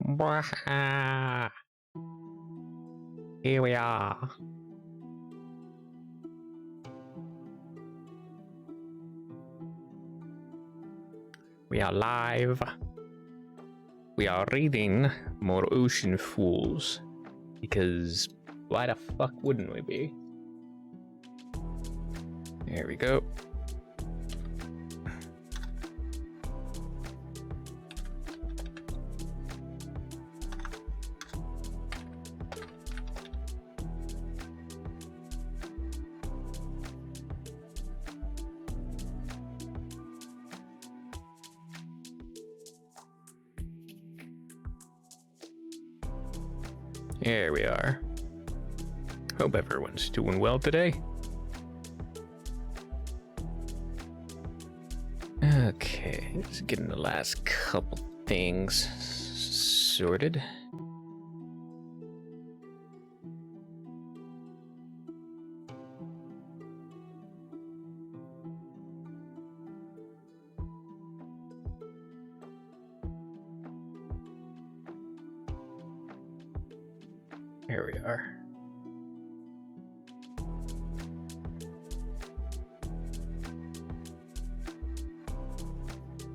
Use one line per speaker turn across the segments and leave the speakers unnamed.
Blah. Here we are. We are live. We are reading more Oceanfalls. Because why the fuck wouldn't we be? There we go. There we are. Hope everyone's doing well today. Okay, just getting the last couple things sorted. Here we are.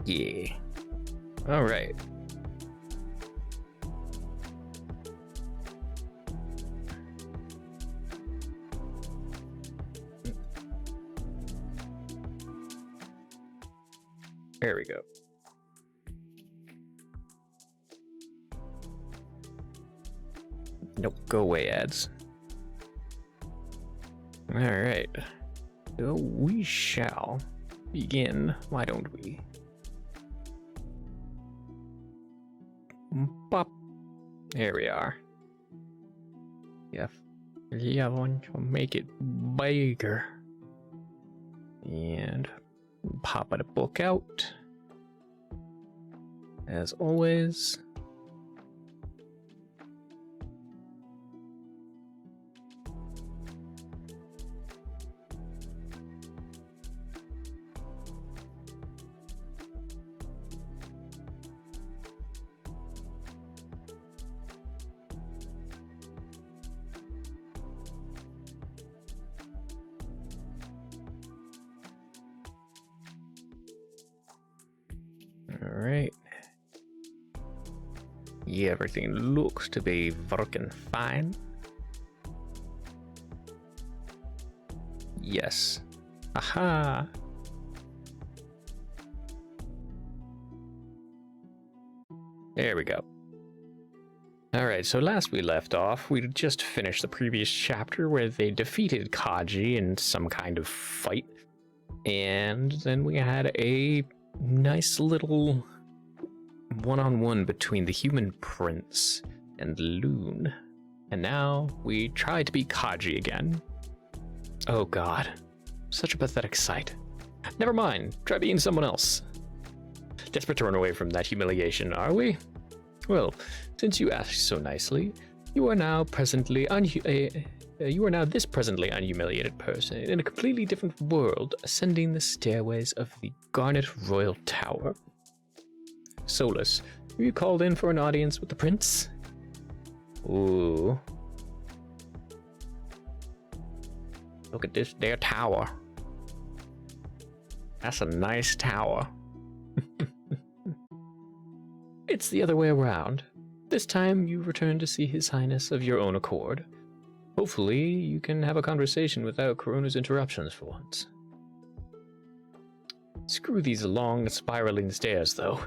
Yeah. All right. There we go. Nope, go away, ads. All right. So we shall begin. Why don't we? Pop. There we are. Yeah, I want to make it bigger. And pop the book out. As always. Alright. Yeah, everything looks to be working fine. Yes. Aha! There we go. Alright, so last we left off, we just finished the previous chapter where they defeated Kaji in some kind of fight. And then we had a nice little one-on-one between the human prince and Loon. And now we try to beat Kaji again. Oh god, such a pathetic sight. Never mind, try being someone else. Desperate to run away from that humiliation, are we? Well, since you asked so nicely, you are now presently this presently unhumiliated person in a completely different world, ascending the stairways of the Garnet Royal Tower. Solus, were you called in for an audience with the prince? Ooh. Look at this there tower. That's a nice tower. It's the other way around. This time you return to see His Highness of your own accord. Hopefully, you can have a conversation without Corona's interruptions for once. Screw these long, spiraling stairs, though.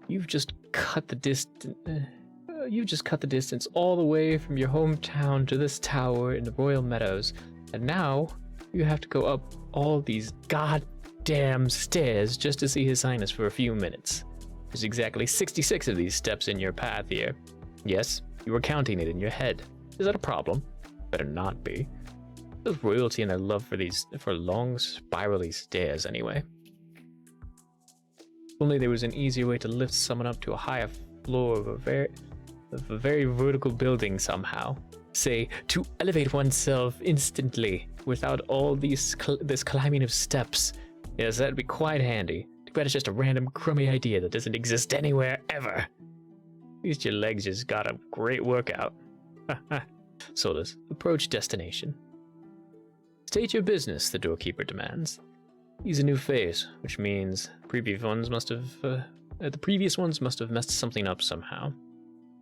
You've just cut the distance all the way from your hometown to this tower in the Royal Meadows, and now you have to go up all these goddamn stairs just to see His Highness for a few minutes. There's exactly 66 of these steps in your path here. Yes, you were counting it in your head. Is that a problem? Better not be. There's royalty and their love for long, spirally stairs anyway. If only there was an easier way to lift someone up to a higher floor of a very vertical building somehow. Say, to elevate oneself instantly without all this climbing of steps. Yes, that'd be quite handy. Too bad it's just a random crummy idea that doesn't exist anywhere ever. least your legs just got a great workout. Solus, approach destination. State your business, the doorkeeper demands. He's a new face, which means the previous ones must have messed something up somehow.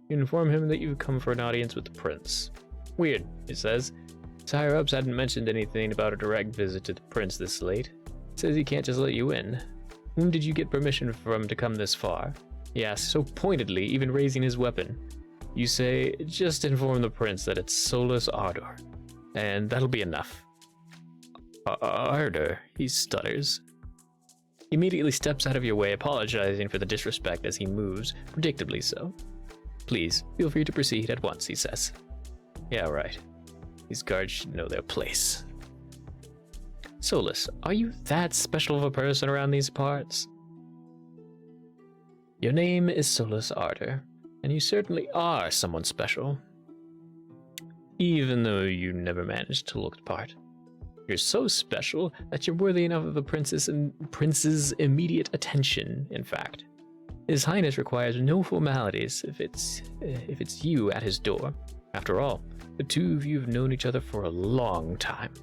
You inform him that you've come for an audience with the prince. Weird, he says. His higher-ups hadn't mentioned anything about a direct visit to the prince this late. He says he can't just let you in. Whom did you get permission from to come this far? He asks so pointedly, even raising his weapon. You say, just inform the prince that it's Solus Ardor, and that'll be enough. Ardor, he stutters. He immediately steps out of your way, apologizing for the disrespect as he moves, predictably so. Please, feel free to proceed at once, he says. Yeah, right. These guards should know their place. Solus, are you that special of a person around these parts? Your name is Solus Ardor, and you certainly are someone special. Even though you never managed to look the part. You're so special that you're worthy enough of the prince's immediate attention, in fact. His Highness requires no formalities if it's you at his door. After all, the two of you have known each other for a long time.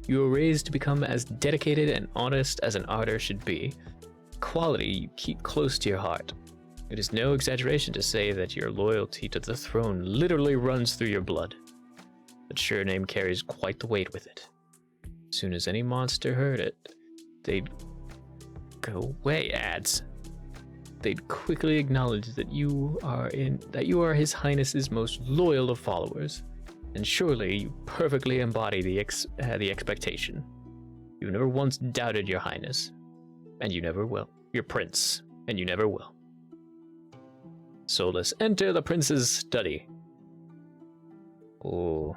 You were raised to become as dedicated and honest as an Ardor should be, quality you keep close to your heart. It is no exaggeration to say that your loyalty to the throne literally runs through your blood. But sure name carries quite the weight with it. As soon as any monster heard it, they'd go away, ads. They'd quickly acknowledge that you are His Highness's most loyal of followers, and surely you perfectly embody the expectation. You never once doubted your Highness, and you never will. Your prince, and you never will. Solus, enter the prince's study. Oh.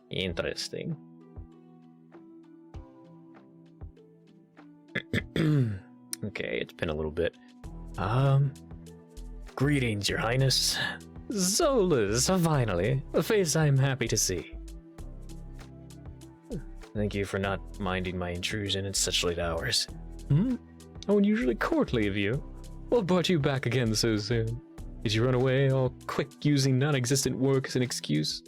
Interesting. Okay, it's been a little bit. Greetings, your highness. Solus, finally. A face I'm happy to see. Thank you for not minding my intrusion at such late hours. How unusually courtly of you. What brought you back again so soon? Did you run away all quick using non-existent work as an excuse?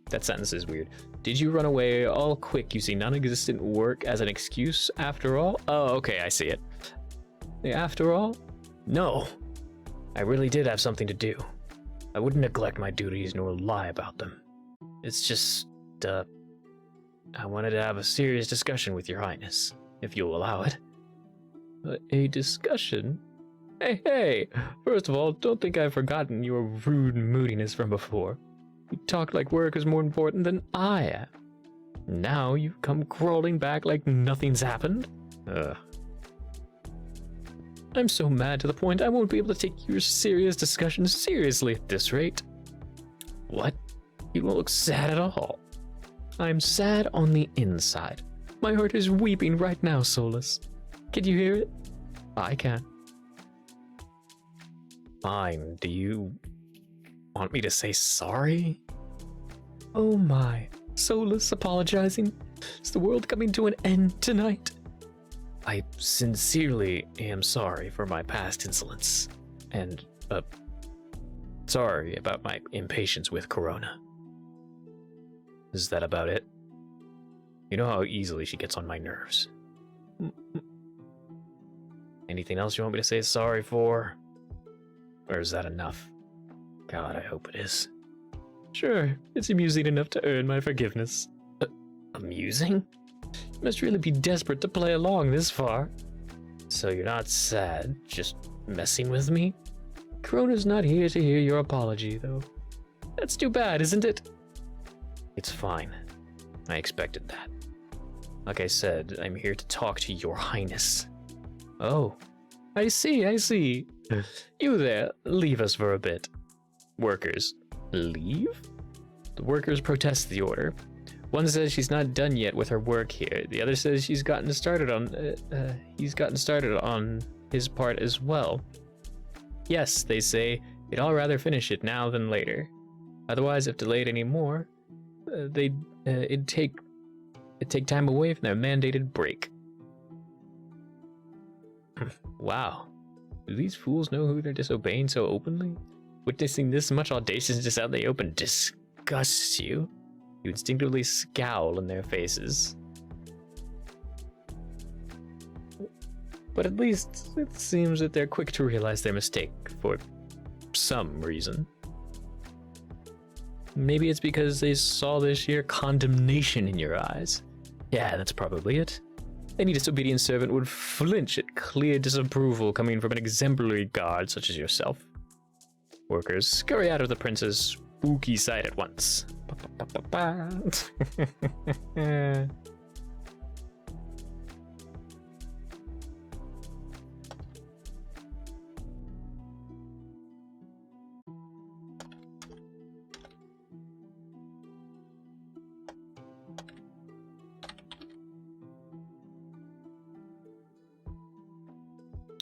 That sentence is weird. Did you run away all quick using non-existent work as an excuse after all? Oh, okay, I see it. After all? No. I really did have something to do. I wouldn't neglect my duties nor lie about them. It's just, I wanted to have a serious discussion with your highness, if you'll allow it. A discussion? Hey! First of all, don't think I've forgotten your rude moodiness from before. You talked like work is more important than I am. Now you come crawling back like nothing's happened? I'm so mad to the point I won't be able to take your serious discussion seriously at this rate. What? You don't look sad at all. I'm sad on the inside. My heart is weeping right now, Solus. Can you hear it? I can. Fine, do you want me to say sorry? Oh my, Solus apologizing? Is the world coming to an end tonight? I sincerely am sorry for my past insolence, and, sorry about my impatience with Corona. Is that about it? You know how easily she gets on my nerves. Anything else you want me to say sorry for? Or is that enough? God, I hope it is. Sure, it's amusing enough to earn my forgiveness. Amusing? You must really be desperate to play along this far. So you're not sad, just messing with me? Corona's not here to hear your apology, though. That's too bad, isn't it? It's fine. I expected that. Like I said, I'm here to talk to your highness. Oh, I see. You there, leave us for a bit. Workers, leave? The workers protest the order. One says she's not done yet with her work here. The other says he's gotten started on his part as well. Yes, they say, they'd all rather finish it now than later. Otherwise, if delayed any more, it'd take time away from their mandated break. Wow. Do these fools know who they're disobeying so openly? Witnessing this much audaciousness out in the open disgusts you. You instinctively scowl in their faces. But at least it seems that they're quick to realize their mistake for some reason. Maybe it's because they saw the sheer condemnation in your eyes. Yeah, that's probably it. Any disobedient servant would flinch at clear disapproval coming from an exemplary guard such as yourself. Workers scurry out of the prince's spooky sight at once.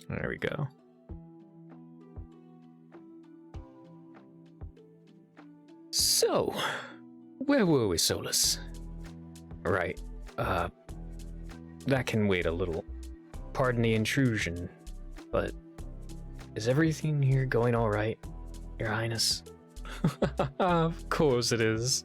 There we go. So, where were we, Solus? Right, that can wait a little. Pardon the intrusion, but is everything here going all right, Your Highness? Of course it is.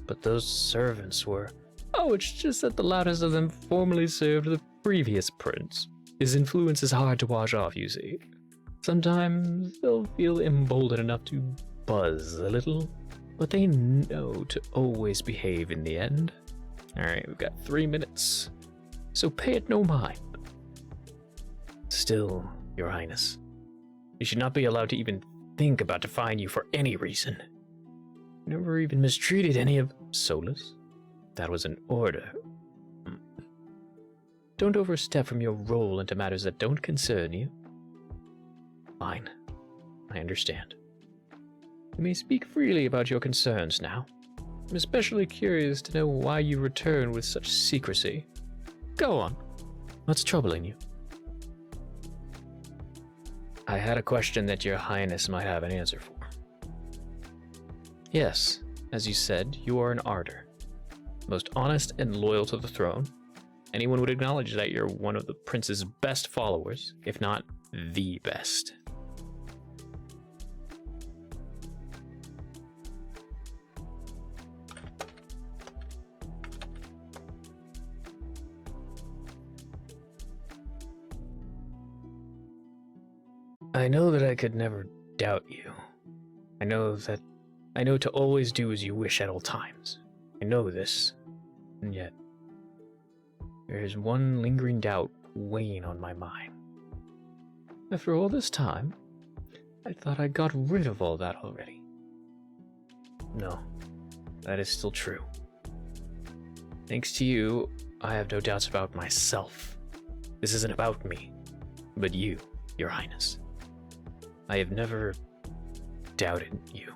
But those servants were... Oh, it's just that the loudest of them formerly served the previous prince. His influence is hard to wash off, you see. Sometimes they'll feel emboldened enough to buzz a little, but they know to always behave in the end. Alright, we've got 3 minutes, so pay it no mind. Still, Your Highness, you should not be allowed to even think about defying you for any reason. You never even mistreated any of Solus. That was an order. Don't overstep from your role into matters that don't concern you. Fine. I understand. You may speak freely about your concerns now. I'm especially curious to know why you return with such secrecy. Go on. What's troubling you? I had a question that Your Highness might have an answer for. Yes, as you said, you are an Ardor. Most honest and loyal to the throne. Anyone would acknowledge that you're one of the prince's best followers, if not the best. I know that I could never doubt you. I know to always do as you wish at all times. I know this, and yet there is one lingering doubt weighing on my mind. After all this time, I thought I got rid of all that already. No, that is still true. Thanks to you, I have no doubts about myself. This isn't about me, but you, Your Highness. I have never doubted you.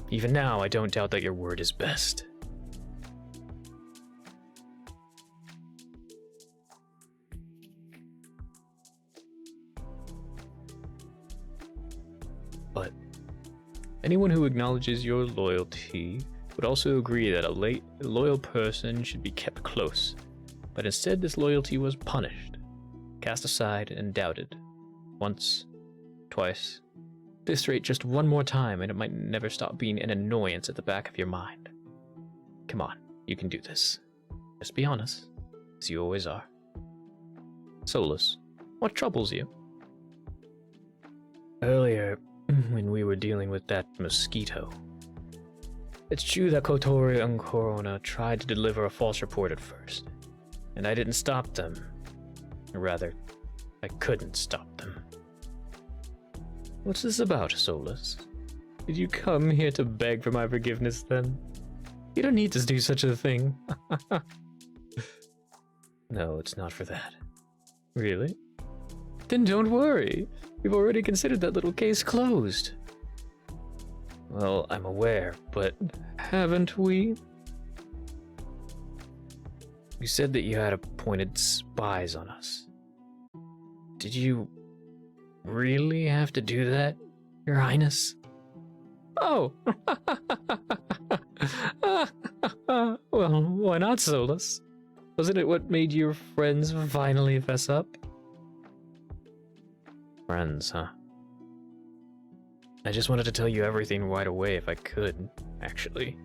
Even now, I don't doubt that your word is best. But anyone who acknowledges your loyalty would also agree that a loyal person should be kept close. But instead, this loyalty was punished, cast aside, and doubted. Once, twice. At this rate, just one more time, and it might never stop being an annoyance at the back of your mind. Come on, you can do this. Just be honest, as you always are. Solus, what troubles you? Earlier, when we were dealing with that mosquito, it's true that Kotori and Corona tried to deliver a false report at first, and I didn't stop them. Or rather, I couldn't stop them. What's this about, Solus? Did you come here to beg for my forgiveness, then? You don't need to do such a thing. No, it's not for that. Really? Then don't worry. We've already considered that little case closed. Well, I'm aware, but haven't we? You said that you had appointed spies on us. Did you really have to do that, Your Highness? Oh! Well, why not, Solus? Wasn't it what made your friends finally fess up? Friends, huh? I just wanted to tell you everything right away if I could, actually.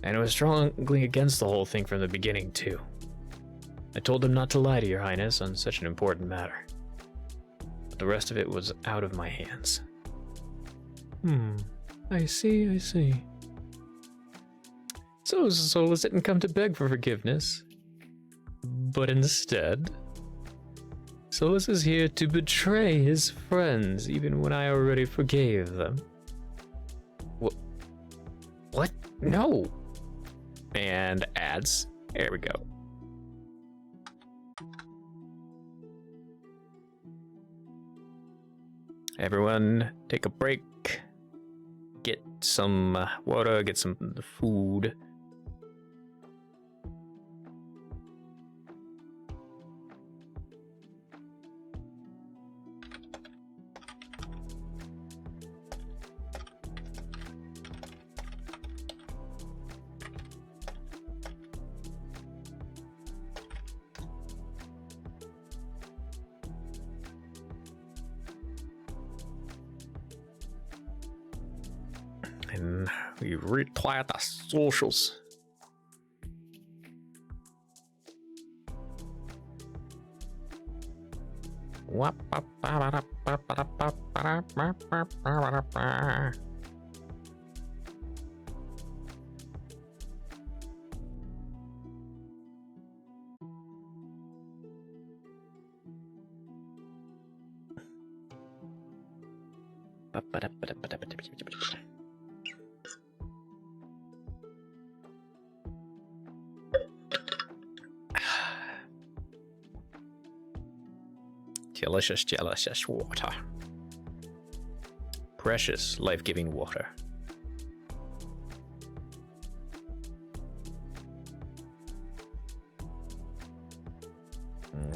And I was strongly against the whole thing from the beginning, too. I told them not to lie to your highness on such an important matter. But the rest of it was out of my hands. I see. So Solus didn't come to beg for forgiveness. But instead, Solus is here to betray his friends, even when I already forgave them. What? No! And ads. There we go. Everyone, take a break. Get some water, get some food. And we retire the socials. Delicious water. Precious, life-giving water.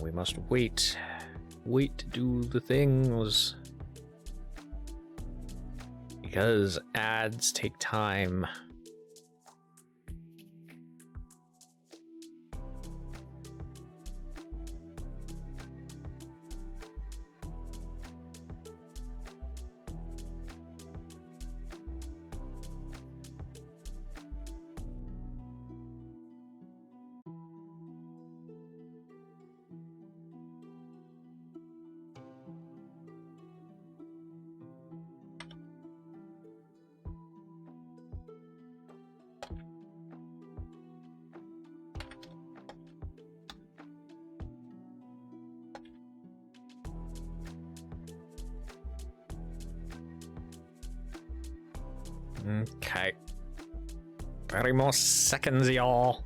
We must wait to do the things. Because ads take time. Okay. 30 more seconds, y'all.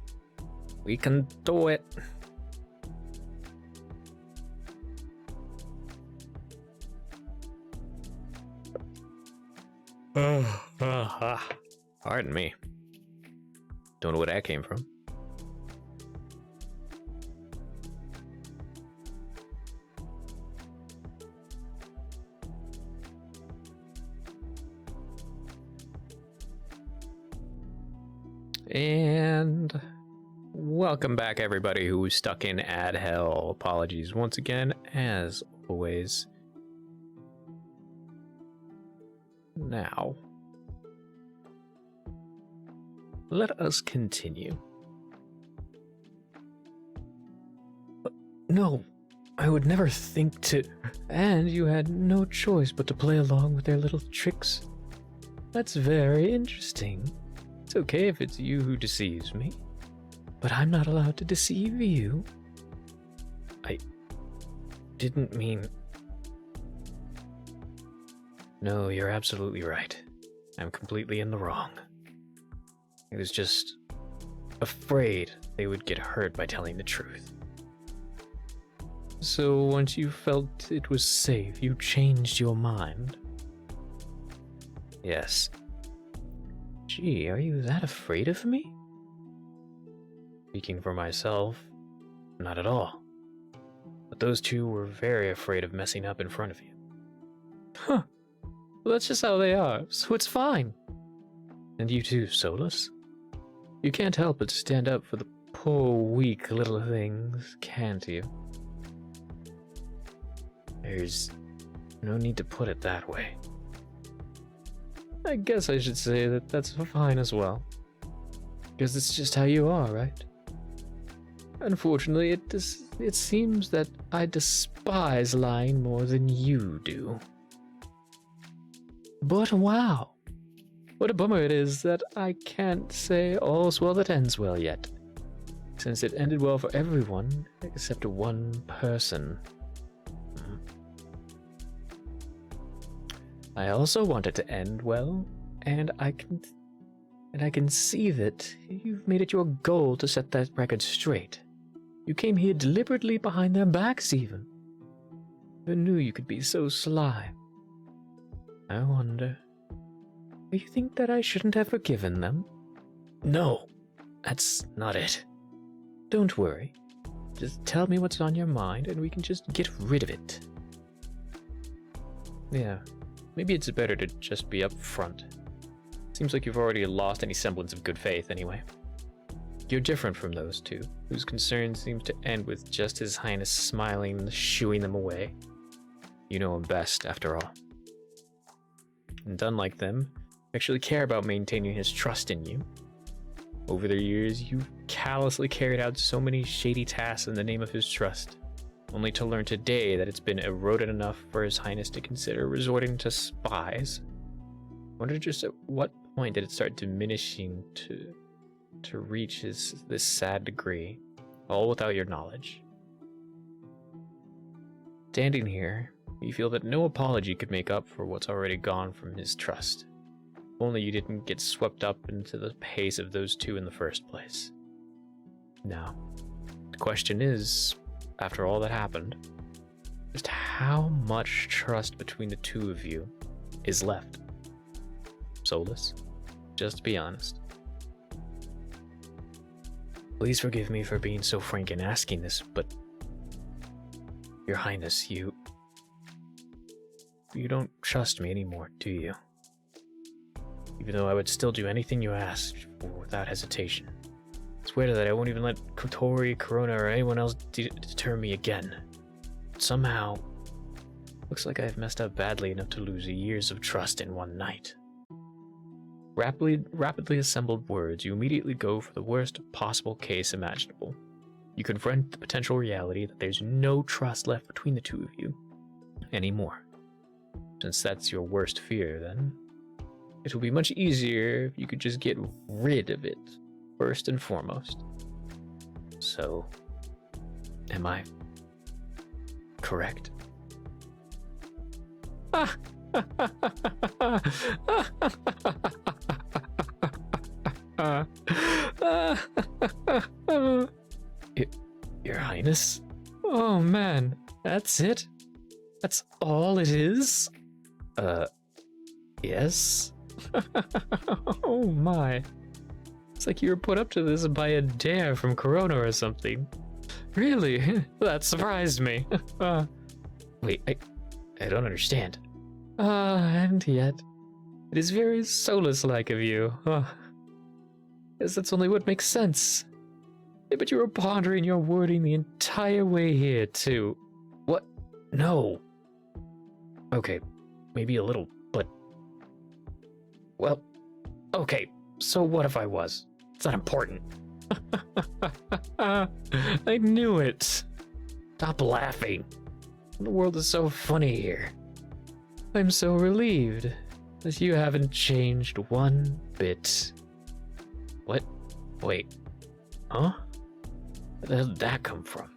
We can do it. Pardon me. Don't know where that came from. And welcome back, everybody who's stuck in ad hell. Apologies once again, as always. Now, let us continue. No, I would never think to. And you had no choice but to play along with their little tricks. That's very interesting. It's okay if it's you who deceives me, but I'm not allowed to deceive you. I didn't mean... No, you're absolutely right. I'm completely in the wrong. I was just afraid they would get hurt by telling the truth. So once you felt it was safe, you changed your mind? Yes. Gee, are you that afraid of me? Speaking for myself, not at all. But those two were very afraid of messing up in front of you. Huh. Well, that's just how they are, so it's fine. And you too, Solus. You can't help but stand up for the poor, weak little things, can't you? There's No need to put it that way. I guess I should say that that's fine as well. Because it's just how you are, right? Unfortunately, it seems that I despise lying more than you do. But wow, what a bummer it is that I can't say all's well that ends well yet, since it ended well for everyone except one person. I also want it to end well, and I can see that you've made it your goal to set that record straight. You came here deliberately behind their backs even. Who knew you could be so sly? I wonder, do you think that I shouldn't have forgiven them? No, that's not it. Don't worry. Just tell me what's on your mind and we can just get rid of it. Yeah, maybe it's better to just be upfront. Seems like you've already lost any semblance of good faith anyway. You're different from those two, whose concern seems to end with just His Highness smiling and shooing them away. You know him best, after all. And unlike them, you actually care about maintaining his trust in you. Over the years, you've callously carried out so many shady tasks in the name of his trust, only to learn today that it's been eroded enough for His Highness to consider resorting to spies. I wonder just at what point did it start diminishing to reach this sad degree, all without your knowledge. Standing here, you feel that no apology could make up for what's already gone from his trust. If only you didn't get swept up into the pace of those two in the first place. Now, the question is, after all that happened, just how much trust between the two of you is left? Solus, just be honest. Please forgive me for being so frank in asking this, but Your Highness, you don't trust me anymore, do you? Even though I would still do anything you asked for without hesitation. I swear that I won't even let Kotori, Corona, or anyone else deter me again. But somehow, looks like I've messed up badly enough to lose years of trust in one night. Rapidly assembled words, you immediately go for the worst possible case imaginable. You confront the potential reality that there's no trust left between the two of you anymore. Since that's your worst fear, then it will be much easier if you could just get rid of it first and foremost. So, am I correct? Your Highness? Oh man, that's it? That's all it is? Yes? Oh my. It's like you were put up to this by a dare from Corona or something. Really? That surprised me. Wait, I don't understand. And yet, it is very Solus-like of you. Guess that's only what makes sense. Yeah, but you were pondering your wording the entire way here, too. What? No. Okay, maybe a little, but... Well, okay, so what if I was? It's not important. I knew it. Stop laughing. The world is so funny here. I'm so relieved that you haven't changed one bit. What? Wait. Huh? Where did that come from?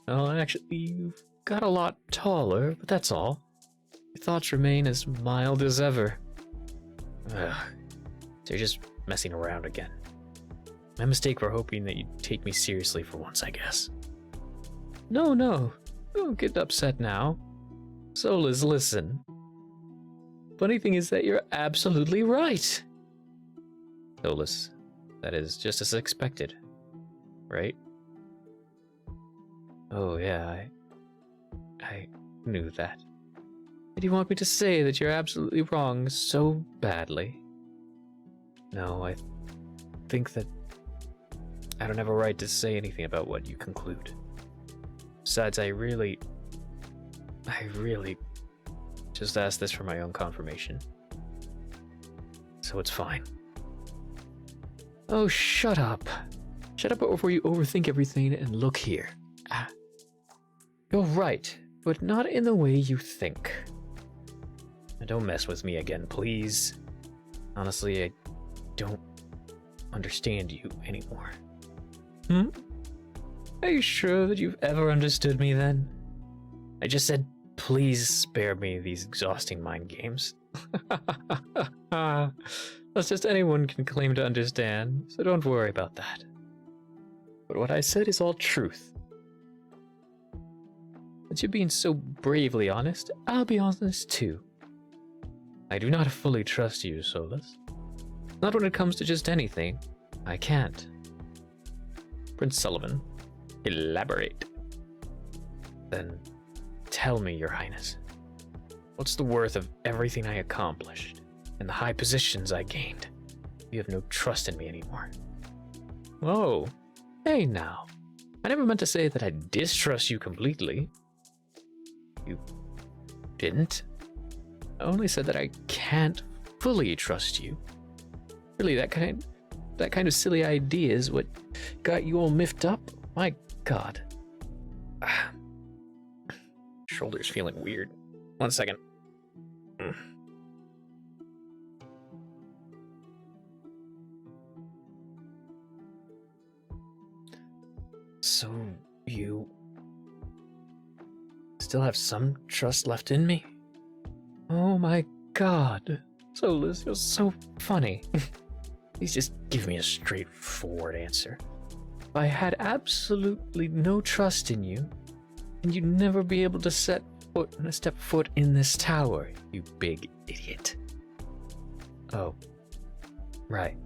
Well, actually, you've got a lot taller, but that's all. Your thoughts remain as mild as ever. Ugh. So you're just messing around again. My mistake for hoping that you'd take me seriously for once, I guess. No, don't get upset now. Solus, listen. Funny thing is that you're absolutely right. Solus, that is just as expected, right? Oh yeah, I knew that. Did you want me to say that you're absolutely wrong so badly? No, I think that I don't have a right to say anything about what you conclude. Besides, I really Just asked this for my own confirmation. So it's fine. Oh, shut up. Shut up before you overthink everything, and look here. You're right, but not in the way you think. And don't mess with me again, please. Honestly, I don't understand you anymore. Are you sure that you've ever understood me then? I just said, please spare me these exhausting mind games. That's just anyone can claim to understand, so don't worry about that. But what I said is all truth. But you're being so bravely honest, I'll be honest too. I do not fully trust you, Solus. Not when it comes to just anything. I can't. Prince Sullivan, elaborate. Then tell me, Your Highness. What's the worth of everything I accomplished and the high positions I gained? You have no trust in me anymore. Oh, hey now. I never meant to say that I distrust you completely. You didn't? I only said that I can't fully trust you. Really, that kind of silly idea is what got you all miffed up? My God. Shoulder's feeling weird. 1 second. So, you still have some trust left in me? Oh my God. Solus, you're so funny. Please just give me a straightforward answer. If I had absolutely no trust in you, then you'd never be able to step foot in this tower, you big idiot. Oh. Right.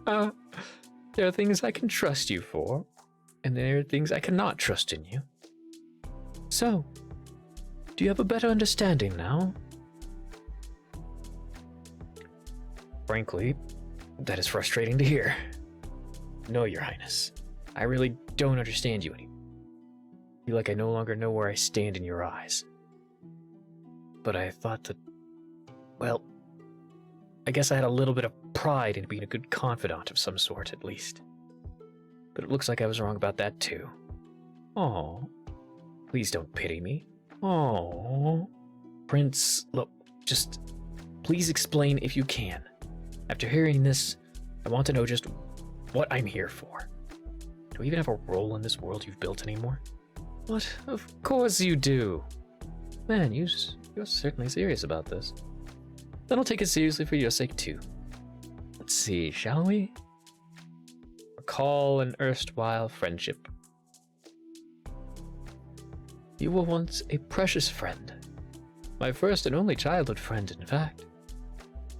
There are things I can trust you for, and there are things I cannot trust in you. So, do you have a better understanding now? Frankly, that is frustrating to hear. No, Your Highness. I really don't understand you anymore. I feel like I no longer know where I stand in your eyes. But I thought that, well, I guess I had a little bit of pride in being a good confidant of some sort, at least. But it looks like I was wrong about that, too. Oh, please don't pity me. Oh, Prince, look, just please explain if you can. After hearing this, I want to know just what I'm here for. Do I even have a role in this world you've built anymore? What? Of course you do. Man, you're certainly serious about this. Then I'll take it seriously for your sake too. Let's see, shall we? Recall an erstwhile friendship. You were once a precious friend. My first and only childhood friend, in fact.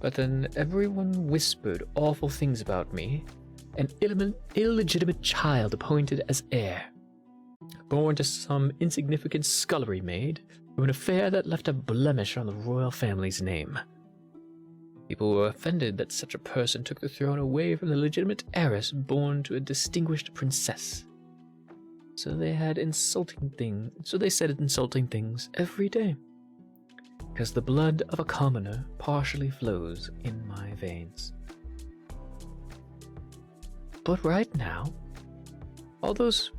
But then everyone whispered awful things about me. An illegitimate child appointed as heir. Born to some insignificant scullery maid from an affair that left a blemish on the royal family's name. People were offended that such a person took the throne away from the legitimate heiress born to a distinguished princess. So they said insulting things every day. Because the blood of a commoner partially flows in my veins. But right now, all those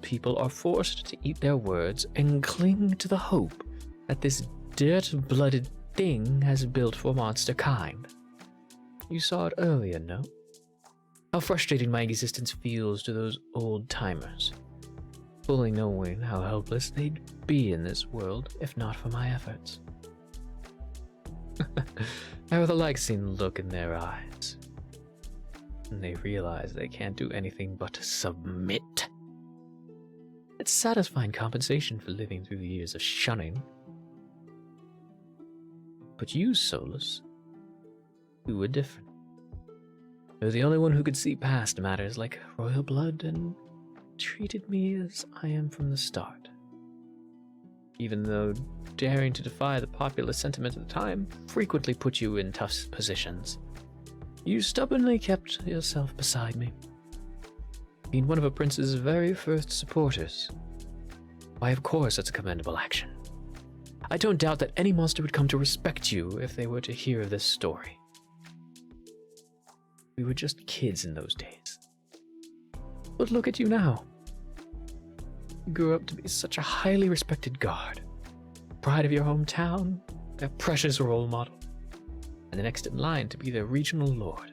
people are forced to eat their words and cling to the hope that this dirt-blooded thing has built for monster kind. You saw it earlier, no? How frustrating my existence feels to those old-timers, fully knowing how helpless they'd be in this world if not for my efforts. I rather like seeing the look in their eyes. And they realize they can't do anything but submit. It's satisfying compensation for living through the years of shunning. But you, Solus, you were different. You're the only one who could see past matters like royal blood and treated me as I am from the start. Even though daring to defy the popular sentiment at the time frequently put you in tough positions, you stubbornly kept yourself beside me. Being one of a prince's very first supporters. Why, of course, it's a commendable action. I don't doubt that any monster would come to respect you if they were to hear of this story. We were just kids in those days. But look at you now. You grew up to be such a highly respected guard. Pride of your hometown, a precious role model, and the next in line to be the regional lord.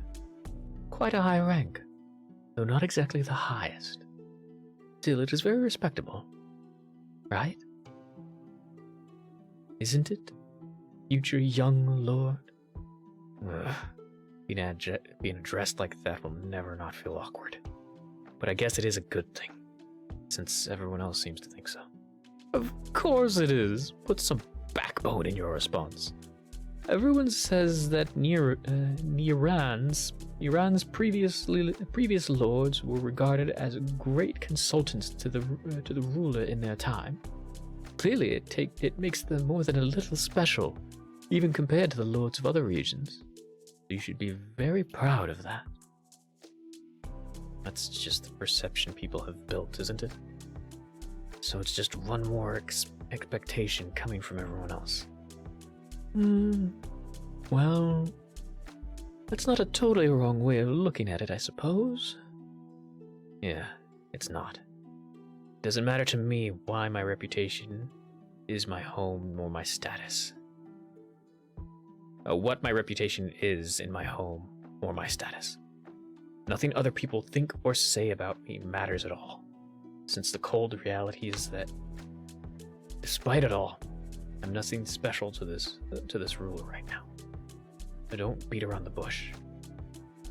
Quite a high rank, though not exactly the highest. Still, it is very respectable, right? Isn't it, future young lord? Ugh. Being addressed like that will never not feel awkward. But I guess it is a good thing, since everyone else seems to think so. Of course it is. Put some backbone in your response. Everyone says that Iran's previous lords were regarded as great consultants to the ruler in their time. Clearly, it makes them more than a little special, even compared to the lords of other regions. You should be very proud of that. That's just the perception people have built, isn't it? So it's just one more expectation coming from everyone else. Well, that's not a totally wrong way of looking at it, I suppose. Yeah, it's not. It doesn't matter to me why my reputation is my home or my status. What my reputation is in my home or my status. Nothing other people think or say about me matters at all, since the cold reality is that, despite it all, I'm nothing special to this ruler right now. So don't beat around the bush.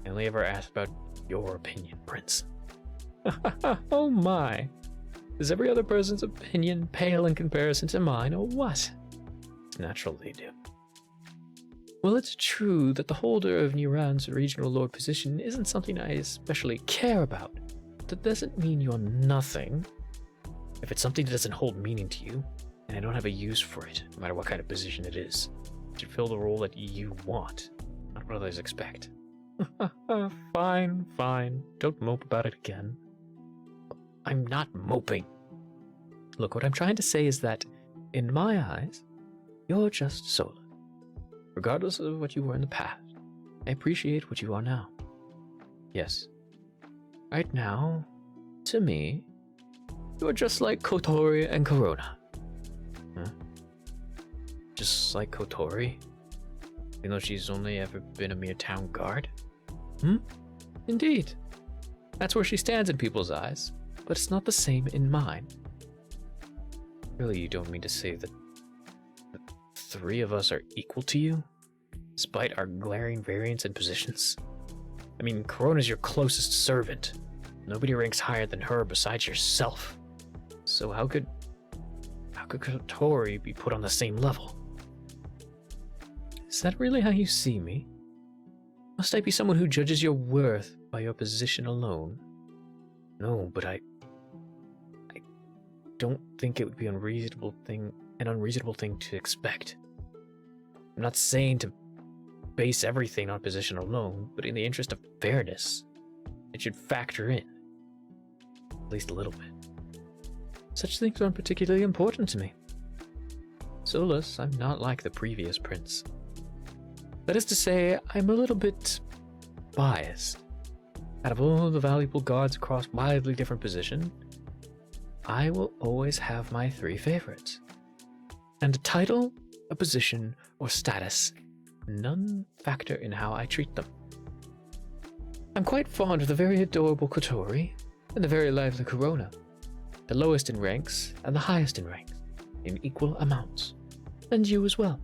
I only ever asked about your opinion, Prince. Oh my! Is every other person's opinion pale in comparison to mine, or what? It's natural they do. Well, it's true that the holder of Niran's regional lord position isn't something I especially care about. That doesn't mean you're nothing. If it's something that doesn't hold meaning to you, and I don't have a use for it, no matter what kind of position it is, it should fill the role that you want, not what others expect. Fine, fine. Don't mope about it again. I'm not moping. Look, what I'm trying to say is that, in my eyes, you're just Sola. Regardless of what you were in the past, I appreciate what you are now. Yes. Right now, to me, you are just like Kotori and Corona. Huh? Just like Kotori? Even though she's only ever been a mere town guard? Indeed. That's where she stands in people's eyes, but it's not the same in mine. Really, you don't mean to say that the three of us are equal to you, despite our glaring variance in positions? I mean, Corona's your closest servant. Nobody ranks higher than her besides yourself. So how could Kotori be put on the same level? Is that really how you see me? Must I be someone who judges your worth by your position alone? No, but I don't think it would be an unreasonable thing to expect. I'm not saying to base everything on position alone, but in the interest of fairness, it should factor in, at least a little bit. Such things aren't particularly important to me. Solus, I'm not like the previous prince. That is to say, I'm a little bit biased. Out of all the valuable guards across wildly different positions, I will always have my three favorites. And a title, a position, or status, none factor in how I treat them. I'm quite fond of the very adorable Kotori and the very lively Corona, the lowest in ranks and the highest in ranks, in equal amounts, and you as well.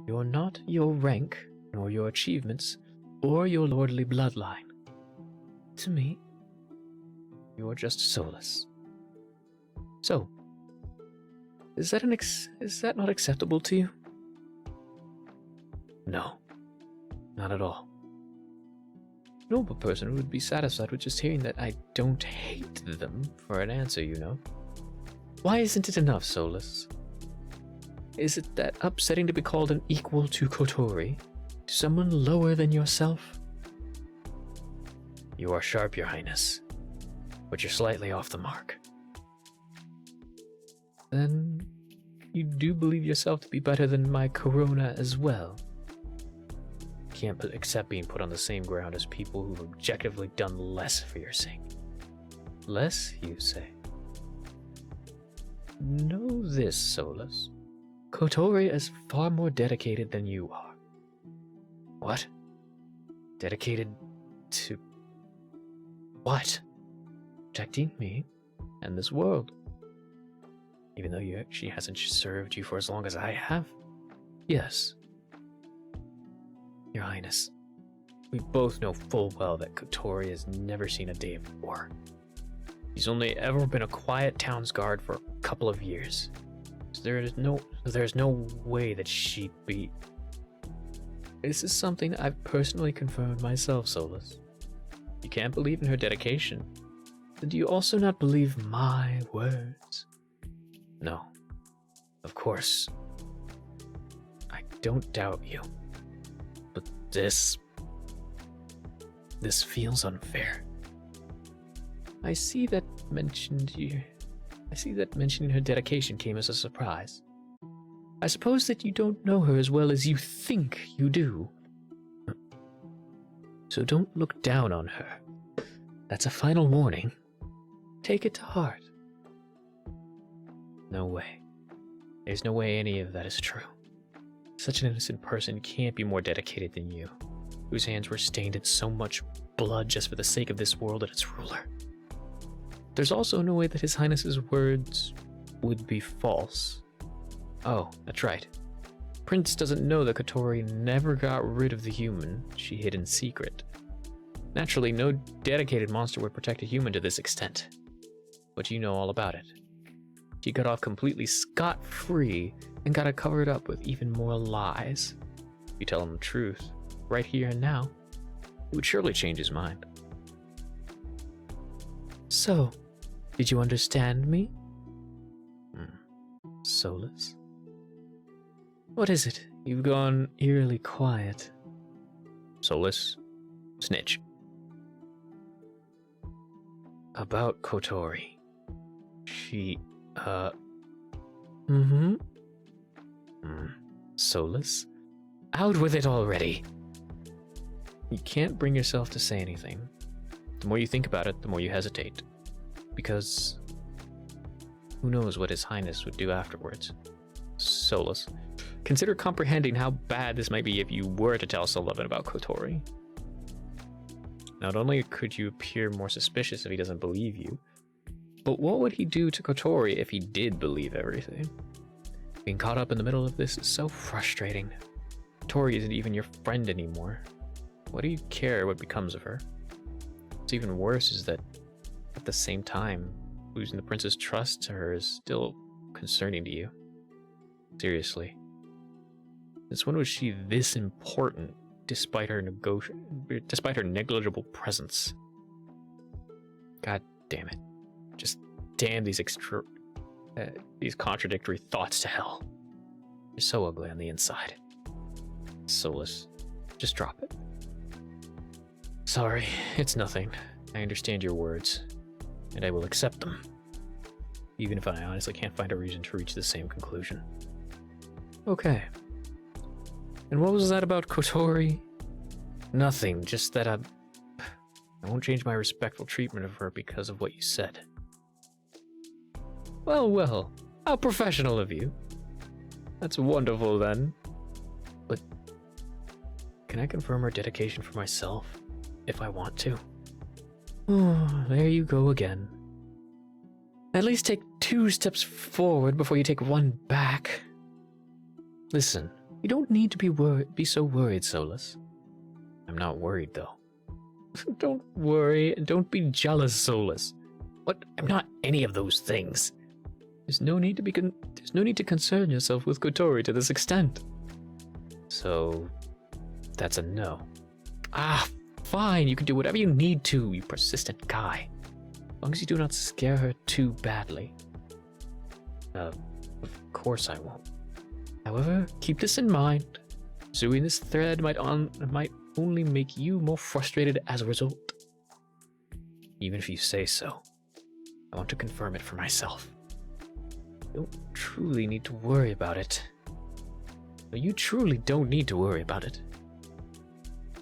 You're not your rank, nor your achievements, or your lordly bloodline. To me, you're just Solus. So, is that not acceptable to you? No, not at all. A normal person would be satisfied with just hearing that I don't hate them for an answer, you know. Why isn't it enough, Solus? Is it that upsetting to be called an equal to Kotori, to someone lower than yourself? You are sharp, Your Highness, but you're slightly off the mark. Then you do believe yourself to be better than my Corona as well. Can't accept being put on the same ground as people who've objectively done less for your sake. Less, you say? Know this, Solus. Kotori is far more dedicated than you are. What? Dedicated to what? Protecting me and this world. Even though she hasn't served you for as long as I have? Yes. Your Highness, we both know full well that Kotori has never seen a day of war. He's only ever been a quiet town's guard for a couple of years. So there's no way that she'd be... This is something I've personally confirmed myself, Solus. You can't believe in her dedication. Then do you also not believe my words? No. Of course. I don't doubt you. But this feels unfair. I see that mentioning her dedication came as a surprise. I suppose that you don't know her as well as you think you do. So don't look down on her. That's a final warning. Take it to heart. No way. There's no way any of that is true. Such an innocent person can't be more dedicated than you, whose hands were stained in so much blood just for the sake of this world and its ruler. There's also no way that His Highness's words would be false. Oh, that's right. Prince doesn't know that Kotori never got rid of the human she hid in secret. Naturally, no dedicated monster would protect a human to this extent. But you know all about it. She got off completely scot-free and got it covered up with even more lies. If you tell him the truth, right here and now, it would surely change his mind. So, did you understand me? Solus? What is it? You've gone eerily quiet. Solus, snitch. About Kotori. She, Solus? Out with it already! You can't bring yourself to say anything. The more you think about it, the more you hesitate. Because who knows what His Highness would do afterwards. Solus, consider comprehending how bad this might be if you were to tell Sullivan about Kotori. Not only could you appear more suspicious if he doesn't believe you, but what would he do to Kotori if he did believe everything? Being caught up in the middle of this is so frustrating. Kotori isn't even your friend anymore. Why do you care what becomes of her? What's even worse is that, at the same time, losing the prince's trust to her is still concerning to you. Seriously. Since when was she this important, despite her negligible presence? God damn it. Just damn these contradictory thoughts to hell. You're so ugly on the inside. Solus, just drop it. Sorry, it's nothing. I understand your words, and I will accept them. Even if I honestly can't find a reason to reach the same conclusion. Okay. And what was that about Kotori? Nothing, just that I won't change my respectful treatment of her because of what you said. Well, well, how professional of you. That's wonderful then. But can I confirm her dedication for myself, if I want to? Oh, there you go again. At least take 2 steps forward before you take 1 back. Listen, you don't need to be so worried, Solus. I'm not worried, though. Don't worry, and don't be jealous, Solus. What? I'm not any of those things. There's no need to concern yourself with Kotori to this extent. So, that's a no. Ah, fine, you can do whatever you need to, you persistent guy. As long as you do not scare her too badly. Of course I won't. However, keep this in mind. Pursuing this thread might only make you more frustrated as a result. Even if you say so, I want to confirm it for myself. You don't truly need to worry about it. No, you truly don't need to worry about it.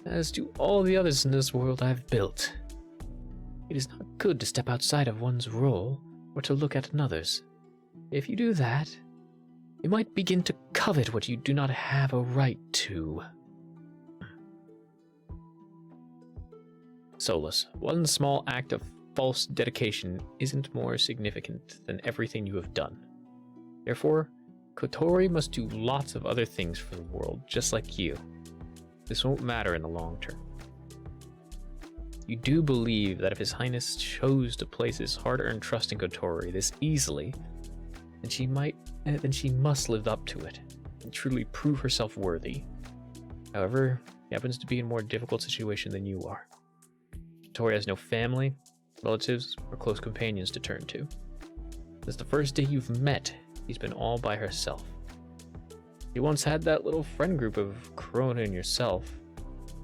As do all the others in this world I've built. It is not good to step outside of one's role or to look at another's. If you do that, you might begin to covet what you do not have a right to. Solus, one small act of false dedication isn't more significant than everything you have done. Therefore, Kotori must do lots of other things for the world, just like you. This won't matter in the long term. You do believe that if His Highness chose to place his hard-earned trust in Kotori this easily, then she must live up to it and truly prove herself worthy. However, he happens to be in a more difficult situation than you are. Kotori has no family, relatives, or close companions to turn to. Since the first day you've met, he's been all by herself. You once had that little friend group of Corona and yourself,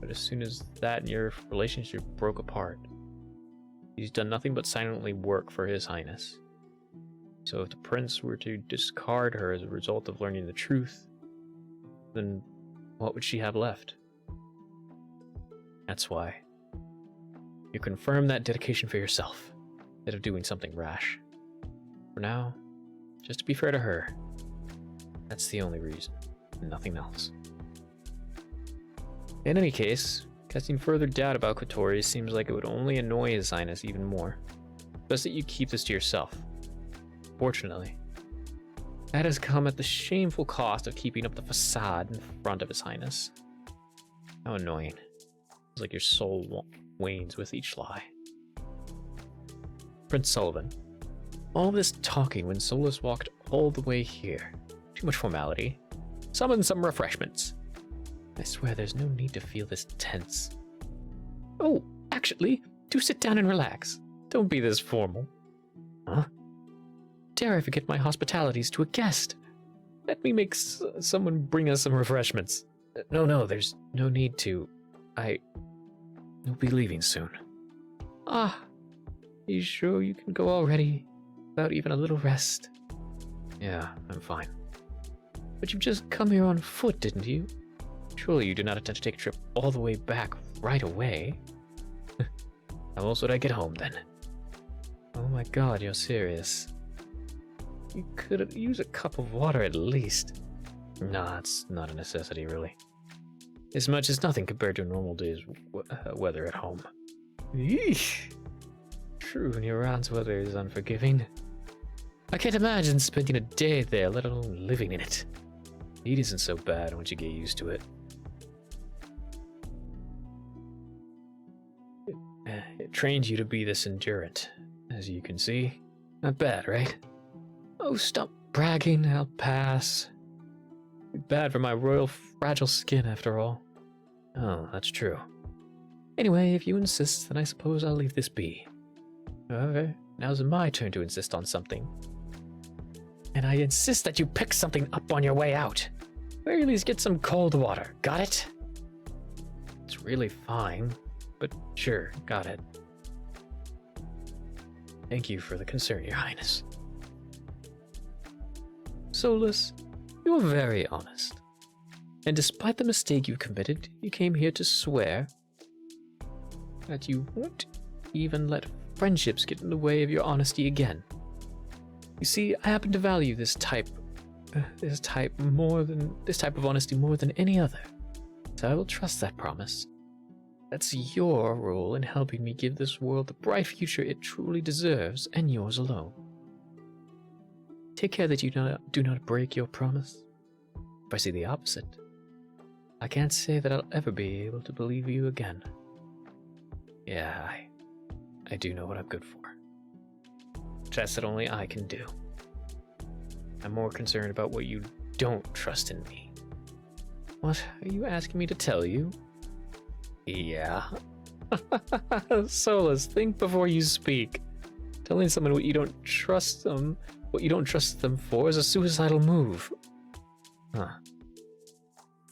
but as soon as that and your relationship broke apart, he's done nothing but silently work for His Highness. So if the prince were to discard her as a result of learning the truth, then what would she have left? That's why you confirm that dedication for yourself, instead of doing something rash. For now, just to be fair to her, that's the only reason, and nothing else. In any case, casting further doubt about Kotori seems like it would only annoy His Highness even more. Best that you keep this to yourself. Fortunately, that has come at the shameful cost of keeping up the facade in front of His Highness. How annoying. It's like your soul wanes with each lie. Prince Sullivan. All this talking when Solus walked all the way here. Too much formality. Summon some refreshments. I swear there's no need to feel this tense. Oh, actually, do sit down and relax. Don't be this formal. Huh? Dare I forget my hospitalities to a guest? Let me make someone bring us some refreshments. No, there's no need to. You'll be leaving soon. Ah, you sure you can go already? Without even a little rest? Yeah, I'm fine. But you've just come here on foot, didn't you? Surely you do not intend to take a trip all the way back right away. How else would I get home then? Oh my god, you're serious. You could use a cup of water at least. Nah, it's not a necessity, really. As much as nothing compared to a normal day's weather at home. Yeesh! True, Iran's weather is unforgiving. I can't imagine spending a day there, let alone living in it. Heat isn't so bad once you get used to it. It trains you to be this endurant, as you can see. Not bad, right? Oh, stop bragging, I'll pass. Bad for my royal fragile skin, after all. Oh, that's true. Anyway, if you insist, then I suppose I'll leave this be. However, now's my turn to insist on something. And I insist that you pick something up on your way out. Or at least get some cold water, got it? It's really fine, but sure, got it. Thank you for the concern, Your Highness. Solus, you are very honest. And despite the mistake you committed, you came here to swear that you won't even let friendships get in the way of your honesty again. You see, I happen to value this type of honesty more than any other. So I will trust that promise. That's your role in helping me give this world the bright future it truly deserves, and yours alone. Take care that you do not break your promise. If I see the opposite, I can't say that I'll ever be able to believe you again. Yeah, I do know what I'm good for. That's that only I can do. I'm more concerned about what you don't trust in me. What are you asking me to tell you? Yeah. Solus, think before you speak. Telling someone what you don't trust them for is a suicidal move. Huh.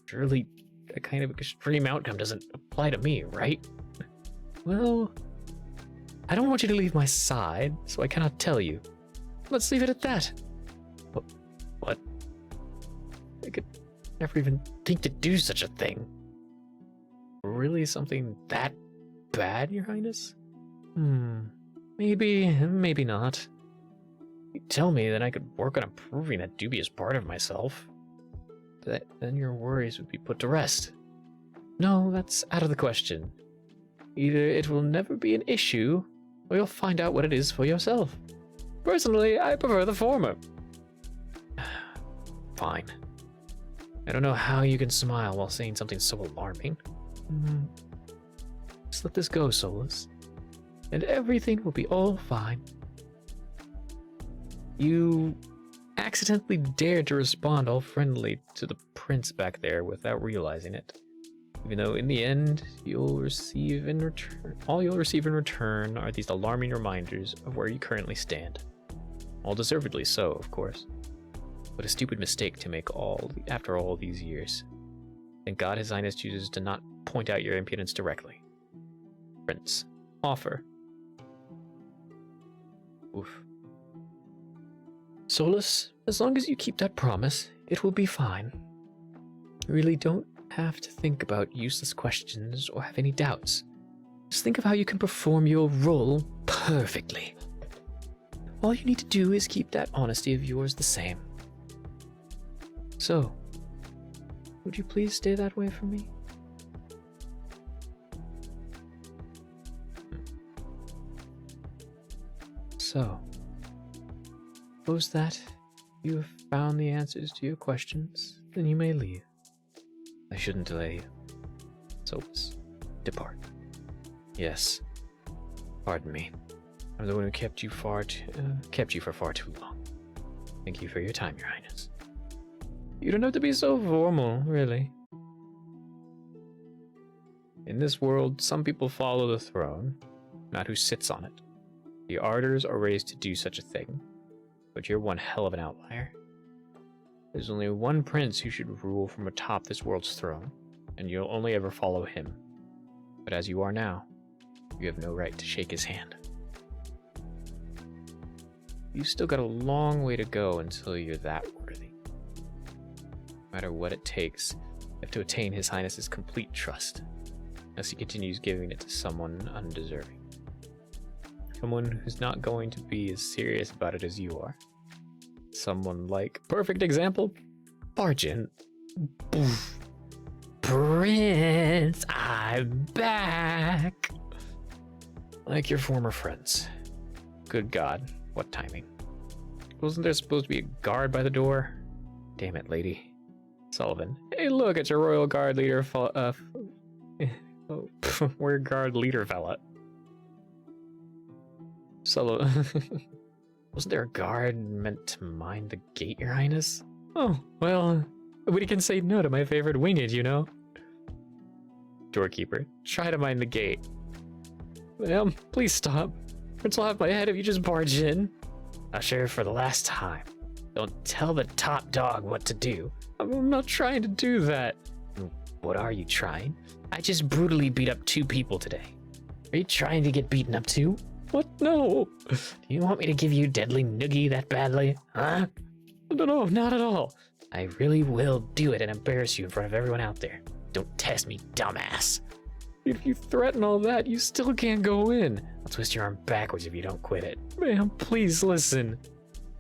Surely that kind of extreme outcome doesn't apply to me, right? Well, I don't want you to leave my side, so I cannot tell you. Let's leave it at that. Never even think to do such a thing. Really something that bad, Your Highness? Maybe, maybe not. You tell me that I could work on improving that dubious part of myself. Then your worries would be put to rest. No, that's out of the question. Either it will never be an issue, or you'll find out what it is for yourself. Personally, I prefer the former. Fine. I don't know how you can smile while saying something so alarming. Just let this go, Solus, and everything will be all fine. You accidentally dared to respond all friendly to the prince back there without realizing it. Even though in the end, all you'll receive in return are these alarming reminders of where you currently stand. All deservedly so, of course. But a stupid mistake to make after all these years. Thank God His Highness chooses to not point out your impudence directly. Prince, offer. Oof. Solus, as long as you keep that promise, it will be fine. You really don't have to think about useless questions or have any doubts. Just think of how you can perform your role perfectly. All you need to do is keep that honesty of yours the same. So, would you please stay that way for me? So, suppose that you have found the answers to your questions, then you may leave. I shouldn't delay you. Solus, depart. Yes, pardon me. I'm the one who kept you for far too long. Thank you for your time, Your Highness. You don't have to be so formal, really. In this world, some people follow the throne, not who sits on it. The Ardors are raised to do such a thing, but you're one hell of an outlier. There's only one prince who should rule from atop this world's throne, and you'll only ever follow him. But as you are now, you have no right to shake his hand. You've still got a long way to go until you're that worthy. No matter what it takes, you have to attain His Highness's complete trust, as he continues giving it to someone undeserving. Someone who's not going to be as serious about it as you are. Someone like, perfect example, Bargin. Prince, I'm back! Like your former friends. Good God, what timing. Wasn't there supposed to be a guard by the door? Damn it, lady. Sullivan. Hey, look, it's your royal guard leader, we're guard leader fella. Sullivan. Wasn't there a guard meant to mind the gate, Your Highness? Oh, well, nobody can say no to my favorite winged, you know? Doorkeeper. Try to mind the gate. Ma'am, please stop. Prince will have my head if you just barge in. Usher, for the last time. Don't tell the top dog what to do. I'm not trying to do that. What are you trying? I just brutally beat up 2 people today. Are you trying to get beaten up too? What? No. Do you want me to give you deadly noogie that badly? Huh? No, not at all. I really will do it and embarrass you in front of everyone out there. Don't test me, dumbass. If you threaten all that, you still can't go in. I'll twist your arm backwards if you don't quit it. Ma'am, please listen.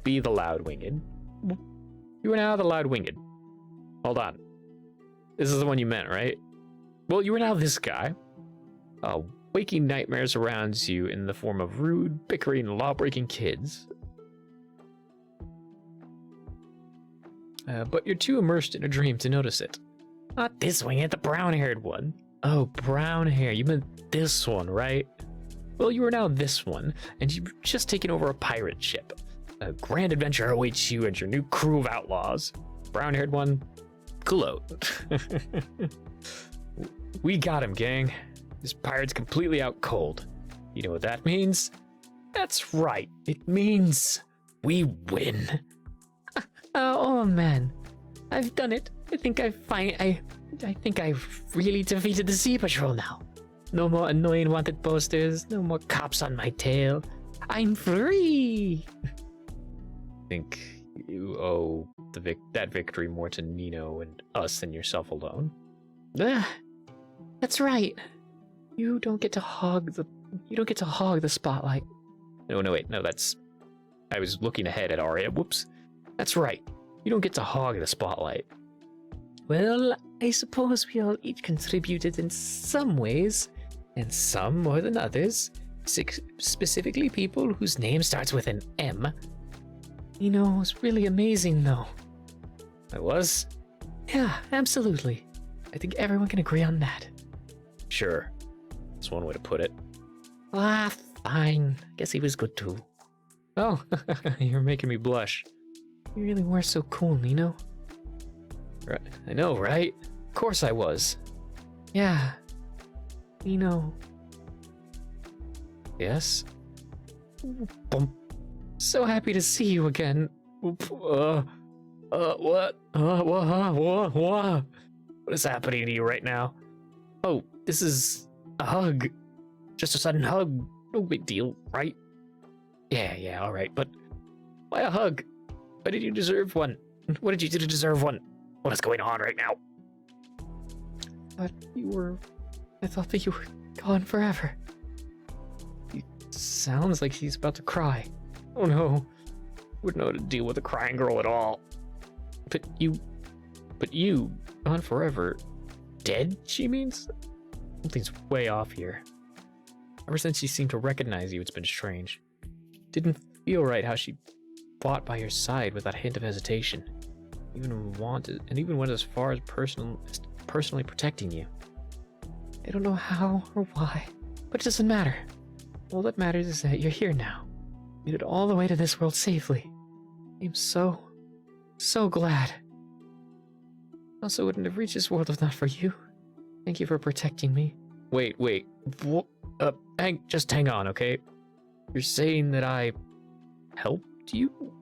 Be the loud winged. You are now the loud winged. Hold on. This is the one you meant, right? Well, you are now this guy. Waking nightmares surrounds you in the form of rude, bickering, law-breaking kids. But you're too immersed in a dream to notice it. Not this winged, the brown-haired one. Oh, brown hair. You meant this one, right? Well, you are now this one, and you've just taken over a pirate ship. A grand adventure awaits you and your new crew of outlaws. Brown-haired one, cool out. We got him, gang. This pirate's completely out cold. You know what that means? That's right. It means we win. Oh man, I've done it. I think I've really defeated the Sea Patrol now. No more annoying wanted posters. No more cops on my tail. I'm free. Think You owe that victory more to Nino and us than yourself alone.
That's right. You don't get to hog the spotlight.
No, wait, no, I was looking ahead at Arya. Whoops. That's right. You don't get to hog the spotlight.
Well, I suppose we all each contributed in some ways, and some more than others. Specifically people whose name starts with an M. You know, it was really amazing, though.
I was?
Yeah, absolutely. I think everyone can agree on that.
Sure. That's one way to put it.
Ah, fine. Guess he was good too.
Oh, you're making me blush.
You really were so cool, Nino.
Right. I know, right? Of course I was.
Yeah. Nino.
Yes?
Bump. So happy to see you again.
What? What? What is happening to you right now? Oh, this is a hug. Just a sudden hug. No big deal, right? Yeah, alright, but why a hug? Why did you deserve one? What did you do to deserve one? What is going on right now?
I thought that you were gone forever.
He sounds like he's about to cry. Oh no. Wouldn't know how to deal with a crying girl at all. But you, gone forever. Dead, she means? Something's way off here. Ever since she seemed to recognize you, it's been strange. Didn't feel right how she fought by your side without a hint of hesitation. Even went as far as personally protecting you.
I don't know how or why, but it doesn't matter. All that matters is that you're here now. Made it all the way to this world safely. I'm so glad. I also wouldn't have reached this world if not for you. Thank you for protecting me.
Wait. Just hang on, okay? You're saying that I helped you?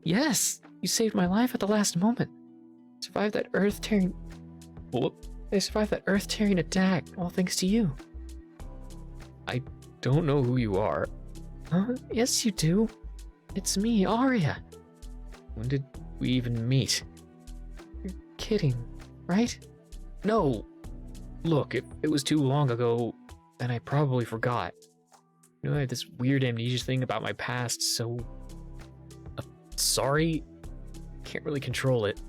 Yes, you saved my life at the last moment. Survived that earth-tearing...
Whoop.
I survived that earth-tearing attack, all thanks to you.
I don't know who you are.
Yes, you do. It's me, Arya.
When did we even meet?
You're kidding, right?
No. Look, if it was too long ago, then I probably forgot. You know, I have this weird amnesia thing about my past, so... sorry? Can't really control it.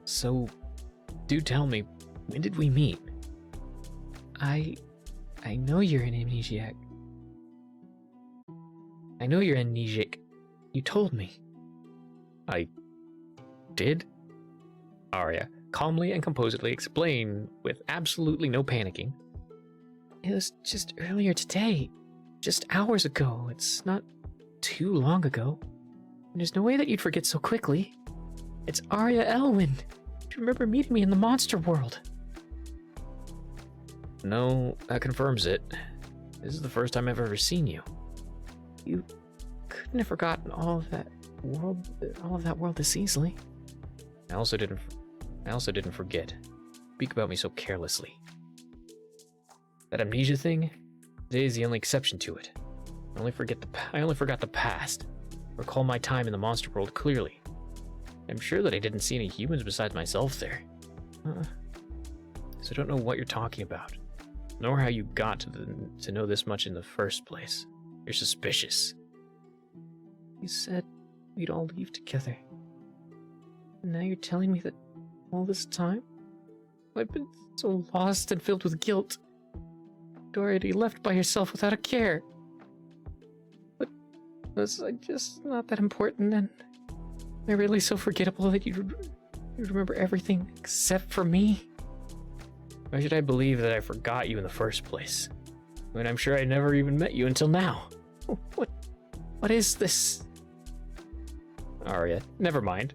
So, do tell me, when did we meet?
I know you're an amnesiac. I know you're amnesiac. You told me.
I did? Arya calmly and composedly explained with absolutely no panicking.
It was just earlier today. Just hours ago. It's not too long ago. And there's no way that you'd forget so quickly. It's Arya Elwyn. Do you remember meeting me in the monster world?
No, that confirms it. This is the first time I've ever seen you.
You couldn't have forgotten all of that world this easily.
I also didn't forget. Speak about me so carelessly. That amnesia thing? Today is the only exception to it. I only forgot the past. Recall my time in the monster world clearly. I'm sure that I didn't see any humans besides myself there. So I don't know what you're talking about, nor how you got to know this much in the first place. You're suspicious.
You said we'd all leave together. And now you're telling me that all this time I've been so lost and filled with guilt. You'd already left by yourself without a care. But was I just not that important then? Am I really so forgettable that you'd remember everything except for me?
Why should I believe that I forgot you in the first place? When I'm sure I never even met you until now.
What is this?
Arya, never mind.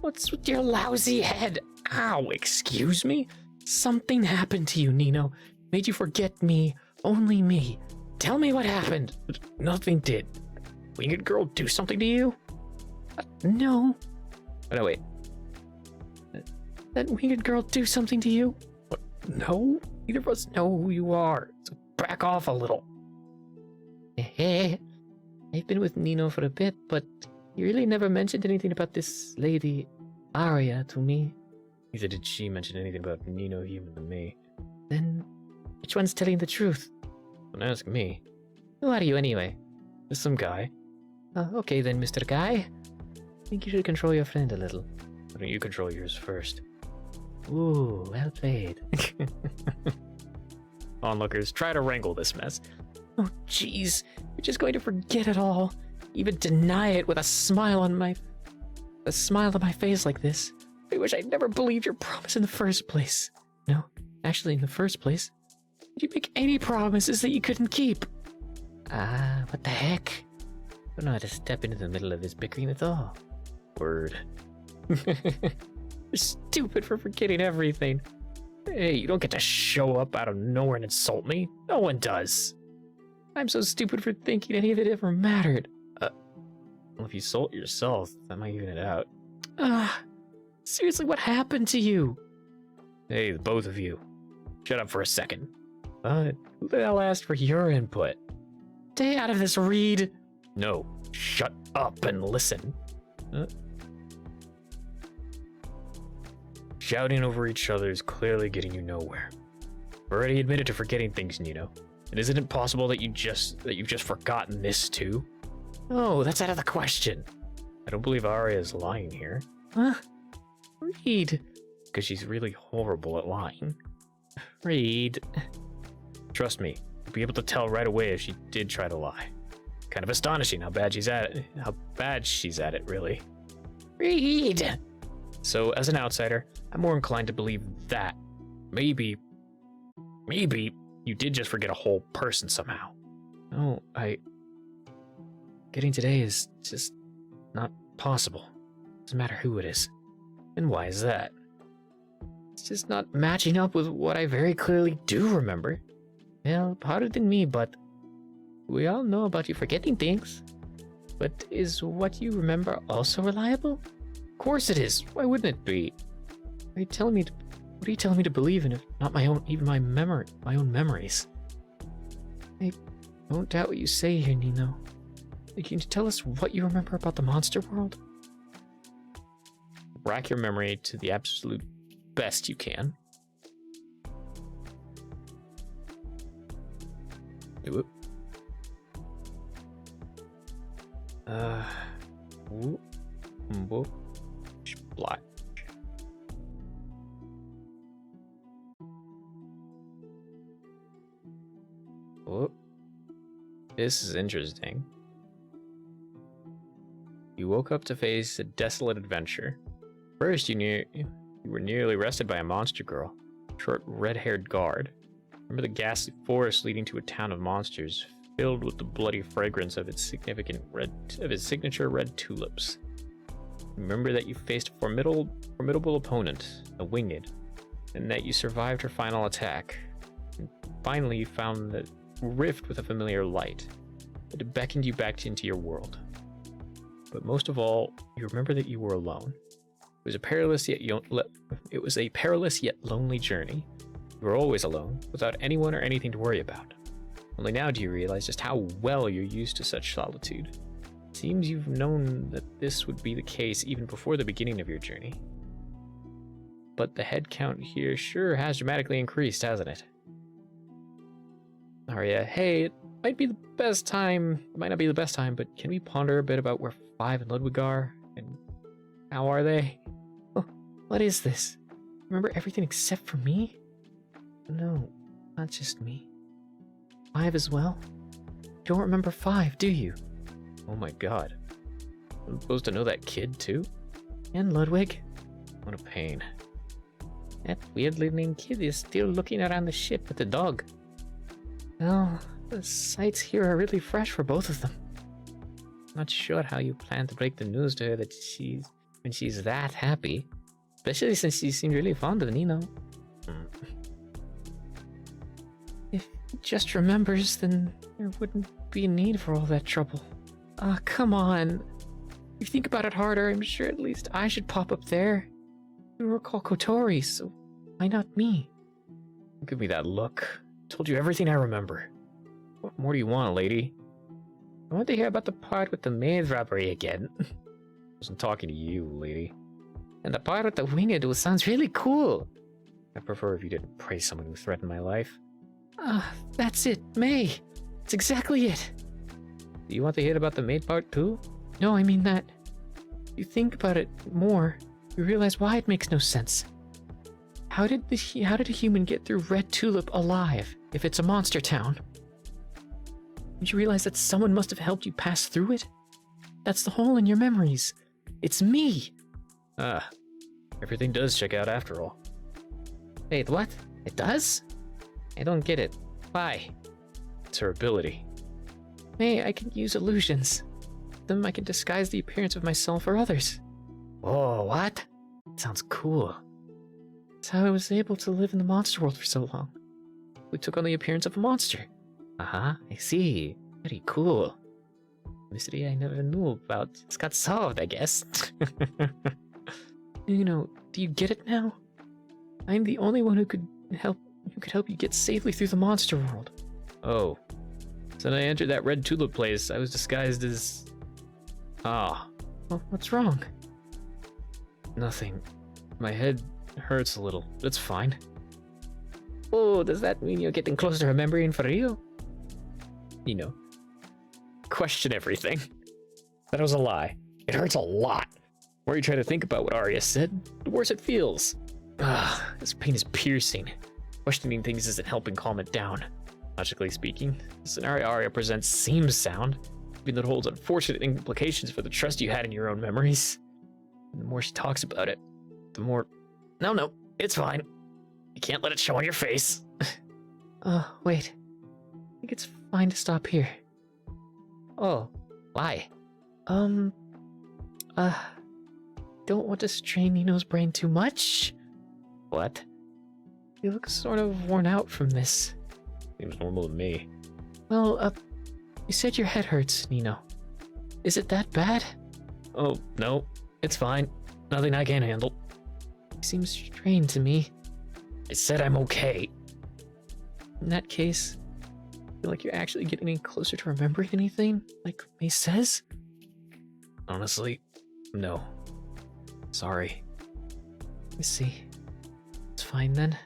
What's with your lousy head? Ow, excuse me? Something happened to you, Nino. Made you forget me, only me. Tell me what happened.
Nothing did. Winged girl do something to you?
No.
Oh, no, wait.
That winged girl do something to you?
What? No? Neither of us know who you are, so back off a little.
I've been with Nino for a bit, but he really never mentioned anything about this lady, Arya, to me.
Neither did she mention anything about Nino even to me.
Then, which one's telling the truth?
Don't ask me.
Who are you anyway?
Just some guy.
Okay then, Mr. Guy. I think you should control your friend a little.
Why don't you control yours first?
Ooh, well played.
Onlookers, try to wrangle this mess.
Oh, jeez. You're just going to forget it all. Even deny it with a smile on my face like this. I wish I'd never believed your promise in the first place. No, actually, in the first place, did you make any promises that you couldn't keep? What the heck? I don't know how to step into the middle of this bickering at all.
Word.
You're stupid for forgetting everything.
Hey, you don't get to show up out of nowhere and insult me. No one does.
I'm so stupid for thinking any of it ever mattered.
Well, if you insult yourself, that might even it out.
Seriously, what happened to you?
Hey, the both of you. Shut up for a second.
Who the hell asked for your input? Stay out of this, Reed.
No, shut up and listen. Shouting over each other is clearly getting you nowhere. I've already admitted to forgetting things, Nino. And isn't it possible that you've just forgotten this too?
No, that's out of the question.
I don't believe Arya is lying here.
Huh? Reed.
Because she's really horrible at lying.
Reed.
Trust me, you'll be able to tell right away if she did try to lie. Kind of astonishing how bad she's at it, really.
Reed.
So, as an outsider, I'm more inclined to believe that maybe you did just forget a whole person somehow.
No, Getting today is just not possible. Doesn't matter who it is.
And why is that?
It's just not matching up with what I very clearly do remember. Well, harder than me, but we all know about you forgetting things. But is what you remember also reliable? Of course it is. Why wouldn't it be? What are you telling me to believe in if not my own memories? I don't doubt what you say here, Nino. Can you tell us what you remember about the monster world?
Rack your memory to the absolute best you can. Do it. Splash. Oh, this is interesting. You woke up to face a desolate adventure. First, you were nearly arrested by a monster girl, short red-haired guard. Remember the ghastly forest leading to a town of monsters, filled with the bloody fragrance of its signature red tulips. Remember that you faced a formidable opponent, a winged, and that you survived her final attack. And finally, you found that rift with a familiar light that beckoned you back into your world. But most of all, you remember that you were alone. It was a perilous yet lonely journey. You were always alone, without anyone or anything to worry about. Only now do you realize just how well you're used to such solitude. It seems you've known that this would be the case even before the beginning of your journey. But the head count here sure has dramatically increased, hasn't it? Arya, hey, it might not be the best time, but can we ponder a bit about where Five and Ludwig are? And how are they?
Oh, what is this? Remember everything except for me? No, not just me. Five as well? You don't remember Five, do you?
Oh my god. I'm supposed to know that kid too?
And Ludwig?
What a pain.
That weirdly named kid is still looking around the ship with the dog. Well, the sights here are really fresh for both of them. Not sure how you plan to break the news to her that when she's that happy. Especially since she seemed really fond of Nino. If he just remembers, then there wouldn't be a need for all that trouble. Come on. If you think about it harder, I'm sure at least I should pop up there. You recall Kotori, so why not me?
Don't give me that look. I told you everything I remember. What more do you want, lady?
I want to hear about the part with the maid robbery again.
Wasn't talking to you, lady.
And the part with the winged sounds really cool.
I prefer if you didn't praise someone who threatened my life.
That's it, May. It's exactly it.
Do you want to hear about the maid part too?
No, I mean that. If you think about it more, you realize why it makes no sense. How did a human get through Red Tulip alive if it's a monster town? Did you realize that someone must have helped you pass through it? That's the hole in your memories. It's me.
Everything does check out after all.
Wait, what? It does? I don't get it. Why?
It's her ability.
May, I can use illusions. With them I can disguise the appearance of myself or others.
Oh, what?
Sounds cool. That's how I was able to live in the monster world for so long. We took on the appearance of a monster.
I see.
Very cool. Mystery I never knew about. It's got solved, I guess. Do you get it now? I'm the only one who could help you get safely through the monster world.
Oh. So when I entered that Red Tulip place, I was disguised as...
Well, what's wrong?
Nothing. My head hurts a little. It's fine.
Oh, does that mean you're getting closer to remembering for real?
Question everything. That was a lie. It hurts a lot. The more you try to think about what Arya said, the worse it feels. This pain is piercing. Questioning things isn't helping calm it down. Logically speaking, the scenario Arya presents seems sound, even though it holds unfortunate implications for the trust you had in your own memories. And the more she talks about it, the more... No, it's fine. You can't let it show on your face.
Wait. I think it's fine to stop here.
Oh, why?
Don't want to strain Nino's brain too much.
What?
He looks sort of worn out from this.
Seems normal to me.
Well, you said your head hurts, Nino. Is it that bad?
Oh, no. It's fine. Nothing I can't handle.
You seem strained to me.
I said I'm okay.
In that case, I feel like you're actually getting any closer to remembering anything, like May says?
Honestly, no. Sorry.
I see. It's fine then.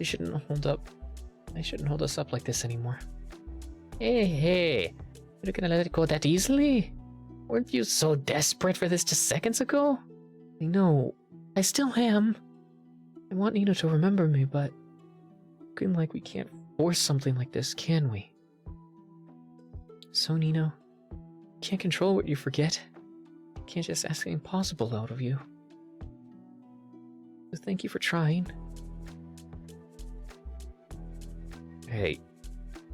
I shouldn't hold us up like this anymore. Hey, you're gonna let it go that easily? Weren't you so desperate for this just seconds ago? I know. I still am. I want Nino to remember me, but looking like we can't force something like this, can we? So, Nino, you can't control what you forget. You can't just ask the impossible out of you. So thank you for trying.
Hey,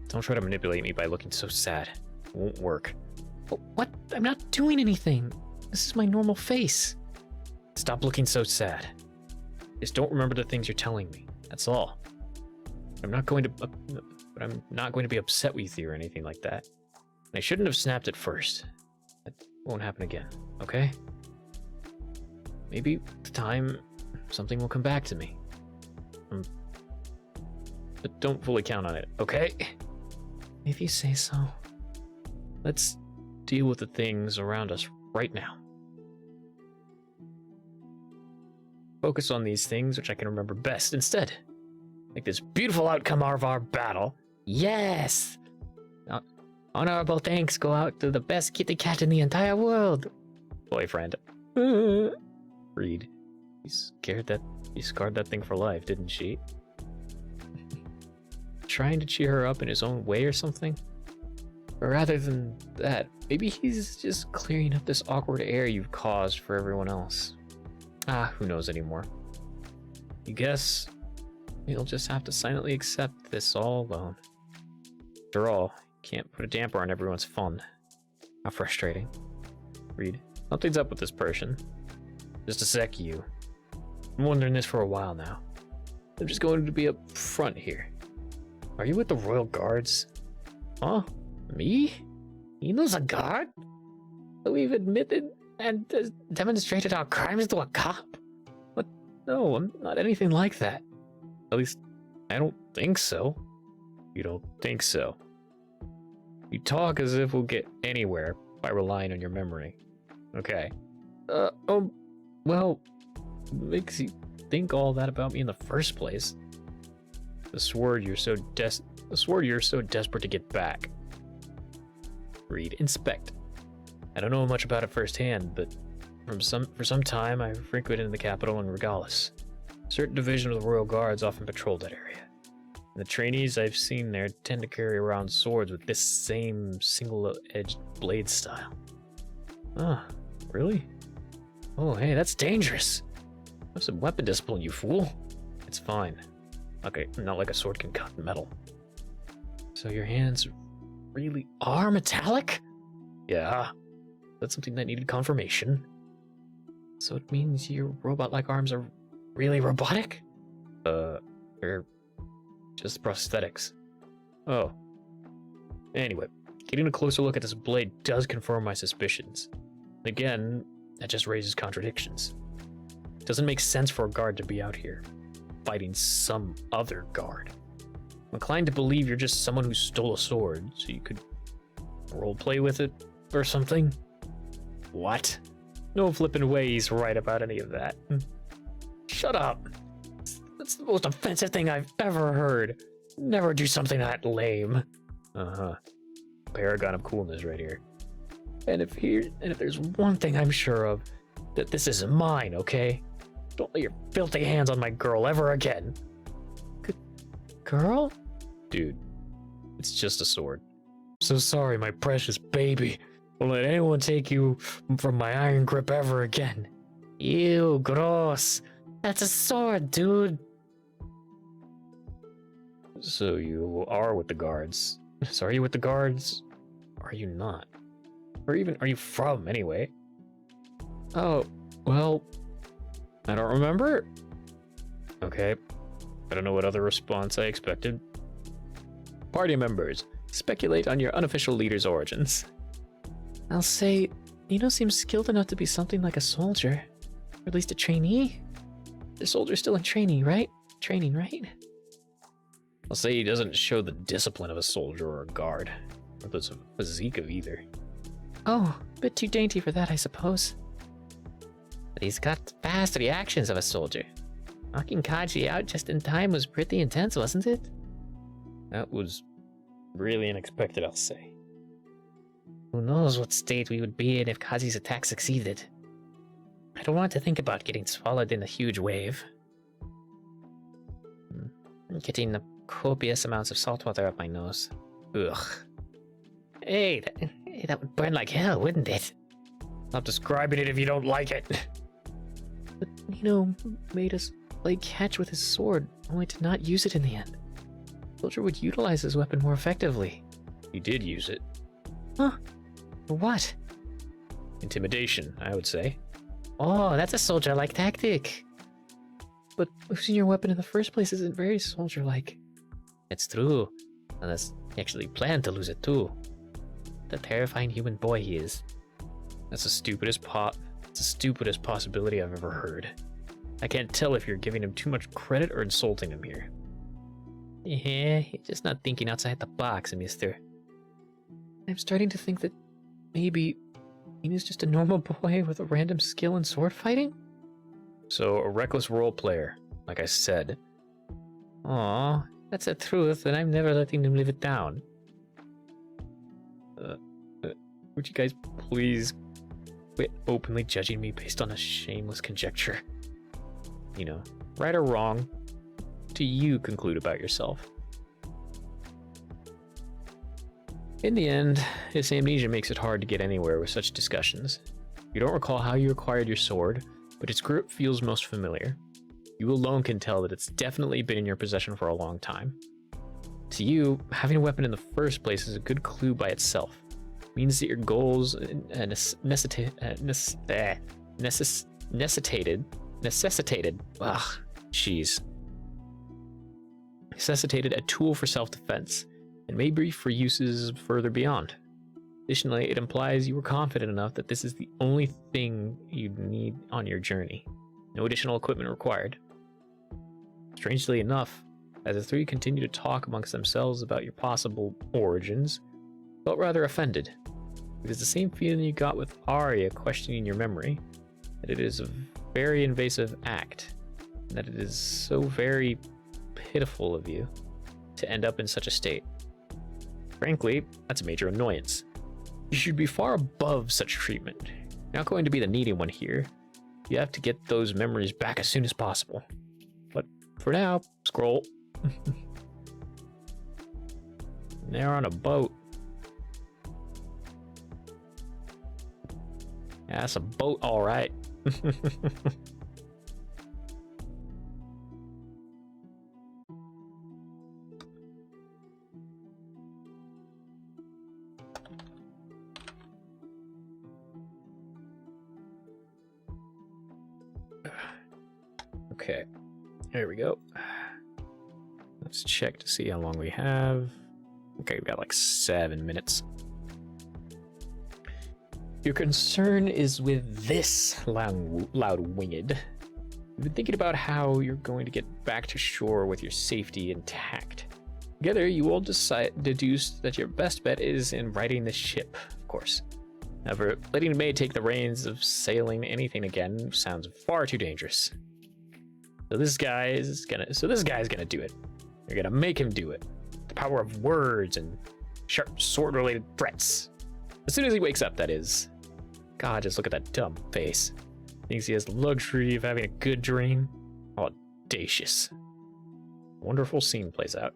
don't try to manipulate me by looking so sad. It won't work.
What? I'm not doing anything. This is my normal face.
Stop looking so sad. Just don't remember the things you're telling me. That's all. I'm not going to be upset with you or anything like that. And I shouldn't have snapped at first. That won't happen again, okay? Maybe with time, something will come back to me. But don't fully count on it, okay?
If you say so.
Let's deal with the things around us right now. Focus on these things which I can remember best instead. Like this beautiful outcome of our battle.
Yes! Honorable thanks go out to the best kitty cat in the entire world.
Boyfriend. Reed. She scarred that thing for life, didn't she? Trying to cheer her up in his own way or something? Or rather than that, maybe he's just clearing up this awkward air you've caused for everyone else. Who knows anymore? You guess you'll just have to silently accept this all alone. After all, you can't put a damper on everyone's fun. How frustrating. Reed, something's up with this person. Just a sec, you. I'm wondering this for a while now. I'm just going to be up front here. Are you with the Royal Guards?
Huh? Me? Nino's a guard? We've admitted and demonstrated our crimes to a cop?
What? No, I'm not anything like that. At least, I don't think so. You don't think so? You talk as if we'll get anywhere by relying on your memory. Okay. Well, makes you think all that about me in the first place. The sword you're so desperate to get back. Read, inspect. I don't know much about it firsthand, but for some time I frequented the capital in Regalis. A certain division of the Royal Guards often patrolled that area. And the trainees I've seen there tend to carry around swords with this same single-edged blade style. Ah, really? Oh, hey, that's dangerous. Have some weapon discipline, you fool. It's fine. Okay, not like a sword can cut metal. So your hands really are metallic? Yeah. That's something that needed confirmation. So it means your robot-like arms are really robotic? They're just prosthetics. Oh. Anyway, getting a closer look at this blade does confirm my suspicions. Again, that just raises contradictions. It doesn't make sense for a guard to be out here, fighting some other guard. I'm inclined to believe you're just someone who stole a sword, so you could roleplay with it or something. What? No flippin' way he's right about any of that. Shut up. That's the most offensive thing I've ever heard. Never do something that lame. Uh-huh. Paragon of coolness right here. And if there's one thing I'm sure of, that this isn't mine, okay? Don't lay your filthy hands on my girl ever again. Girl? Dude, it's just a sword. So sorry, my precious baby. Don't let anyone take you from my iron grip ever again. Ew, gross. That's a sword, dude. So you are with the guards. So are you with the guards? Or are you not? Or even are you from, anyway? Oh, well, I don't remember. Okay, I don't know what other response I expected. Party members, speculate on your unofficial leader's origins.
I'll say, Nino seems skilled enough to be something like a soldier. Or at least a trainee. The soldier's still in training, right?
I'll say he doesn't show the discipline of a soldier or a guard, or the physique of either.
Oh, a bit too dainty for that, I suppose. But he's got fast reactions of a soldier. Knocking Kaji out just in time was pretty intense, wasn't it?
That was really unexpected, I'll say.
Who knows what state we would be in if Kaji's attack succeeded. I don't want to think about getting swallowed in a huge wave. Getting the copious amounts of salt water up my nose. Ugh. Hey, that would burn like hell, wouldn't it?
Stop describing it if you don't like it.
But Nino made us play catch with his sword, only to not use it in the end. The soldier would utilize his weapon more effectively.
He did use it.
Huh? For what?
Intimidation, I would say.
Oh, that's a soldier-like tactic. But losing your weapon in the first place isn't very soldier-like. It's true, unless he actually planned to lose it too. The terrifying human boy he is.
That's the stupidest possibility I've ever heard. I can't tell if you're giving him too much credit or insulting him here.
Yeah, you're just not thinking outside the box, mister. I'm starting to think that maybe Nina's just a normal boy with a random skill in sword fighting?
So, a reckless role player, like I said.
Aw, that's the truth, and I'm never letting him live it down.
Would you guys please quit openly judging me based on a shameless conjecture? You know, right or wrong, do you conclude about yourself? In the end, his amnesia makes it hard to get anywhere with such discussions. You don't recall how you acquired your sword, but its grip feels most familiar. You alone can tell that it's definitely been in your possession for a long time. To you, having a weapon in the first place is a good clue by itself. It means that your goals necessitated a tool for self-defense, and maybe for uses further beyond. Additionally, it implies you were confident enough that this is the only thing you'd need on your journey. No additional equipment required. Strangely enough, as the three continue to talk amongst themselves about your possible origins, felt rather offended. It is the same feeling you got with Arya questioning your memory, that it is a very invasive act, and that it is so very pitiful of you to end up in such a state. Frankly, that's a major annoyance. You should be far above such treatment. You're not going to be the needy one here. You have to get those memories back as soon as possible. But for now, scroll. They're on a boat. Yeah, that's a boat, all right. Okay, there we go. Let's check to see how long we have. Okay, we've got like 7 minutes. Your concern is with this, loud-winged. You've been thinking about how you're going to get back to shore with your safety intact. Together, you all deduced that your best bet is in righting the ship, of course. However, letting May take the reins of sailing anything again sounds far too dangerous. So this guy's gonna do it. You're gonna make him do it. The power of words and sharp sword-related threats. As soon as he wakes up, that is. God, just look at that dumb face. Thinks he has the luxury of having a good dream. Audacious. Wonderful scene plays out.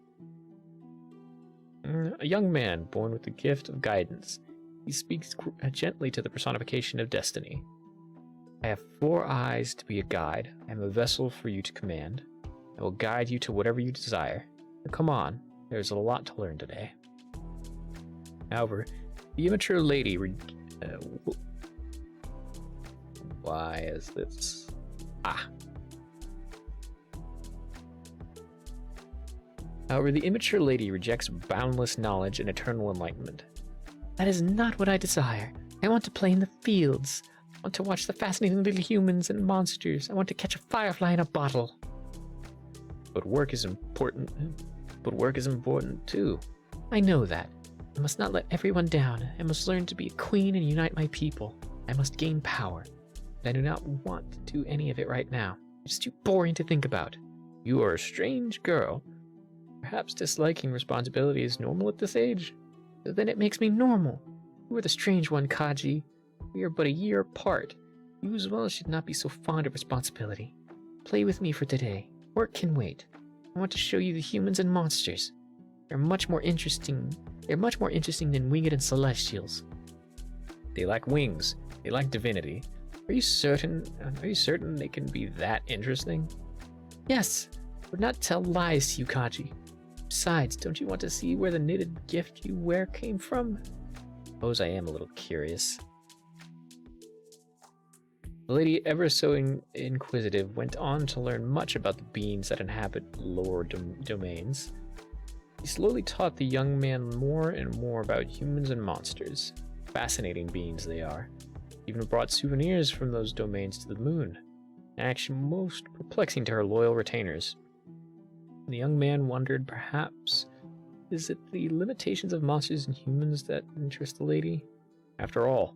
A young man born with the gift of guidance. He speaks gently to the personification of destiny. I have 4 eyes to be a guide. I am a vessel for you to command. I will guide you to whatever you desire. Now, come on, there's a lot to learn today. However, the immature lady why is this? However, the immature lady rejects boundless knowledge and eternal enlightenment.
That is not what I desire. I want to play in the fields. I want to watch the fascinating little humans and monsters. I want to catch a firefly in a bottle.
But work is important. Too.
I know that. I must not let everyone down. I must learn to be a queen and unite my people. I must gain power. I do not want to do any of it right now. It's too boring to think about.
You are a strange girl. Perhaps disliking responsibility is normal at this age?
Then it makes me normal. You are the strange one, Kaji. We are but a year apart. You as well should not be so fond of responsibility. Play with me for today. Work can wait. I want to show you the humans and monsters. They're much more interesting than winged and celestials.
They lack wings. They lack divinity. Are you certain they can be that interesting?
Yes. I would not tell lies to you, Kaji. Besides, don't you want to see where the knitted gift you wear came from?
Suppose I am a little curious. The lady, ever so inquisitive, went on to learn much about the beings that inhabit lower domains. He slowly taught the young man more and more about humans and monsters. Fascinating beings they are. Even brought souvenirs from those domains to the moon, an action most perplexing to her loyal retainers. The young man wondered, perhaps, is it the limitations of monsters and humans that interest the lady? After all,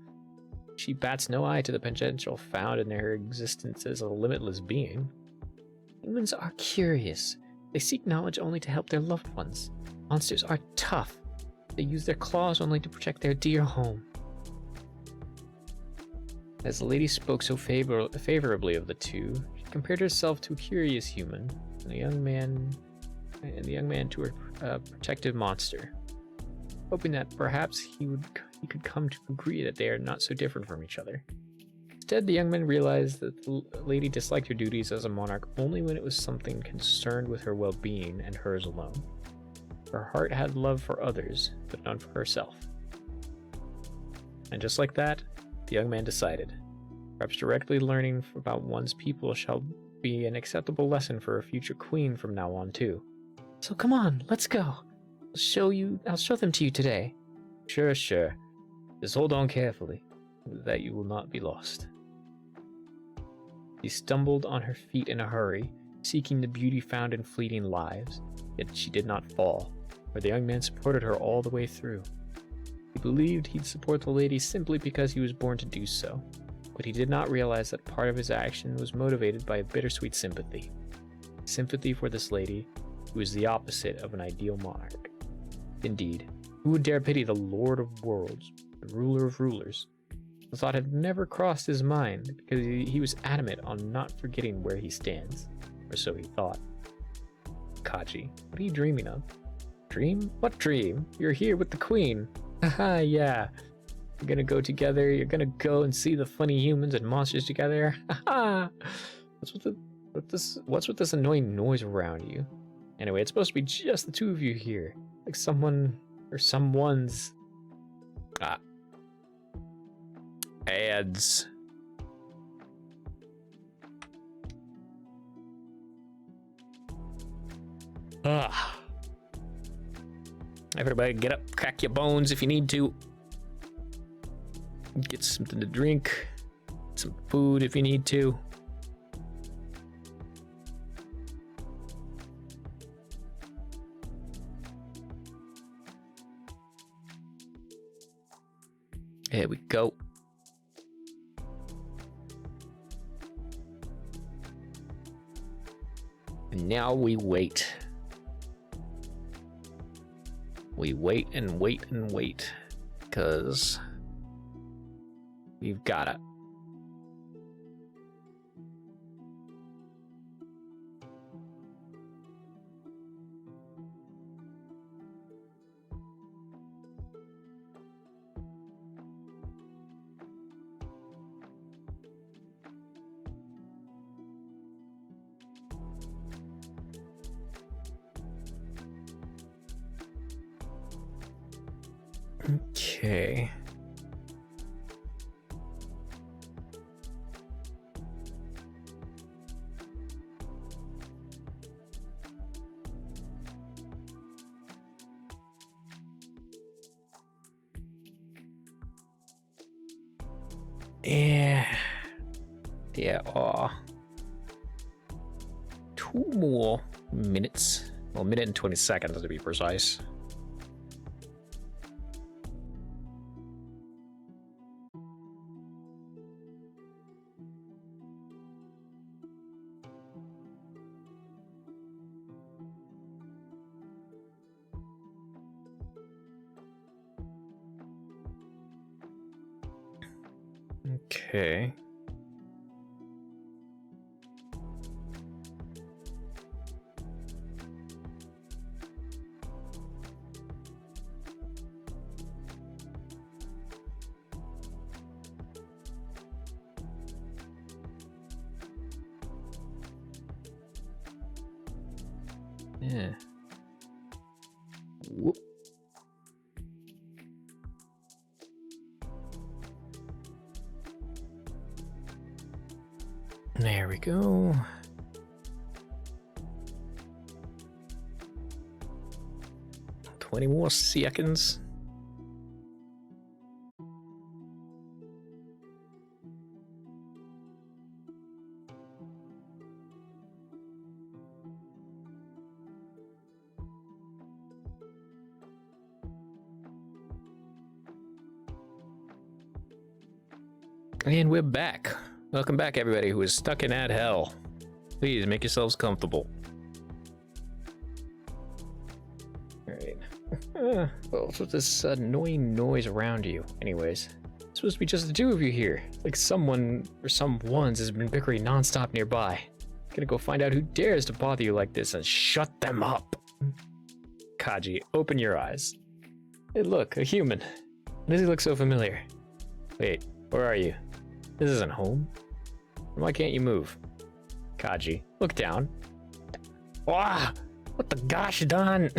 she bats no eye to the potential found in her existence as a limitless being.
Humans are curious. They seek knowledge only to help their loved ones. Monsters are tough. They use their claws only to protect their dear home.
As the lady spoke so favorably of the two, she compared herself to a curious human, and the young man to a protective monster, hoping that perhaps he could come to agree that they are not so different from each other. Instead, the young man realized that the lady disliked her duties as a monarch only when it was something concerned with her well-being and hers alone. Her heart had love for others, but none for herself. And just like that, the young man decided, perhaps directly learning about one's people shall be an acceptable lesson for a future queen from now on too.
So come on, let's go. I'll show them to you today.
Sure. Just hold on carefully, that you will not be lost. She stumbled on her feet in a hurry, seeking the beauty found in fleeting lives, yet she did not fall, for the young man supported her all the way through.
He believed he'd support the lady simply because he was born to do so, but he did not realize that part of his action was motivated by a bittersweet sympathy. Sympathy for this lady, who is the opposite of an ideal monarch. Indeed, who would dare pity the Lord of Worlds, the ruler of rulers? The thought had never crossed his mind because he was adamant on not forgetting where he stands, or so he thought. Kaji, what are you dreaming of? Dream? What dream? You're here with the queen. Haha, yeah. You're gonna go together, you're gonna go and see the funny humans and monsters together. Haha! What's with this annoying noise around you? Anyway, it's supposed to be just the two of you here. Like someone or someone's
ads. Everybody get up, crack your bones if you need to. Get something to drink, some food if you need to. Here we go. And now we wait. We wait and wait and wait, because we've got it. Okay. Yeah, 2 more minutes. Well, minute and 20 seconds to be precise. Okay. Yeah. Whoop. There we go. Twenty more seconds. And we're back. Welcome back, everybody who is stuck in that hell. Please make yourselves comfortable. Alright. What's with this annoying noise around you? Anyways, it's supposed to be just the two of you here. Like someone or someone's has been bickering nonstop nearby. Gonna go find out who dares to bother you like this and shut them up. Kaji, open your eyes. Hey, look, a human. Why does he look so familiar? Wait, where are you? This isn't home. Why can't you move? Kaji, look down. Wah! What the gosh done?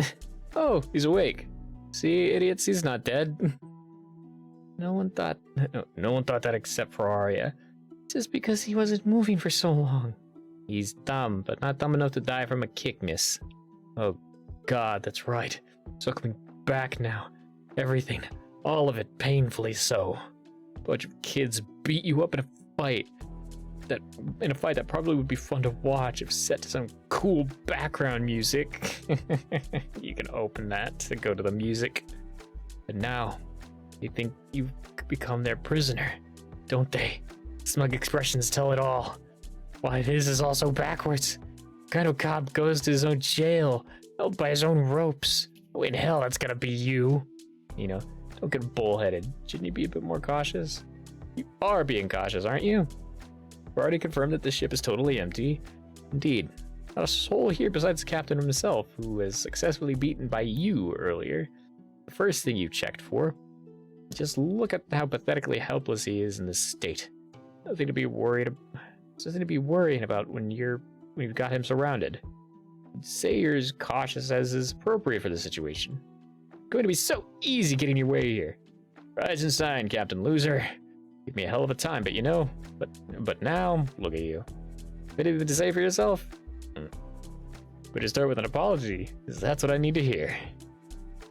Oh, he's awake. See, idiots, he's not dead. No one thought that except for Arya. Just because he wasn't moving for so long. He's dumb, but not dumb enough to die from a kick miss. Oh God, that's right. It's all coming back now. Everything. All of it painfully so. Bunch of kids beat you up in a fight. In a fight that probably would be fun to watch if set to some cool background music. You can open that to go to the music. But now,
They think you've become their prisoner, don't they? Smug expressions tell it all. Why, this is all so backwards. What kind of cop goes to his own jail, held by his own ropes? Oh, in hell, that's gonna be you. You know, don't get bullheaded. Shouldn't you be a bit more cautious? You are being cautious, aren't you? We've already confirmed that the ship is totally empty. Indeed. Not a soul here besides the captain himself, who was successfully beaten by you earlier. The first thing you checked for. Just look at how pathetically helpless he is in this state. Nothing to be worried about. Nothing to be worrying about when you've got him surrounded. Say you're as cautious as is appropriate for the situation. It's going to be so easy getting your way here. Rise and shine, Captain Loser. Give me a hell of a time, but you know, but now, look at you. Anything to say for yourself? Better start with an apology, because that's what I need to hear.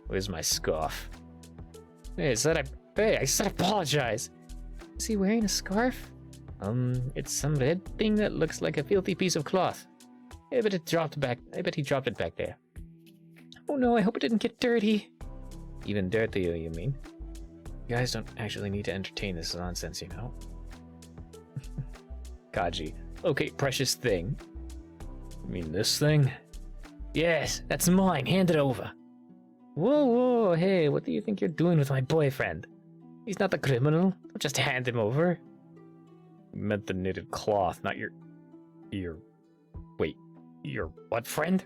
Where's my scarf? Hey, I said apologize. Is he wearing a scarf? It's some red thing that looks like a filthy piece of cloth. I bet he dropped it back there. Oh no, I hope it didn't get dirty. Even dirtier, you mean? You guys don't actually need to entertain this nonsense, you know? Kaji. Okay, precious thing. You mean this thing? Yes, that's mine. Hand it over. Whoa, hey, what do you think you're doing with my boyfriend? He's not the criminal. Don't just hand him over. You meant the knitted cloth, not your what friend?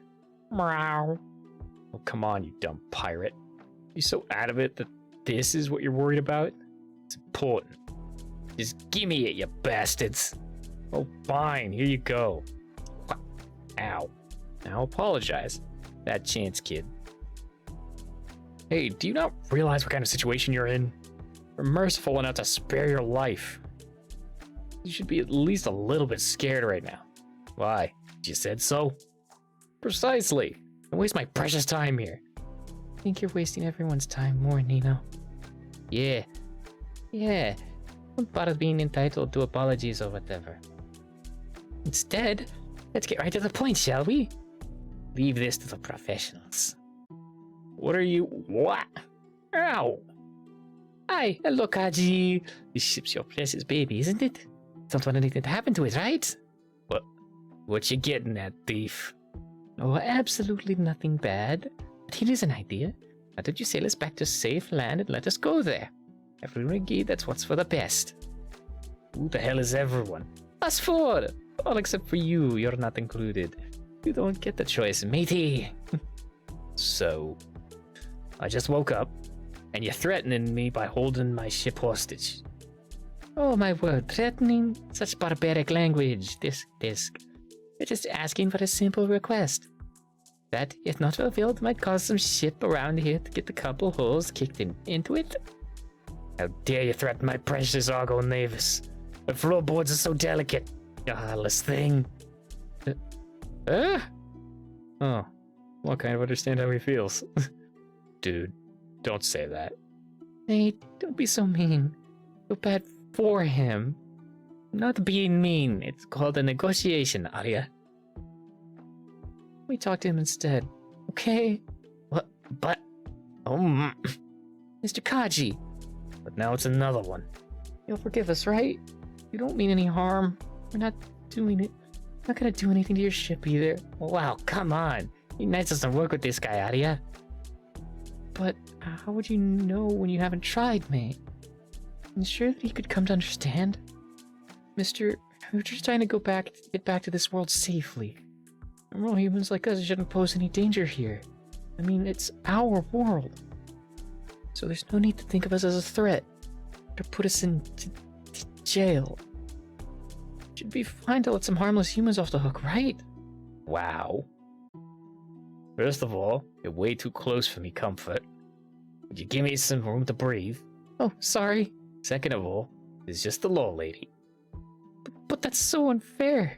Meow. Oh, come on, you dumb pirate. You're so out of it that this is what you're worried about? It's important. Just give me it, you bastards. Oh, fine, here you go. Ow. Now apologize. Bad chance, kid. Hey, do you not realize what kind of situation you're in? We're merciful enough to spare your life. You should be at least a little bit scared right now. Why? You said so? Precisely. Don't waste my precious time here. I think you're wasting everyone's time more, Nino. Yeah. Don't bother being entitled to apologies or whatever. Instead, let's get right to the point, shall we? Leave this to the professionals. What? Ow! Hi, hello, Kaji. This ship's your precious baby, isn't it? Don't want anything to happen to it, right? What you getting at, thief? Oh, absolutely nothing bad. But here is an idea. Why don't you sail us back to safe land and let us go there? Everyone agreed that's what's for the best. Who the hell is everyone? Us four! All except for you, you're not included. You don't get the choice, matey. So, I just woke up, and you're threatening me by holding my ship hostage. Oh my word, threatening? Such barbaric language. Disc. You're just asking for a simple request. That, if not fulfilled, might cause some ship around here to get a couple holes kicked into it. How dare you threaten my precious Argo Navis? My floorboards are so delicate. You heartless thing. Oh, well, I kind of understand how he feels. Dude, don't say that. Hey, don't be so mean. Feel bad for him. Not being mean. It's called a negotiation, Arya. We talk to him instead, okay? What? But... Mr. Kaji. But now it's another one. You'll forgive us, right? You don't mean any harm. We're not doing it. Not gonna do anything to your ship either. Wow, come on. Be nice doesn't work with this guy, Arya. But how would you know when you haven't tried, mate? I'm sure that he could come to understand. Mister, we're just trying to get back to this world safely. Normal humans like us shouldn't pose any danger here. I mean, it's our world. So there's no need to think of us as a threat. To put us in jail. Should be fine to let some harmless humans off the hook, right? Wow. First of all, you're way too close for me comfort. Would you give me some room to breathe? Oh, sorry. Second of all, it's just the law, lady. But that's so unfair.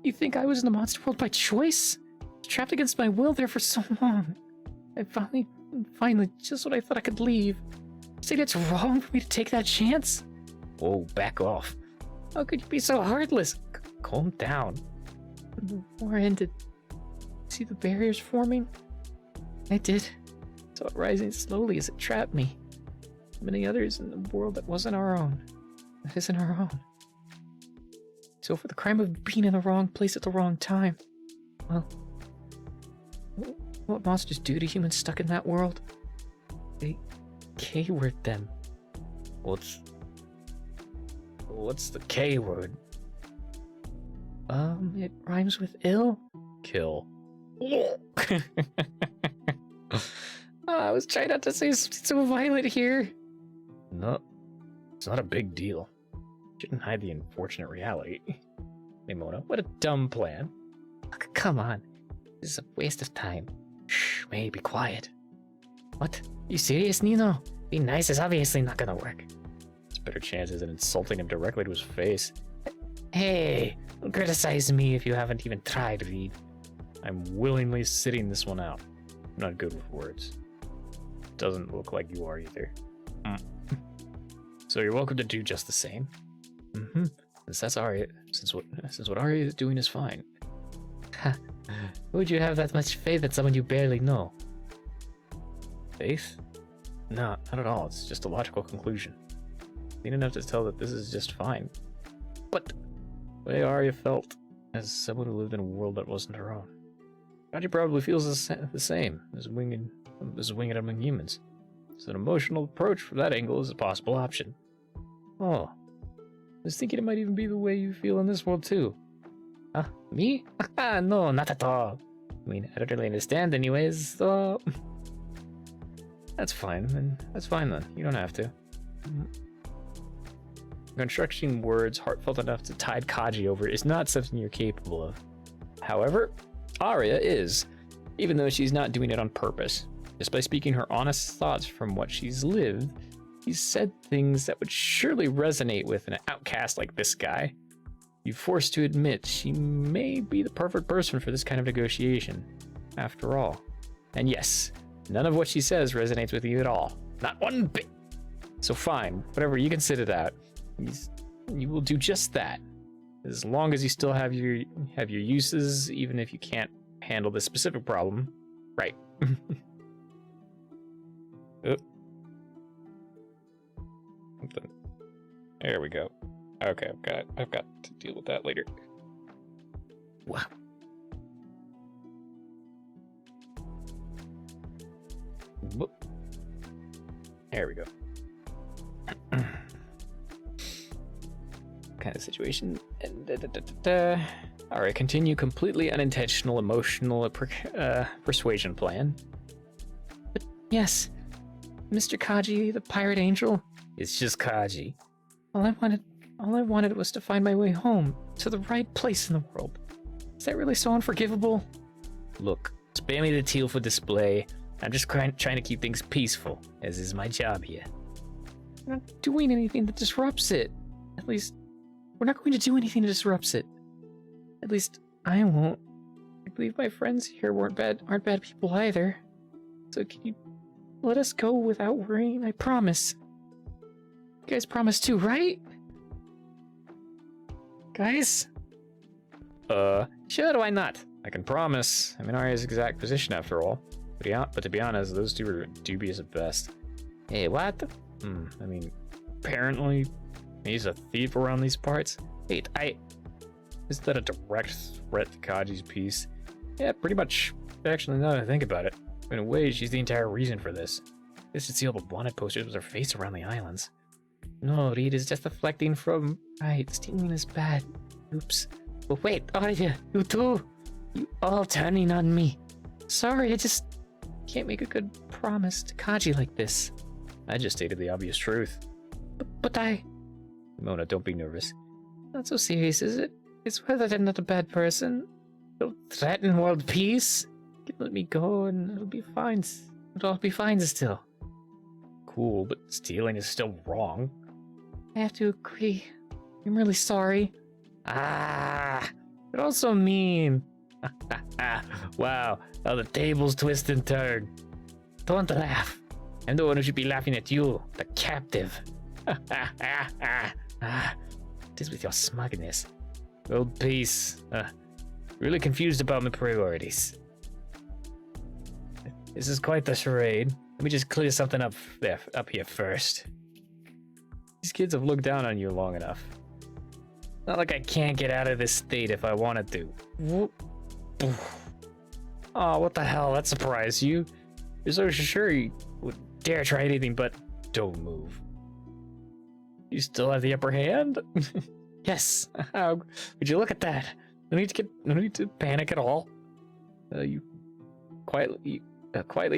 You think I was in the monster world by choice? Trapped against my will there for so long. I finally, just when I thought I could leave. Say it's wrong for me to take that chance? Whoa, back off. How could you be so heartless? Calm down. When the war ended, see the barriers forming? I did. Saw it rising slowly as it trapped me. many others in the world that wasn't our own. That isn't our own. So for the crime of being in the wrong place at the wrong time, well, what monsters do to humans stuck in that world? They K-word them.
What's the K word?
It rhymes with ill.
Kill.
I was trying not to say something so violent here.
No, it's not a big deal. Shouldn't hide the unfortunate reality. Hey, Mona, what a dumb plan.
Look, come on. This is a waste of time.
Shh, May, be quiet.
What? You serious, Nino? Being nice is obviously not gonna work.
There's better chances than insulting him directly to his face.
Hey, don't criticize me if you haven't even tried, Reed.
I'm willingly sitting this one out. I'm not good with words. Doesn't look like you are either. So you're welcome to do just the same. Since that's Arya, since what Arya is doing is fine.
Would you have that much faith in someone you barely know?
Faith? No, not at all. It's just a logical conclusion. Seen enough to tell that this is just fine. But the way Arya felt as someone who lived in a world that wasn't her own. Kaji probably feels the same as winged among humans. So an emotional approach from that angle is a possible option. Oh, I was thinking it might even be the way you feel in this world too.
Me? No, not at all. I mean, I don't really understand anyways, so...
That's fine, then. That's fine then. You don't have to. Constructing words heartfelt enough to tide Kaji over is not something you're capable of. However, Arya is, even though she's not doing it on purpose. Just by speaking her honest thoughts from what she's lived, she's said things that would surely resonate with an outcast like this guy. You're forced to admit she may be the perfect person for this kind of negotiation, after all. And yes, none of what she says resonates with you at all. Not one bit. So fine, whatever, you can sit it out. You will do just that. As long as you still have your uses, even if you can't handle this specific problem. Right. There we go. Okay, I've got to deal with that later. Wow. Whoop. There we go. Kind of situation. Alright, continue completely unintentional emotional persuasion plan.
But yes, Mr. Kaji, the pirate angel.
It's just Kaji.
All I wanted was to find my way home, to the right place in the world. Is that really so unforgivable?
Look, spare me the teal for display. I'm just trying to keep things peaceful, as is my job here.
We're not doing anything that disrupts it. At least, we're not going to do anything that disrupts it. At least, I won't. I believe my friends here aren't bad people either. So can you let us go without worrying? I promise. You guys promise too, right? Guys?
Sure, why not? I can promise. I'm in Arya's exact position after all. But to be honest, those two are dubious at best.
Hey, what?
I mean, apparently he's a thief around these parts. Wait, is that a direct threat to Kaji's peace? Yeah, pretty much. Actually, now that I think about it, in a way, she's the entire reason for this. They should see all the wanted posters with her face around the islands.
No, Reed is just deflecting from... Right, stealing is bad. Oops. But wait, Arya, you too? You all turning on me. Sorry, I just can't make a good promise to Kaji like this.
I just stated the obvious truth.
But I...
Mona, don't be nervous.
Not so serious, is it? It's whether I'm not a bad person. Don't threaten world peace. You can let me go and it'll be fine. It'll all be fine still.
Cool, but stealing is still wrong.
I have to agree. I'm really sorry. You're also mean.
Wow, how the tables twist and turn.
Don't laugh.
I'm the one who should be laughing at you, the captive.
It is with your smugness.
World peace. Really confused about my priorities. This is quite the charade. Let me just clear something up here first. These kids have looked down on you long enough. Not like I can't get out of this state if I wanted to. Oh, what the hell? That surprised you? You're so sure you would dare try anything but don't move. You still have the upper hand? Yes. Would you look at that? No need to panic at all. You quietly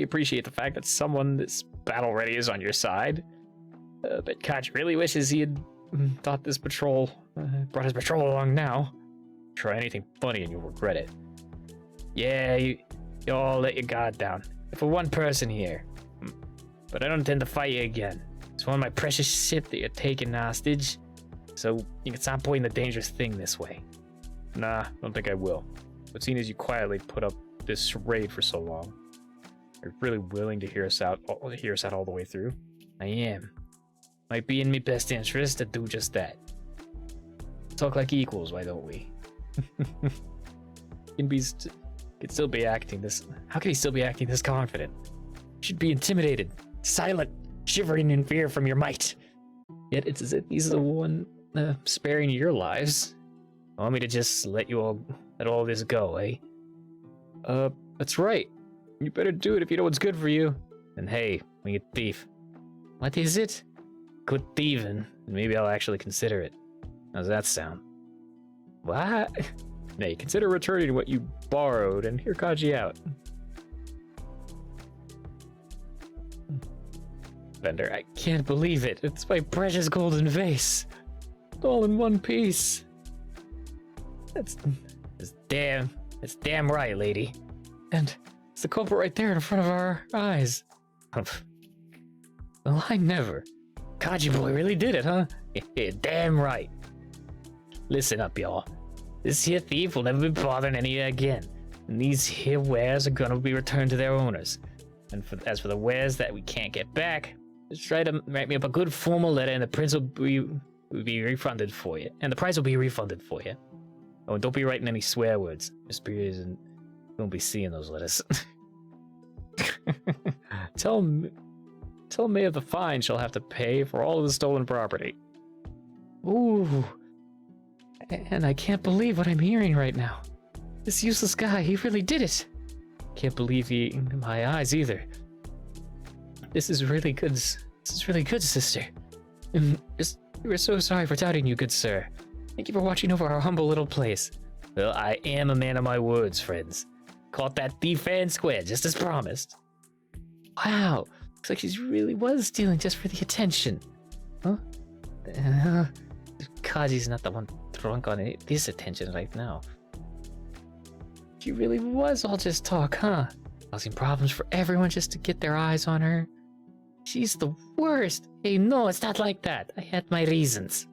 appreciate the fact that someone this battle ready is on your side. But Kaji really wishes he had brought his patrol along now. Try anything funny and you'll regret it. Yeah, you all let your guard down. For one person here. But I don't intend to fight you again. It's one of my precious ship that you're taking hostage. So you can stop pointing the dangerous thing this way. Nah, don't think I will. But seeing as you quietly put up this charade for so long, are you really willing to hear us out all the way through? I am. Might be in my best interest to do just that. Talk like equals, why don't we? Could still be acting this. How can he still be acting this confident? You should be intimidated, silent, shivering in fear from your might. Yet it's as if he's the one sparing your lives. Want me to just let all this go, eh? That's right. You better do it if you know what's good for you. And hey, I'm a thief. What is it? Good thieving. Maybe I'll actually consider it. How's that sound? What? Nay, consider returning what you borrowed and hear Kaji out. Vendor, I can't believe it. It's my precious golden vase. All in one piece. It's damn right, lady. And it's the culprit right there in front of our eyes. Well, I never. Kaji boy really did it, huh? Yeah, damn right. Listen up, y'all. This here thief will never be bothering any of you again. And these here wares are gonna be returned to their owners. And as for the wares that we can't get back, just try to write me up a good formal letter and the prince will be refunded for you. And the price will be refunded for you. Oh, and don't be writing any swear words. Miss Spears won't be seeing those letters. Tell May of the fine she'll have to pay for all of the stolen property. Ooh. And I can't believe what I'm hearing right now. This useless guy, he really did it. Can't believe he in my eyes either. This is really good. This is really good, sister. We're so sorry for doubting you, good sir. Thank you for watching over our humble little place. Well, I am a man of my words, friends. Caught that thief fair and square, just as promised. Wow, looks like she really was stealing just for the attention. Huh? Kaji's not the one drunk on this attention right now. She really was all just talk, huh? Causing problems for everyone just to get their eyes on her. She's the worst. Hey, no, it's not like that. I had my reasons.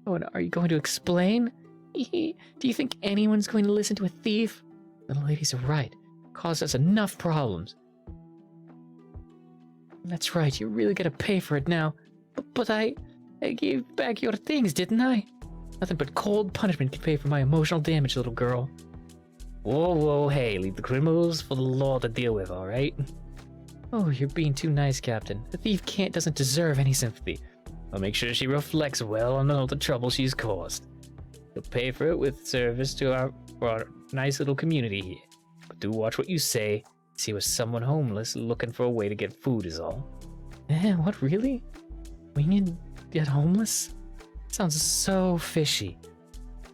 Oh, and are you going to explain? Do you think anyone's going to listen to a thief? Little ladies are right. Caused us enough problems. That's right, you're really gonna pay for it now. But I gave back your things, didn't I? Nothing but cold punishment can pay for my emotional damage, little girl. Whoa, hey, leave the criminals for the law to deal with, alright? Oh, you're being too nice, Captain. The thief doesn't deserve any sympathy. I'll make sure she reflects well on all the trouble she's caused. You'll pay for it with service to our nice little community here. But do watch what you say. See was someone homeless looking for a way to get food is all. What, really? We need to get homeless? Sounds so fishy.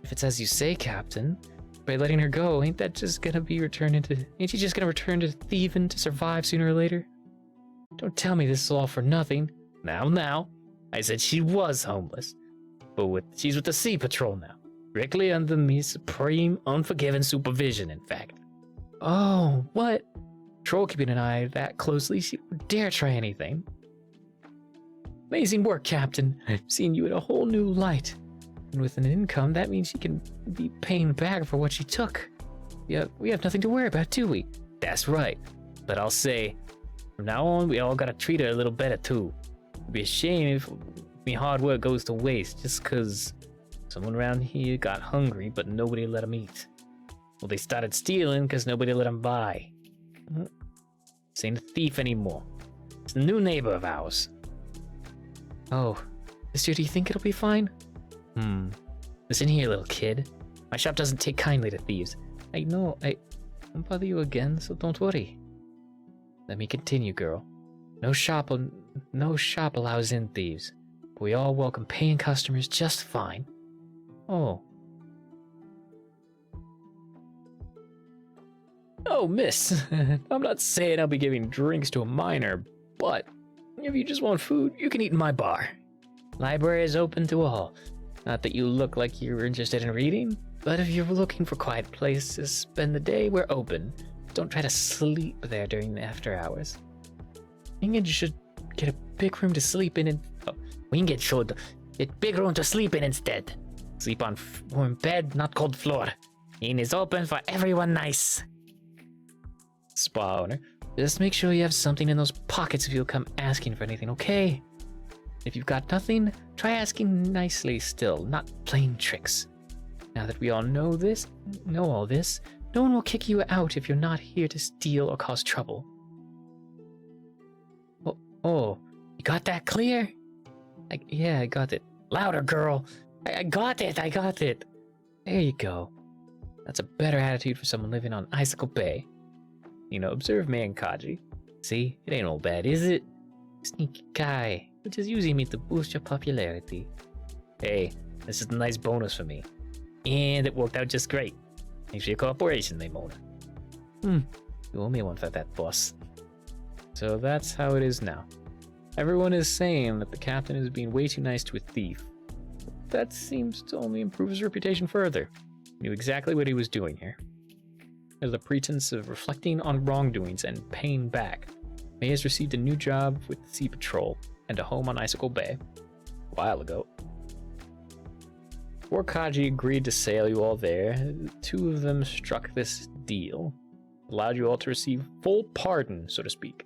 If it's as you say, Captain, by letting her go, ain't she just gonna return to thieving to survive sooner or later? Don't tell me this is all for nothing. Now. I said she was homeless. But she's with the Sea Patrol now. Strictly under me supreme, unforgiving supervision, in fact. Oh, what? Patrol keeping an eye that closely, she would dare try anything. Amazing work, Captain. I've seen you in a whole new light. And with an income, that means she can be paying back for what she took. Yeah, we have nothing to worry about, do we? That's right. But I'll say, from now on, we all gotta treat her a little better, too. It'd be a shame if my hard work goes to waste just because someone around here got hungry, but nobody let them eat. Well, they started stealing because nobody let them buy. This ain't a thief anymore.
It's a new neighbor of ours. Oh, mister, do you think it'll be fine? Listen here, little kid. My shop doesn't take kindly to thieves. I know, I won't bother you again, so don't worry. Let me continue, girl. No shop allows in thieves. But we all welcome paying customers just fine. Oh. Oh, miss. I'm not saying I'll be giving drinks to a minor, but if you just want food, you can eat in my bar. Library is open to all. Not that you look like you're interested in reading, but if you're looking for quiet place to spend the day, we're open. Don't try to sleep there during the after hours. You should get a big room to sleep in and... Oh, we can get big room to sleep in instead. Sleep on warm bed, not cold floor. Inn is open for everyone nice. Spa owner, just make sure you have something in those pockets if you'll come asking for anything, okay? If you've got nothing, try asking nicely still, not playing tricks. Now that we all know all this, no one will kick you out if you're not here to steal or cause trouble. Oh, you got that clear? Yeah, I got it. Louder, girl. I got it. There you go. That's a better attitude for someone living on Icicle Bay. Observe man Kaji. See, it ain't all bad, is it? Sneaky guy, which is using me to boost your popularity. Hey, this is a nice bonus for me. And it worked out just great. Thanks for your cooperation, Maimona. You owe me one for that, boss. So that's how it is now. Everyone is saying that the captain is being way too nice to a thief. That seems to only improve his reputation further. He knew exactly what he was doing here. Under the pretense of reflecting on wrongdoings and paying back, May has received a new job with the Sea Patrol and a home on Icicle Bay a while ago. Before Kaji agreed to sail you all there, the two of them struck this deal. Allowed you all to receive full pardon, so to speak.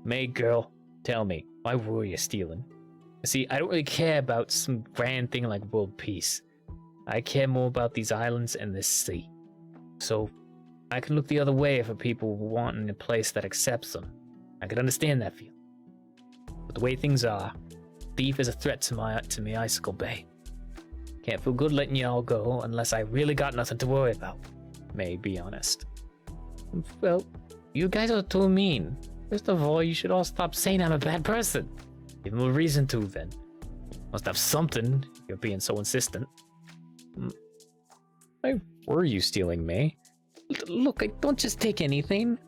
May girl, tell me, why were you stealing? See, I don't really care about some grand thing like world peace. I care more about these islands and this sea. So, I can look the other way for people wanting a place that accepts them. I can understand that feeling. But the way things are, thief is a threat to me Icicle Bay. Can't feel good letting y'all go unless I really got nothing to worry about. May be honest. Well, you guys are too mean. First of all, you should all stop saying I'm a bad person. Give him a reason to, then. Must have something, if you're being so insistent. Why were you stealing, May? Look, I don't just take anything.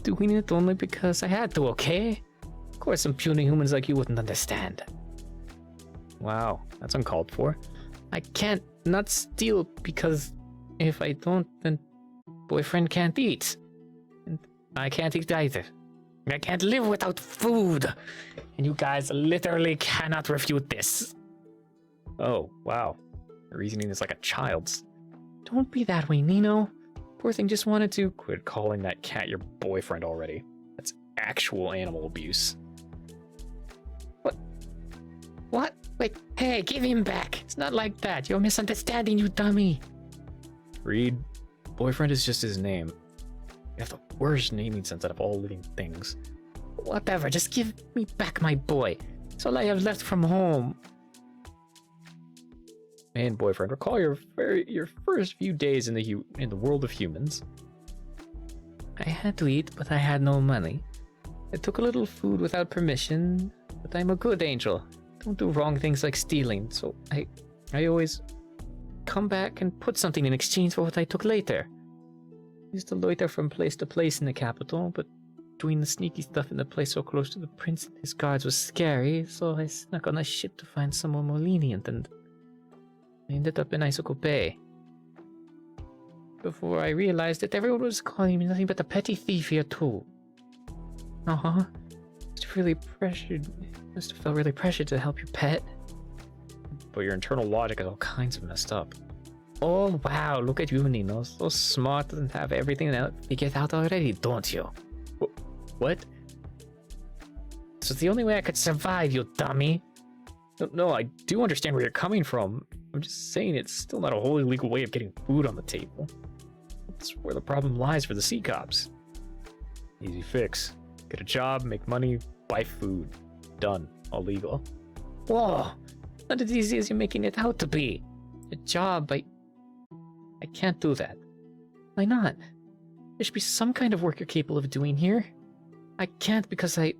Doing it only because I had to, okay? Of course some puny humans like you wouldn't understand. Wow, that's uncalled for. I can't not steal because if I don't, then boyfriend can't eat. And I can't eat either. I can't live without food. And you guys literally cannot refute this. Oh, wow. Your reasoning is like a child's. Don't be that way, Nino. Poor thing just wanted to... Quit calling that cat your boyfriend already. That's actual animal abuse. What? Wait, hey, give him back. It's not like that. You're misunderstanding, you dummy. Reed, boyfriend is just his name. You have the worst naming sense out of all living things. Whatever, just give me back my boy. It's all I have left from home. Man, boyfriend, recall your first few days in the world of humans. I had to eat, but I had no money. I took a little food without permission, but I'm a good angel. Don't do wrong things like stealing, so I always come back and put something in exchange for what I took later. I used to loiter from place to place in the capital, but doing the sneaky stuff in the place so close to the prince and his guards was scary, so I snuck on a ship to find someone more lenient, and I ended up in Icicle Bay. Before I realized that everyone was calling me nothing but a petty thief here too. Must have felt really pressured to help your pet. But your internal logic is all kinds of messed up. Oh wow, look at you, Nino. So smart and have everything figured out already, don't you? What? So it's the only way I could survive, you dummy. No, I do understand where you're coming from. I'm just saying it's still not a wholly legal way of getting food on the table. That's where the problem lies for the sea cops. Easy fix.
Get a job, make money, buy food. Done. All legal.
Whoa! Not as easy as you're making it out to be. A job, I can't do that. Why not? There should be some kind of work you're capable of doing here. I can't because I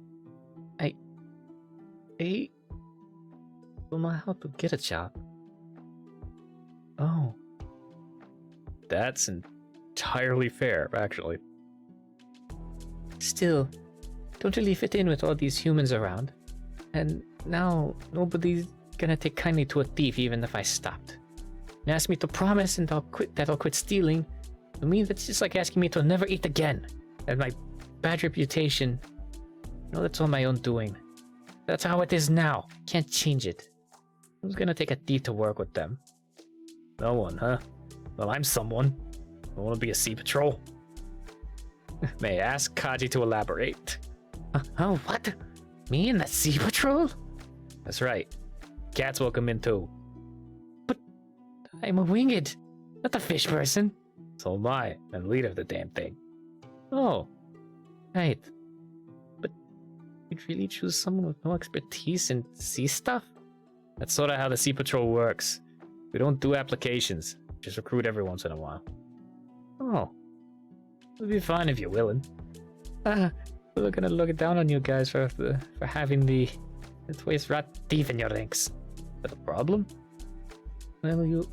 don't know how to get a job. Oh.
That's entirely fair, actually.
Still, don't really fit in with all these humans around. And now, nobody's gonna take kindly to a thief even if I stopped. You ask me to promise and I'll quit stealing. To me, that's just like asking me to never eat again. And my bad reputation, that's all my own doing. That's how it is now. Can't change it. Who's gonna take a thief to work with them?
No one, huh? Well, I'm someone. I want to be a sea patrol. May I ask Kaji to elaborate?
Oh, what? Me in the Sea Patrol?
That's right. Cats welcome in too.
But I'm a winged, not a fish person.
So am I, and lead of the damn thing.
Oh, right. But you'd really choose someone with no expertise in sea stuff?
That's sort of how the Sea Patrol works. We don't do applications, just recruit every once in a while.
Oh.
It'll be fine if you're willing.
We're gonna look down on you guys for having the twice rat thief in your ranks.
Is that a problem?
Well, you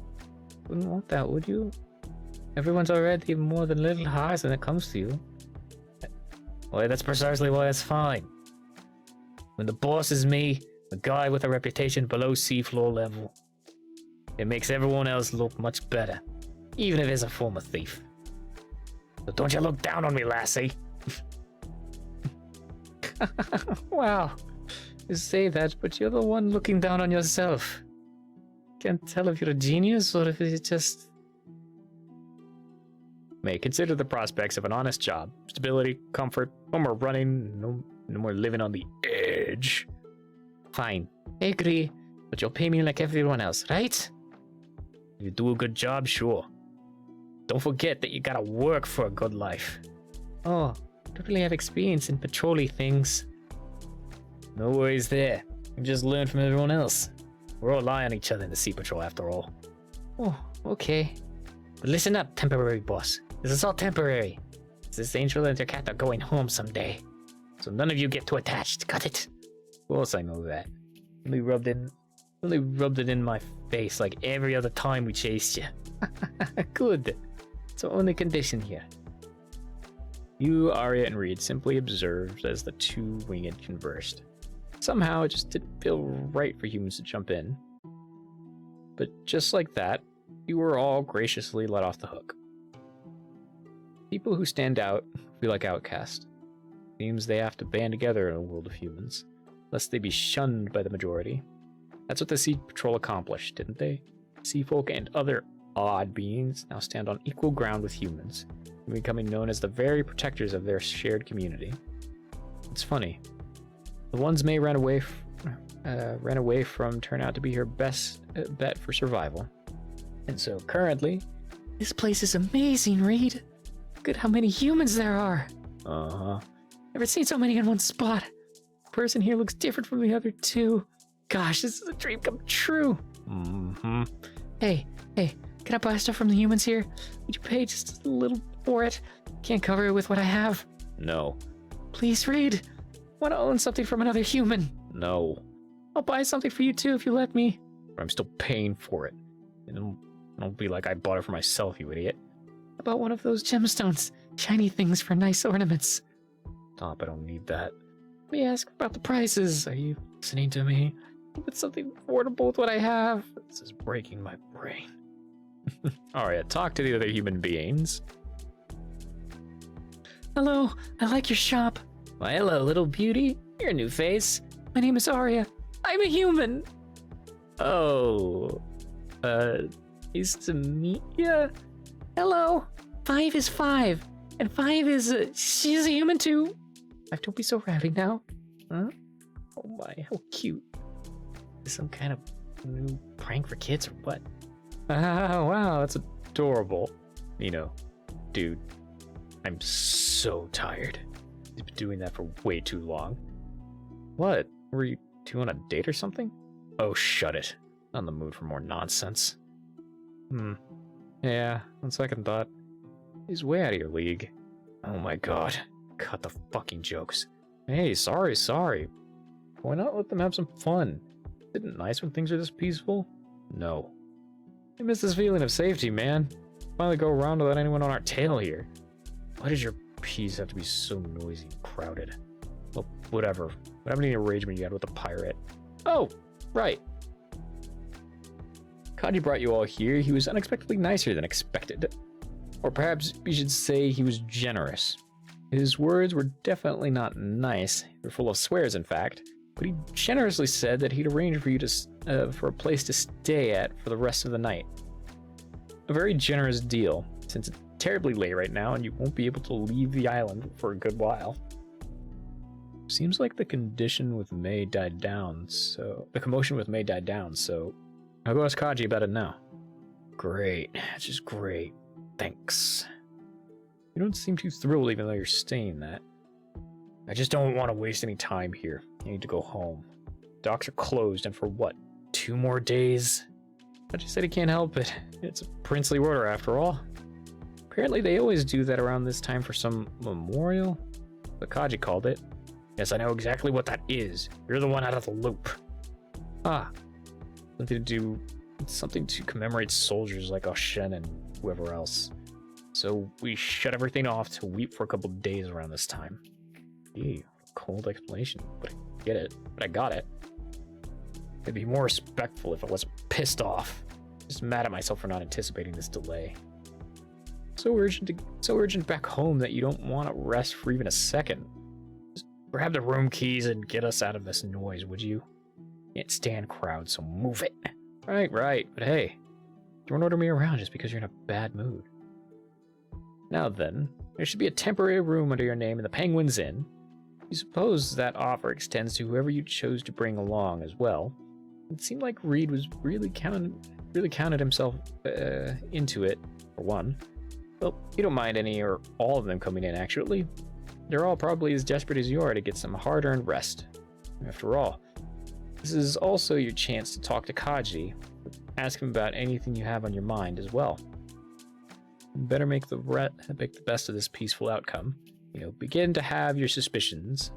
wouldn't want that, would you? Everyone's already more than a little harsh when it comes to you.
Well, that's precisely why it's fine. When the boss is me, a guy with a reputation below seafloor level, it makes everyone else look much better, even if it's a former thief. So don't you look down on me, lassie.
Wow. You say that, but you're the one looking down on yourself. Can't tell if you're a genius or if it's just...
May consider the prospects of an honest job, stability, comfort, no more running, no more living on the edge.
Fine, I agree, but you'll pay me like everyone else, right?
You do a good job, sure. Don't forget that you gotta work for a good life.
Oh, don't really have experience in patrol-y things.
No worries there. You just learn from everyone else. We're all rely on each other in the Sea Patrol after all.
Oh, okay. But listen up, temporary boss. This is all temporary. This angel and their cat are going home someday. So none of you get too attached, got it?
Of course I know that. Only rubbed it in my face like every other time we chased you.
Good. It's the only condition here.
You, Arya, and Reed simply observed as the two winged conversed. Somehow it just didn't feel right for humans to jump in. But just like that, you were all graciously let off the hook. People who stand out feel like outcasts. Seems they have to band together in a world of humans, lest they be shunned by the majority. That's what the Sea Patrol accomplished, didn't they? Sea folk and other odd beings now stand on equal ground with humans, becoming known as the very protectors of their shared community. It's funny. The ones May ran away from turn out to be her best bet for survival. And so currently...
This place is amazing, Reed. Look at how many humans there are.
Uh-huh.
Never seen so many in one spot. The person here looks different from the other two. Gosh, this is a dream come true.
Mm-hmm.
Hey, can I buy stuff from the humans here? Would you pay just a little for it? Can't cover it with what I have.
No.
Please, Reed. I want to own something from another human.
No.
I'll buy something for you too if you let me.
I'm still paying for it. And don't be like I bought it for myself, you idiot.
How about one of those gemstones? Shiny things for nice ornaments.
Stop, I don't need that.
Let me ask about the prices. Are you listening to me? It's something affordable with what I have.
This is breaking my brain. Alright, talk to the other human beings.
Hello, I like your shop.
Why, hello, little beauty. You're a new face.
My name is Arya. I'm a human.
Oh. Nice to meet ya.
Hello. 5 is 5. And 5 is, she's a human too. 5, don't be so rowdy now. Huh? Oh my, how cute. Is some kind of new prank for kids or what?
Oh, wow, that's adorable. You know, dude, I'm so tired. He's been doing that for way too long. What? Were you two on a date or something? Oh, shut it. Not in the mood for more nonsense. Yeah, on second thought, he's way out of your league. Oh my god. Cut the fucking jokes. Hey, sorry. Why not let them have some fun? Isn't it nice when things are this peaceful? No. I miss this feeling of safety, man. Finally go around without anyone on our tail here. Why does your piece have to be so noisy and crowded? Well, whatever. What happened to the arrangement you had with the pirate? Oh, right. Kaji brought you all here. He was unexpectedly nicer than expected. Or perhaps you should say he was generous. His words were definitely not nice. They were full of swears, in fact. But he generously said that he'd arrange for you to for a place to stay at for the rest of the night. A very generous deal, since it's terribly late right now and you won't be able to leave the island for a good while. Seems like the commotion with May died down, so I'll go ask Kaji about it now. Great, that's just great. Thanks. You don't seem too thrilled even though you're staying that. I just don't want to waste any time here. I need to go home. Docks are closed, and for what, 2 more days? Kaji said he can't help it. It's a princely order after all. Apparently they always do that around this time for some memorial, but Kaji called it. Yes, I know exactly what that is. You're the one out of the loop. Ah, something to commemorate soldiers like Oshen and whoever else. So we shut everything off to weep for a couple days around this time. Gee, cold explanation, but I get it. But I got it. I'd be more respectful if I wasn't pissed off. Just mad at myself for not anticipating this delay. So urgent back home that you don't want to rest for even a second. Just grab the room keys and get us out of this noise, would you? Can't stand crowds, so move it. Right, but hey, don't order me around just because you're in a bad mood. Now then, there should be a temporary room under your name in the Penguin's Inn. You suppose that offer extends to whoever you chose to bring along as well. It seemed like Reed was really counted himself into it, for one. Well, you don't mind any or all of them coming in, actually. They're all probably as desperate as you are to get some hard-earned rest. After all, this is also your chance to talk to Kaji. Ask him about anything you have on your mind as well. You better make the best of this peaceful outcome. You know, begin to have your suspicions.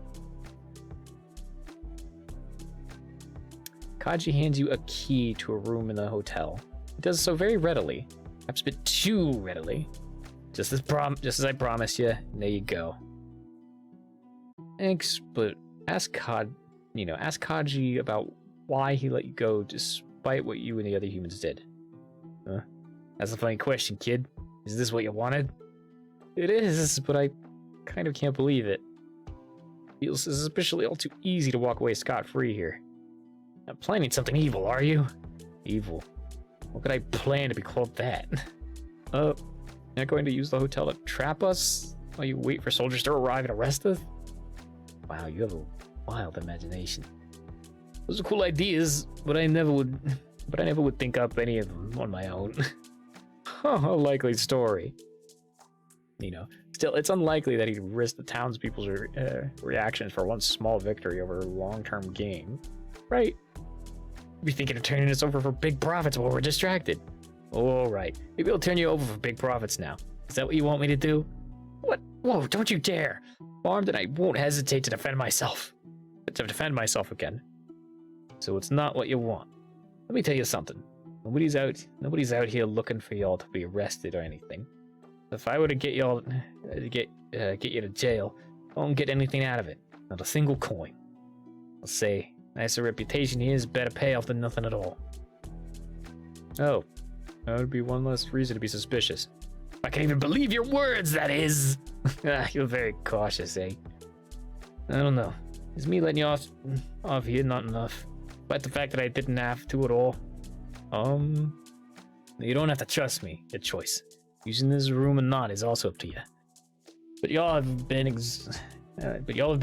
Kaji hands you a key to a room in the hotel. He does so very readily, perhaps a bit too readily. Just as I promised you, and there you go. Thanks, but ask Kaji about why he let you go despite what you and the other humans did. Huh? That's a funny question, kid. Is this what you wanted? It is, but I kind of can't believe it. Feels suspiciously all too easy to walk away scot-free here. Not planning something evil, are you? Evil? What could I plan to be called that? You're not going to use the hotel to trap us while you wait for soldiers to arrive and arrest us? Wow, you have a wild imagination. Those are cool ideas, but I never would think up any of them on my own. A likely story. You know, still, it's unlikely that he'd risk the townspeople's reactions for one small victory over a long-term gain. Right? You'd be thinking of turning us over for big profits while we're distracted. All right, maybe I'll turn you over for big profits now. Is that what you want me to do? What? Whoa, don't you dare! Armed, and I won't hesitate to defend myself. Again. So it's not what you want. Let me tell you something. Nobody's out here looking for y'all to be arrested or anything. If I were to get y'all get you to jail, I won't get anything out of it. Not a single coin. I'll say, nicer reputation here is better payoff than nothing at all. Oh, that would be one less reason to be suspicious. I can't even believe your words, that is! You're very cautious, eh? I don't know. Is me letting you off here not enough? Despite the fact that I didn't have to at all. You don't have to trust me. Your choice. Using this room or not is also up to you. But y'all have been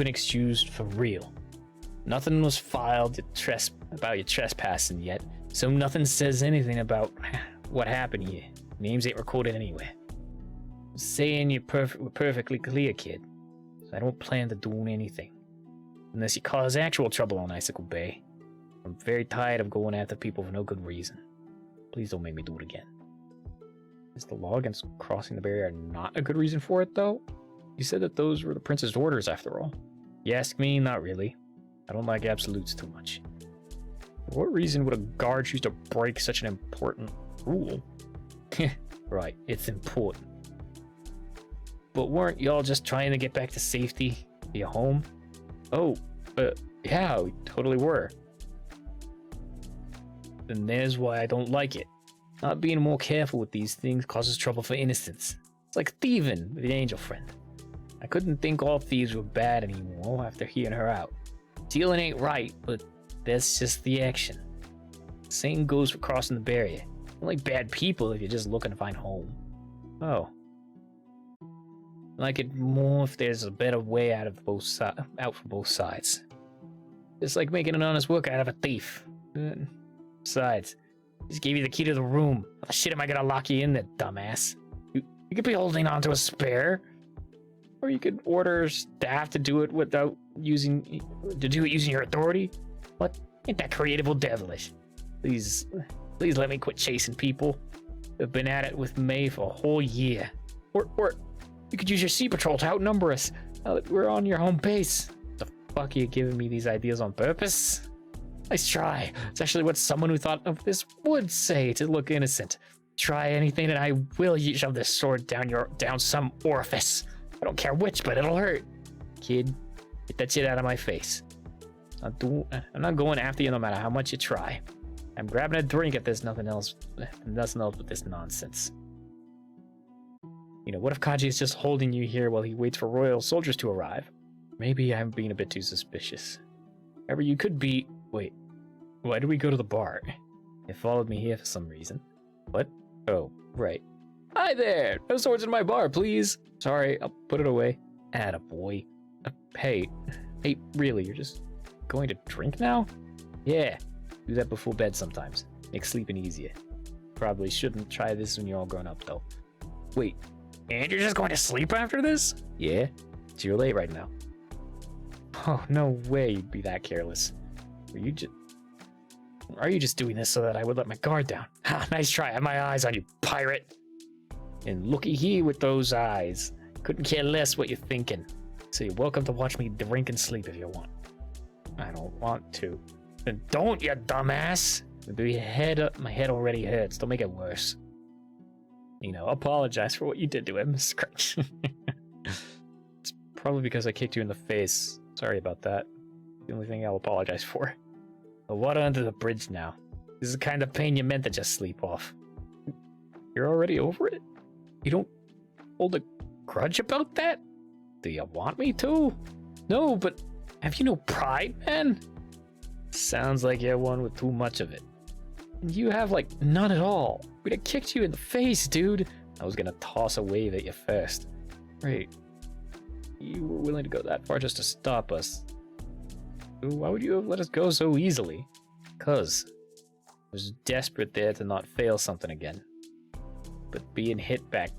excused for real. Nothing was filed about your trespassing yet, so nothing says anything about what happened here. Names ain't recorded anywhere. I'm saying we're perfectly clear, kid. So
I don't plan to do anything. Unless you cause actual trouble on Icicle Bay. I'm very tired of going after people for no good reason. Please don't make me do it again.
Is the law against crossing the barrier not a good reason for it, though? You said that those were the prince's orders, after all.
You ask me? Not really. I don't like absolutes too much.
For what reason would a guard choose to break such an important rule?
Right, it's important. But weren't y'all just trying to get back to safety? Your home?
Oh, yeah, we totally were.
Then there's why I don't like it. Not being more careful with these things causes trouble for innocents. It's like thieving with an angel friend. I couldn't think all thieves were bad anymore after hearing her out. Stealing ain't right, but that's just the action. Same goes for crossing the barrier. You're like bad people if you're just looking to find home.
Oh.
I like it more if there's a better way out for both sides. Just like making an honest worker out of a thief. Besides, just gave you the key to the room. How the shit am I gonna lock you in there, dumbass?
You could be holding on to a spare. Or you could order staff to do it using your authority.
What? Ain't that creative or devilish? Please let me quit chasing people. They've been at it with me for a whole year.
Or you could use your sea patrol to outnumber us. Now that we're on your home base.
The fuck are you giving me these ideas on purpose?
Nice try. It's actually what someone who thought of this would say to look innocent. Try anything and I will shove this sword down some orifice. I don't care which, but it'll hurt.
Kid, get that shit out of my face. I'm not going after you no matter how much you try. I'm grabbing a drink if there's nothing else with this nonsense.
You know, what if Kaji is just holding you here while he waits for royal soldiers to arrive?
Maybe I'm being a bit too suspicious.
However, you could be... Wait, why did we go to the bar?
You followed me here for some reason.
What?
Oh, right.
Hi there! No swords in my bar, please! Sorry, I'll put it away.
Attaboy.
Hey, really, you're just going to drink now?
Yeah, do that before bed sometimes. Makes sleeping easier. Probably shouldn't try this when you're all grown up, though.
Wait, and you're just going to sleep after this?
Yeah, it's too late right now.
Oh, no way you'd be that careless. Are you just doing this so that I would let my guard down? Ha, nice try. I have my eyes on you, pirate.
And looky here with those eyes. Couldn't care less what you're thinking. So you're welcome to watch me drink and sleep if you want.
I don't want to.
Then don't, you dumbass! My head already hurts. Don't make it worse.
You know, apologize for what you did to him, Scratch. It's probably because I kicked you in the face. Sorry about that. The only thing I'll apologize for.
The water under the bridge now. This is the kind of pain you meant to just sleep off.
You're already over it? You don't hold a grudge about that?
Do you want me to?
No, but have you no pride, man?
Sounds like you're one with too much of it.
And you have, like, none at all. We'd have kicked you in the face, dude.
I was gonna toss a wave at you first.
Right. You were willing to go that far just to stop us.
Why would you have let us go so easily? 'Cause I was desperate there to not fail something again. But being hit back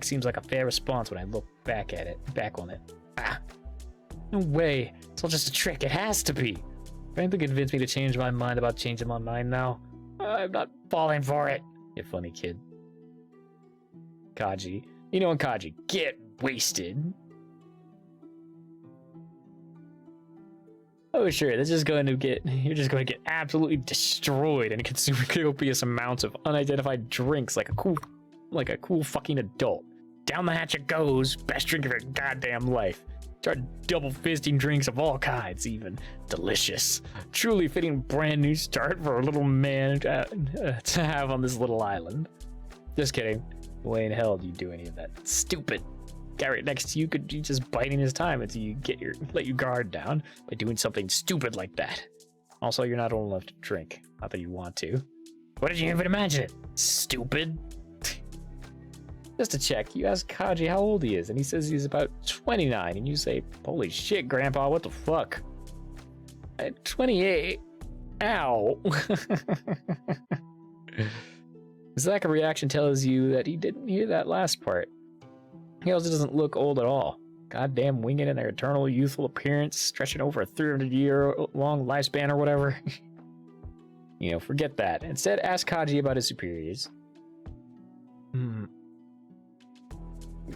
seems like a fair response when I look back on it.
Ah, no way. It's all just a trick. It has to be.
Trying to convince me to change my mind about changing my mind now.
I'm not falling for it.
You funny kid.
Kaji. You know, Kaji, get wasted. Oh, sure, you're just going to get absolutely destroyed and consume copious amounts of unidentified drinks like a cool fucking adult. Down the hatch it goes, best drink of your goddamn life. Start double fisting drinks of all kinds, even. Delicious. Truly fitting brand new start for a little man to have on this little island. Just kidding.
The way in hell do you do any of that?
Stupid. Guy right next to you could be just biding his time until you let your guard down by doing something stupid like that.
Also, you're not old enough to drink. Not that you want to.
What did you even imagine it? Stupid.
Just to check, you ask Kaji how old he is, and he says he's about 29, and you say, holy shit, Grandpa, what the fuck?
At 28? Ow.
His lack of reaction tells you that he didn't hear that last part. He also doesn't look old at all. goddamn winging in their eternal youthful appearance, stretching over a 300-year-long lifespan or whatever. You know, forget that. Instead, ask Kaji about his superiors.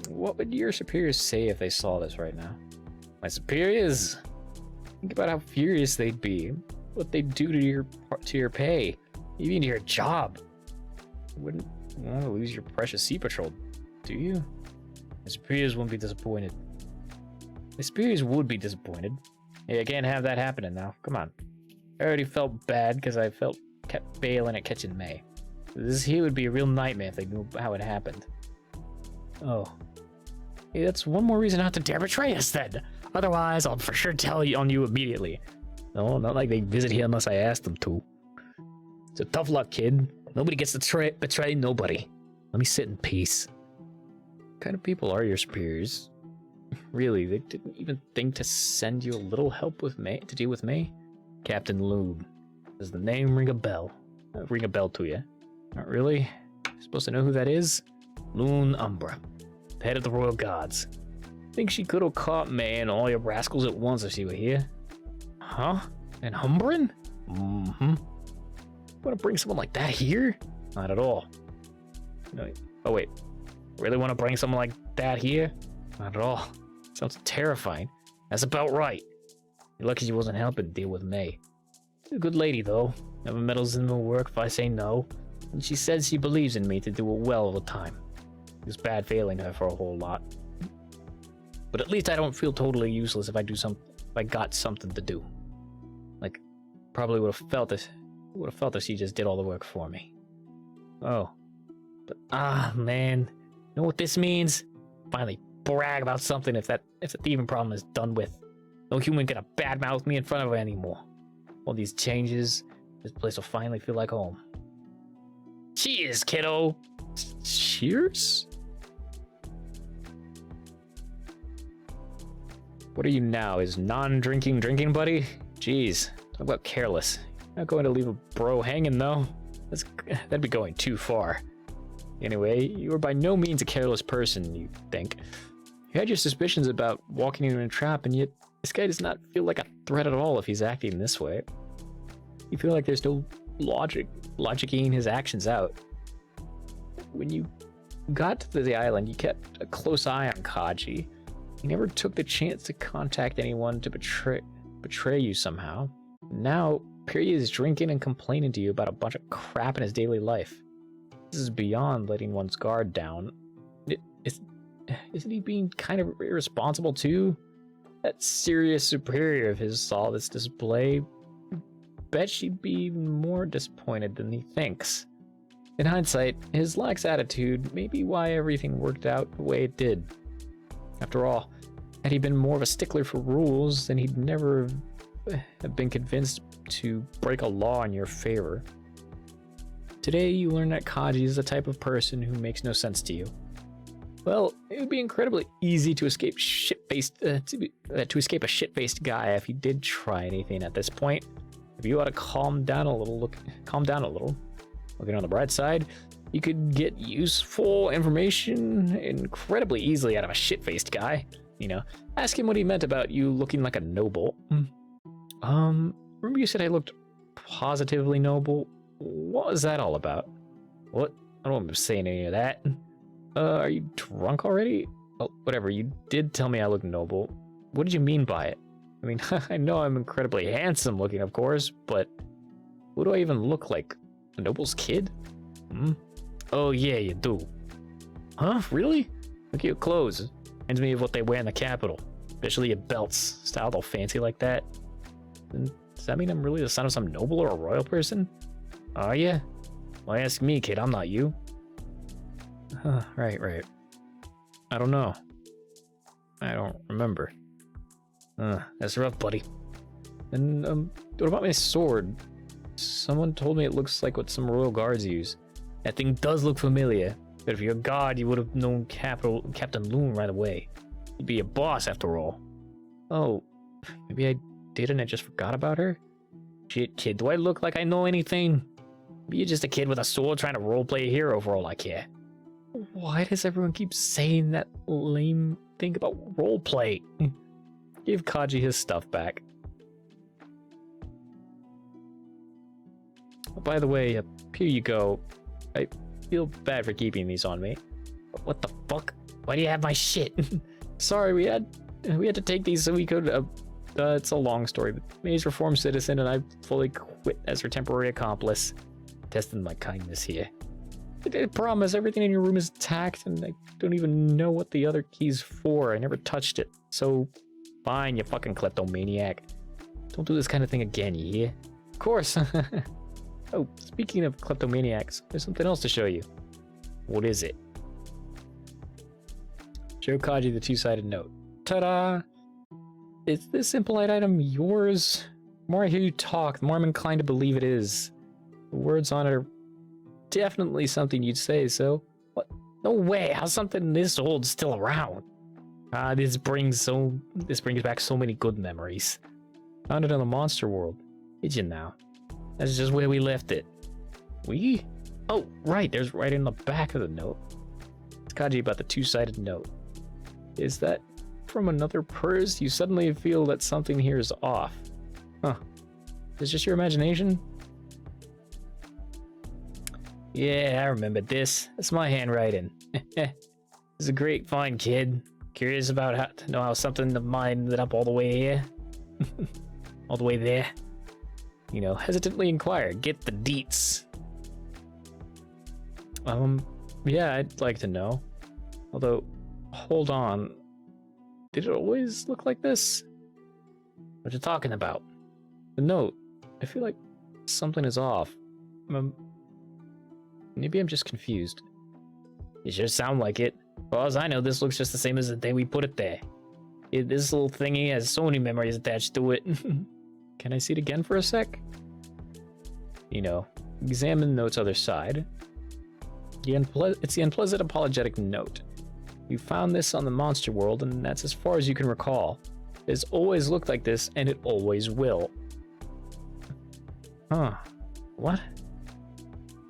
What would your superiors say if they saw this right now? My superiors? Think about how furious they'd be. What they'd do to your pay, even to your job. You wouldn't want to lose your precious sea patrol, do you? My superiors wouldn't be disappointed. My superiors would be disappointed. Hey, I can't have that happening now. Come on. I already felt bad because I kept failing at catching May. This here would be a real nightmare if they knew how it happened. Oh. Hey, that's one more reason not to dare betray us then. Otherwise, I'll for sure tell on you immediately. No, not like they visit here unless I ask them to. So tough luck, kid. Nobody gets to betray nobody. Let me sit in peace. What kind of people are your superiors? Really, they didn't even think to send you a little help with May to deal with May? Captain Loon. Does the name ring a bell? Ring a bell to you? Not really? You're supposed to know who that is? Loon Umbra, head of the Royal Guards. Think she could have caught May and all your rascals at once if she were here? Huh? An Umbran? Mm-hmm. Want to bring someone like that here? Not at all. No. Oh wait, really want to bring someone like that here? Not at all. Sounds terrifying. That's about right. You're lucky she wasn't helping deal with May. She's a good lady though. Never meddles in my work if I say no. And she says she believes in me to do it well all the time. It was bad failing her for a whole lot. But at least I don't feel totally useless if I got something to do. Like, probably would have felt if she just did all the work for me. Oh. But man. You know what this means? Finally brag about something if the thieving problem is done with. No human gonna badmouth me in front of her anymore. All these changes, this place will finally feel like home. Cheers, kiddo! Cheers? What are you now, his non-drinking drinking buddy? Jeez, talk about careless. Not going to leave a bro hanging though. That'd be going too far. Anyway, you were by no means a careless person, you think. You had your suspicions about walking into a trap, and yet this guy does not feel like a threat at all if he's acting this way. You feel like there's no logicking his actions out. When you got to the island, you kept a close eye on Kaji. He never took the chance to contact anyone to betray you somehow. Now, Period is drinking and complaining to you about a bunch of crap in his daily life. This is beyond letting one's guard down. Isn't he being kind of irresponsible too? That serious superior of his saw this display. Bet she'd be even more disappointed than he thinks. In hindsight, his lax attitude may be why everything worked out the way it did. After all, had he been more of a stickler for rules, then he'd never have been convinced to break a law in your favor. Today, you learn that Kaji is the type of person who makes no sense to you. Well, it would be incredibly easy to escape to escape a shit-faced guy if he did try anything at this point. If you ought to calm down a little. Looking on the bright side, you could get useful information incredibly easily out of a shit-faced guy. You know, ask him what he meant about you looking like a noble. Remember you said I looked positively noble? What was that all about? What? I don't remember saying any of that. Are you drunk already? Oh, whatever, you did tell me I look noble. What did you mean by it? I mean, I know I'm incredibly handsome looking, of course, but what do I even look like? A noble's kid? Oh yeah, you do. Huh? Really? Look at your clothes. Reminds me of what they wear in the capital. Especially your belts. Styled all fancy like that. And does that mean I'm really the son of some noble or a royal person? Are ya? Well, ask me, kid. I'm not you. Right. I don't know. I don't remember. That's rough, buddy. And, what about my sword? Someone told me it looks like what some royal guards use. That thing does look familiar, but if you're a guard, you would have known Captain Loon right away. He'd be a boss, after all. Oh, maybe I did and I just forgot about her? Shit, kid, do I look like I know anything? Maybe you're just a kid with a sword trying to roleplay a hero for all I care. Why does everyone keep saying that think about roleplay. Give Kaji his stuff back. Oh, by the way, here you go. I feel bad for keeping these on me. But what the fuck? Why do you have my shit? Sorry, we had to take these so we could. It's a long story, but May's reformed citizen, and I fully quit as her temporary accomplice. Testing my kindness here. I promise everything in your room is intact, and I don't even know what the other key's for. I never touched it. So, fine, you fucking kleptomaniac. Don't do this kind of thing again, you hear? Of course. Oh, speaking of kleptomaniacs, there's something else to show you. What is it? Show Kaji the two-sided note. Ta-da! Is this impolite item yours? The more I hear you talk, the more I'm inclined to believe it is. The words on it are definitely something you'd say, so... What? No way! How's something this old still around? This brings back so many good memories. Found it in the monster world. Did you now? That's just where we left it. We? Oh, right, there's right in the back of the note. It's Kaji about the two-sided note. Is that from another purse? You suddenly feel that something here is off. Huh. Is it just your imagination? Yeah, I remember this. That's my handwriting. It's a great find, kid. Curious about how to know how something of mine ended up all the way here? All the way there? You know, hesitantly inquire. Get the deets. Yeah, I'd like to know. Although, hold on. Did it always look like this? What you talking about? The note. I feel like something is off. Maybe I'm just confused. You sure sound like it. Well, as I know, this looks just the same as the day we put it there. This little thingy has so many memories attached to it. Can I see it again for a sec? You know, examine the note's other side. It's the unpleasant apologetic note. You found this on the monster world, and that's as far as you can recall. It's always looked like this, and it always will. Huh. What?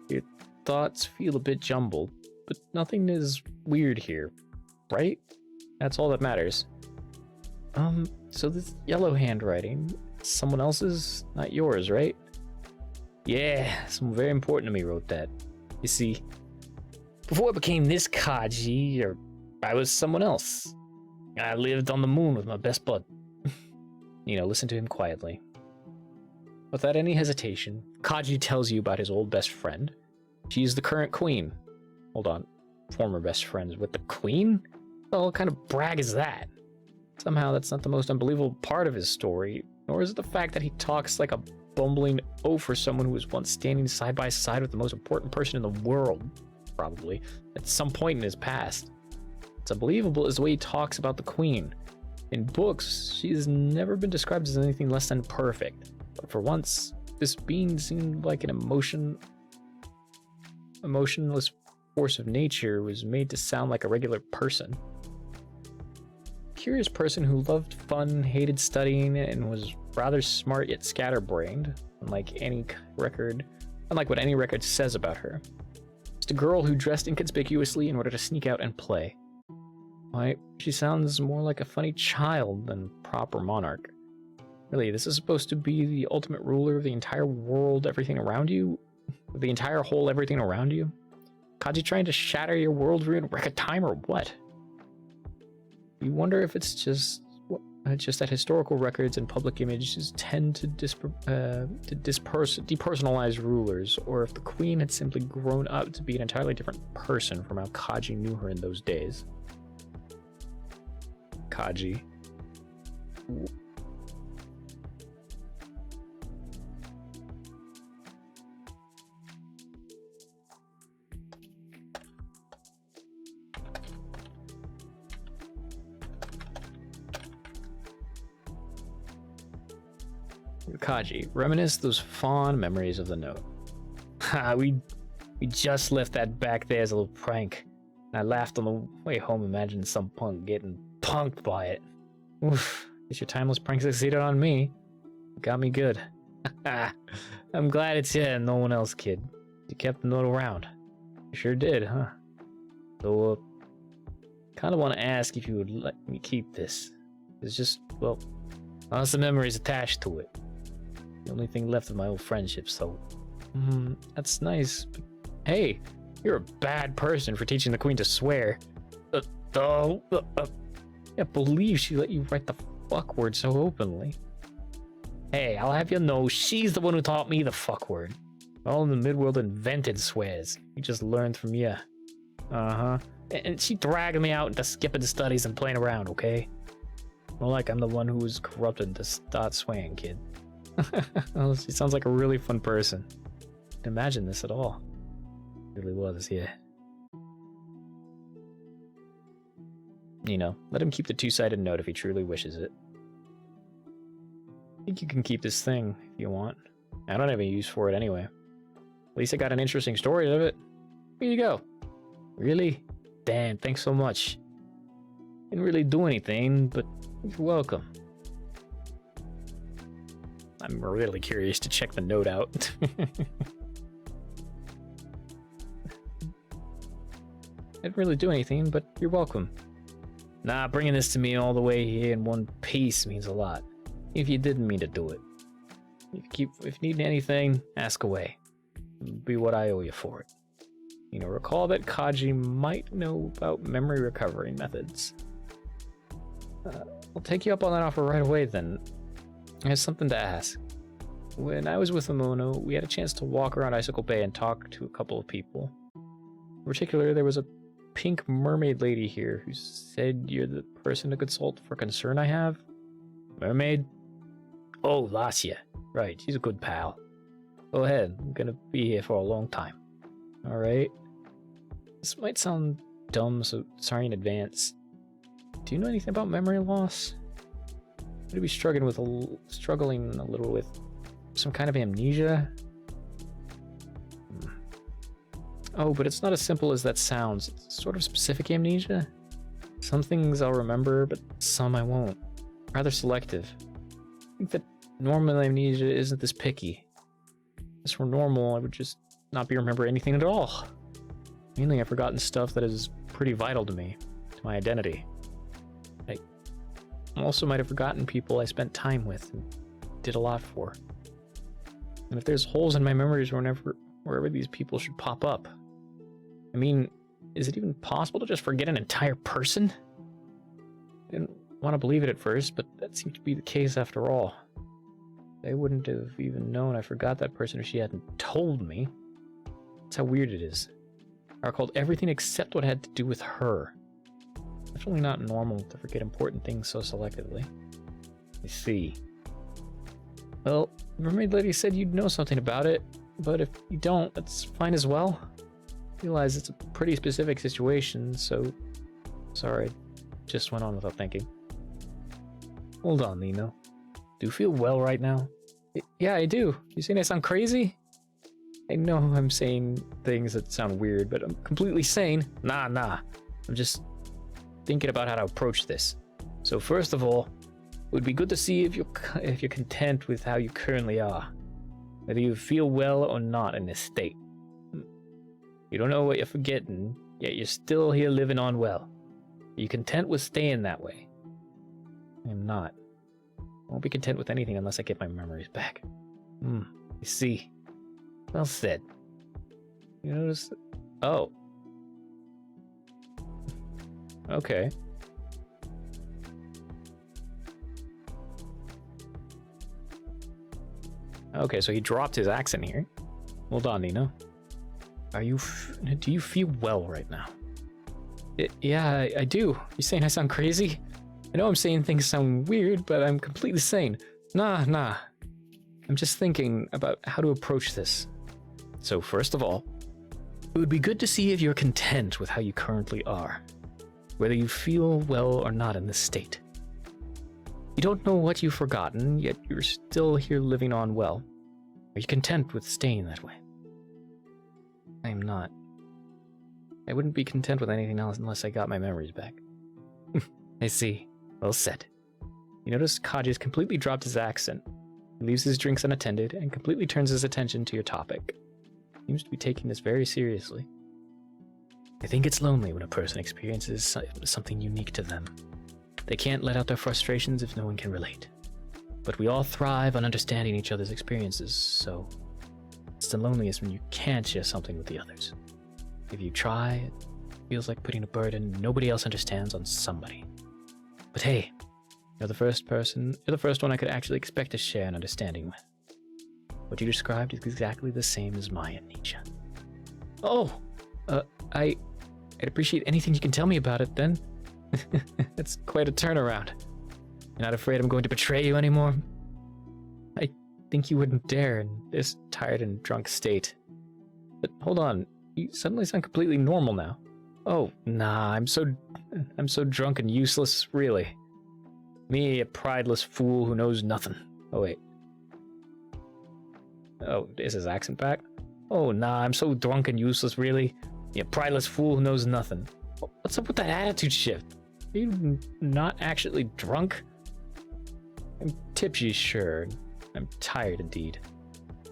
Your thoughts feel a bit jumbled, but nothing is weird here, right? That's all that matters. So this yellow handwriting, someone else's, not yours, right? Yeah, someone very important to me wrote that. You see, before I became this Kaji, I was someone else. I lived on the moon with my best bud. You know, listen to him quietly. Without any hesitation, Kaji tells you about his old best friend. She's the current queen. Hold on, former best friends with the queen? What kind of brag is that? Somehow that's not the most unbelievable part of his story, nor is it the fact that he talks like a bumbling oaf for someone who was once standing side by side with the most important person in the world, probably, at some point in his past. What's unbelievable is the way he talks about the queen. In books, she's never been described as anything less than perfect. But for once, this being seemed like an emotionless force of nature was made to sound like a regular person. Curious person who loved fun, hated studying, and was rather smart yet scatterbrained, unlike what any record says about her. Just a girl who dressed inconspicuously in order to sneak out and play. Why, she sounds more like a funny child than proper monarch. Really, this is supposed to be the ultimate ruler of the entire world, everything around you? The entire whole everything around you? Kaji trying to shatter your worldview in record time or what? You wonder if it's just that historical records and public images tend to depersonalize rulers, or if the queen had simply grown up to be an entirely different person from how Kaji knew her in those days. Kaji. Kaji, reminisce those fond memories of the note. Ha, we just left that back there as a little prank. And I laughed on the way home imagining some punk getting punked by it. Oof, guess your timeless prank succeeded on me. Got me good. I'm glad it's you and no one else, kid. You kept the note around. You sure did, huh? So, Kind of want to ask if you would let me keep this. It's just, well, lots of memories attached to it. The only thing left of my old friendship, so... that's nice, but hey, you're a bad person for teaching the queen to swear. Can't believe she let you write the fuck word so openly. Hey, I'll have you know, she's the one who taught me the fuck word. All in the midworld invented swears. We just learned from you. Uh-huh. And she dragged me out into skipping studies and playing around, okay? More like I'm the one who was corrupted to start swearing, kid. Well, she sounds like a really fun person. Can't imagine this at all. It really was, yeah. You know, let him keep the two-sided note if he truly wishes it. I think you can keep this thing if you want. I don't have any use for it anyway. At least I got an interesting story out of it. Here you go. Really? Damn, thanks so much. Didn't really do anything, but you're welcome. I'm really curious to check the note out. Didn't really do anything, but you're welcome. Nah, bringing this to me all the way here in one piece means a lot. If you didn't mean to do it. If you need anything, ask away. It'll be what I owe you for it. You know, recall that Kaji might know about memory recovery methods. I'll take you up on that offer right away then. I have something to ask. When I was with Amono, we had a chance to walk around Icicle Bay and talk to a couple of people. In particular, there was a pink mermaid lady here who said you're the person to consult for a concern I have. Mermaid? Oh, Lassia. Right, she's a good pal. Go ahead, I'm gonna be here for a long time. Alright. This might sound dumb, so sorry in advance. Do you know anything about memory loss? Would you be struggling a little with some kind of amnesia? Oh, but it's not as simple as that sounds. It's sort of specific amnesia. Some things I'll remember, but some I won't. Rather selective. I think that normal amnesia isn't this picky. If this were normal, I would just not be remembering anything at all. Mainly I've forgotten stuff that is pretty vital to me, to my identity. I also might have forgotten people I spent time with and did a lot for. And if there's holes in my memories wherever these people should pop up. I mean, is it even possible to just forget an entire person? I didn't want to believe it at first, but that seemed to be the case after all. I wouldn't have even known I forgot that person if she hadn't told me. That's how weird it is. I recalled everything except what had to do with her. It's definitely not normal to forget important things so selectively. I see. Well, the mermaid lady said you'd know something about it, but if you don't, that's fine as well. I realize it's a pretty specific situation, so... Sorry, just went on without thinking. Hold on, Nino. Do you feel well right now? Yeah, I do. You saying I sound crazy? I know I'm saying things that sound weird, but I'm completely sane. Nah. I'm just thinking about how to approach this. So first of all, it would be good to see if you're content with how you currently are. Whether you feel well or not in this state. You don't know what you're forgetting, yet you're still here living on well. Are you content with staying that way? I'm not. I won't be content with anything unless I get my memories back. You see. Well said. You notice... Oh. Okay. Okay, so he dropped his accent here. Hold on, Nino. Do you feel well right now? Yeah, I do. You saying I sound crazy? I know I'm saying things sound weird, but I'm completely sane. Nah. I'm just thinking about how to approach this. So first of all, it would be good to see if you're content with how you currently are. Whether you feel well or not in this state. You don't know what you've forgotten, yet you're still here living on well. Are you content with staying that way? I am not. I wouldn't be content with anything else unless I got my memories back. I see. Well said. You notice Kaji's completely dropped his accent. He leaves his drinks unattended and completely turns his attention to your topic. Seems to be taking this very seriously. I think it's lonely when a person experiences something unique to them. They can't let out their frustrations if no one can relate. But we all thrive on understanding each other's experiences, so it's the loneliest when you can't share something with the others. If you try, it feels like putting a burden nobody else understands on somebody. But hey, you're the first one I could actually expect to share an understanding with. What you described is exactly the same as my amnesia. Oh, I'd appreciate anything you can tell me about it then. That's quite a turnaround. You're not afraid I'm going to betray you anymore? I think you wouldn't dare in this tired and drunk state. But hold on, you suddenly sound completely normal now. Oh, nah, I'm so drunk and useless, really. Me, a prideless fool who knows nothing. Oh, wait. Oh, is his accent back? Oh, nah, I'm so drunk and useless, really. Me, a prideless fool who knows nothing. What's up with that attitude shift? Are you not actually drunk? I'm tipsy, sure. I'm tired, indeed.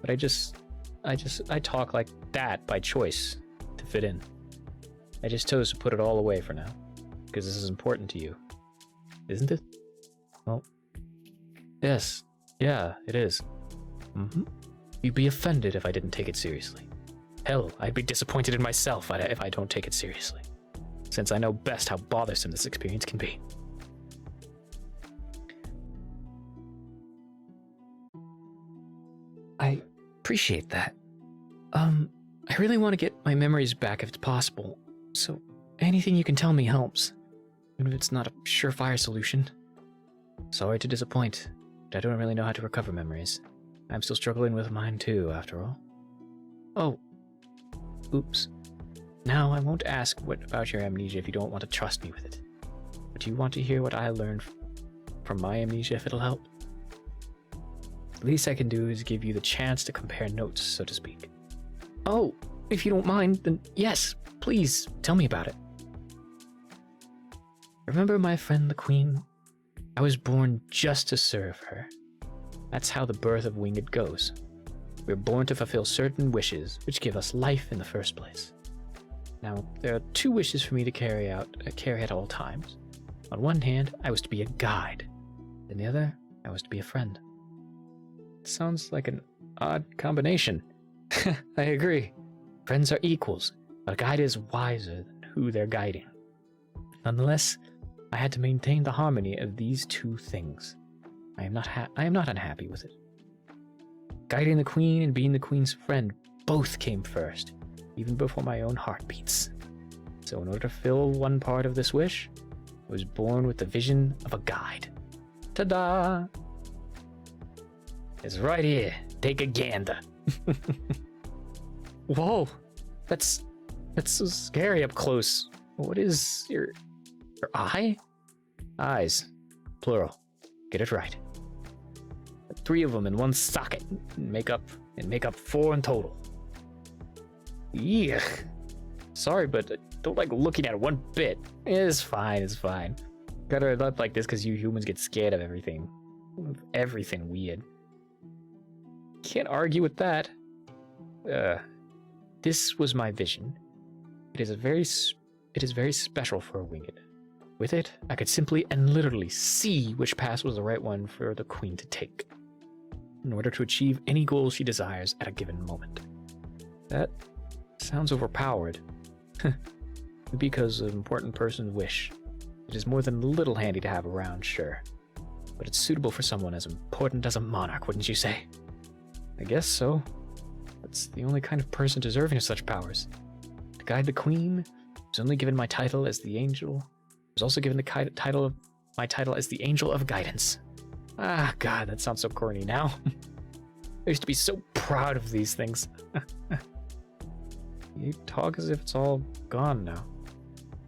But I talk like that by choice, to fit in. I just chose to put it all away for now, because this is important to you. Isn't it? Well, yes. Yeah, it is. Mm-hmm. You'd be offended if I didn't take it seriously. Hell, I'd be disappointed in myself if I don't take it seriously, since I know best how bothersome this experience can be. I appreciate that. I really want to get my memories back if it's possible, so anything you can tell me helps, even if it's not a surefire solution. Sorry to disappoint, but I don't really know how to recover memories. I'm still struggling with mine too, after all. Oh. Oops. Now, I won't ask what about your amnesia if you don't want to trust me with it. But do you want to hear what I learned from my amnesia if it'll help? The least I can do is give you the chance to compare notes, so to speak. Oh, if you don't mind, then yes, please, tell me about it. Remember my friend the Queen? I was born just to serve her. That's how the birth of Winged goes. We're born to fulfill certain wishes, which give us life in the first place. Now, there are two wishes for me to carry at all times. On one hand, I was to be a guide. On the other, I was to be a friend. It sounds like an odd combination. I agree. Friends are equals, but a guide is wiser than who they're guiding. Nonetheless, I had to maintain the harmony of these two things. I am not unhappy with it. Guiding the Queen and being the Queen's friend both came first, even before my own heartbeats. So in order to fill one part of this wish, I was born with the vision of a guide. Ta-da! It's right here. Take a gander. Whoa, that's so scary up close. What is your eye? Eyes, plural. Get it right. 3 of them in one socket and make up 4 in total. Yuck. Sorry, but I don't like looking at it one bit. It's fine. Gotta not like this because you humans get scared of everything. Everything weird. Can't argue with that. This was my vision. It is very special for a winged. With it, I could simply and literally see which path was the right one for the Queen to take, in order to achieve any goal she desires at a given moment. That sounds overpowered. Because an important person's wish. It is more than a little handy to have around, sure. But it's suitable for someone as important as a monarch, wouldn't you say? I guess so. That's the only kind of person deserving of such powers. To guide the Queen, I was only given my title as the Angel. I was also given the title as the Angel of Guidance. Ah, God, that sounds so corny now. I used to be so proud of these things. You talk as if it's all gone now.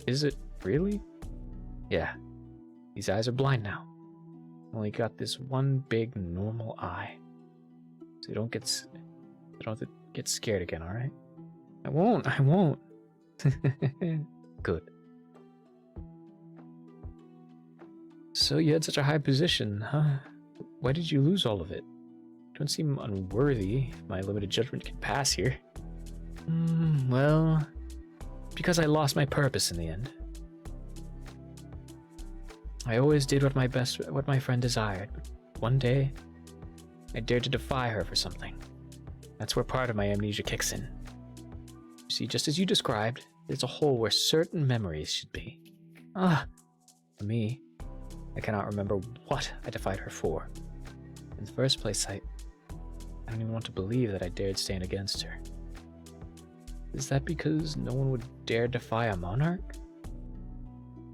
Is it really? Yeah. These eyes are blind now. Only got this one big normal eye. So you don't have to get scared again, alright? I won't. Good. So you had such a high position, huh? Why did you lose all of it? You don't seem unworthy if my limited judgment can pass here. Well, because I lost my purpose in the end. I always did what my friend desired, but one day, I dared to defy her for something. That's where part of my amnesia kicks in. You see, just as you described, there's a hole where certain memories should be. For me, I cannot remember what I defied her for. In the first place, I don't even want to believe that I dared stand against her. Is that because no one would dare defy a monarch?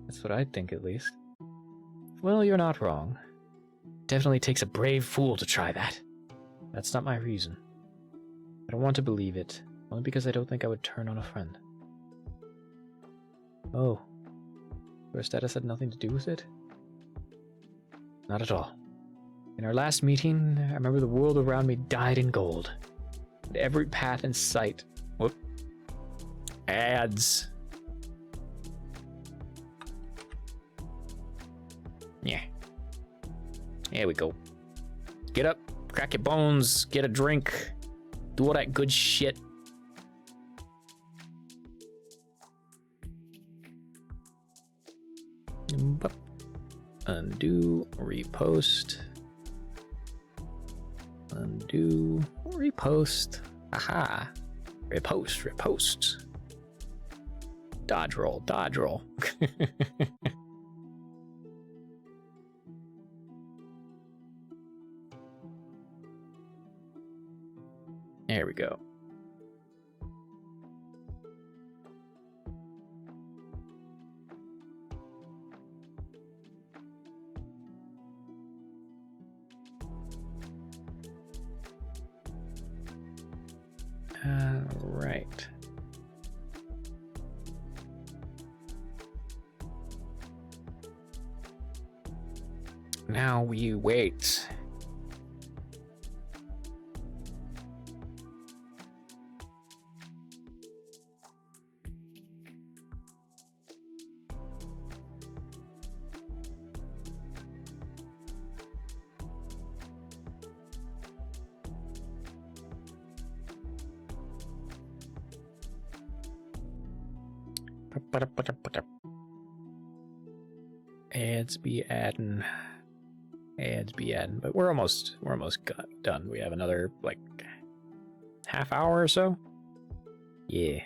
That's what I'd think, at least. Well, you're not wrong. Definitely takes a brave fool to try that. That's not my reason. I don't want to believe it, only because I don't think I would turn on a friend. Oh, your status had nothing to do with it? Not at all. In our last meeting, I remember the world around me dyed in gold. And every path in sight... Whoop. Ads. Yeah. There we go. Get up, crack your bones, get a drink, do all that good shit. Undo, repost. Undo, repost. Aha. Repost. Dodge roll. There we go. Right. Now we wait. Ads be adding, but we're almost done. We have another like half hour or so. Yeah.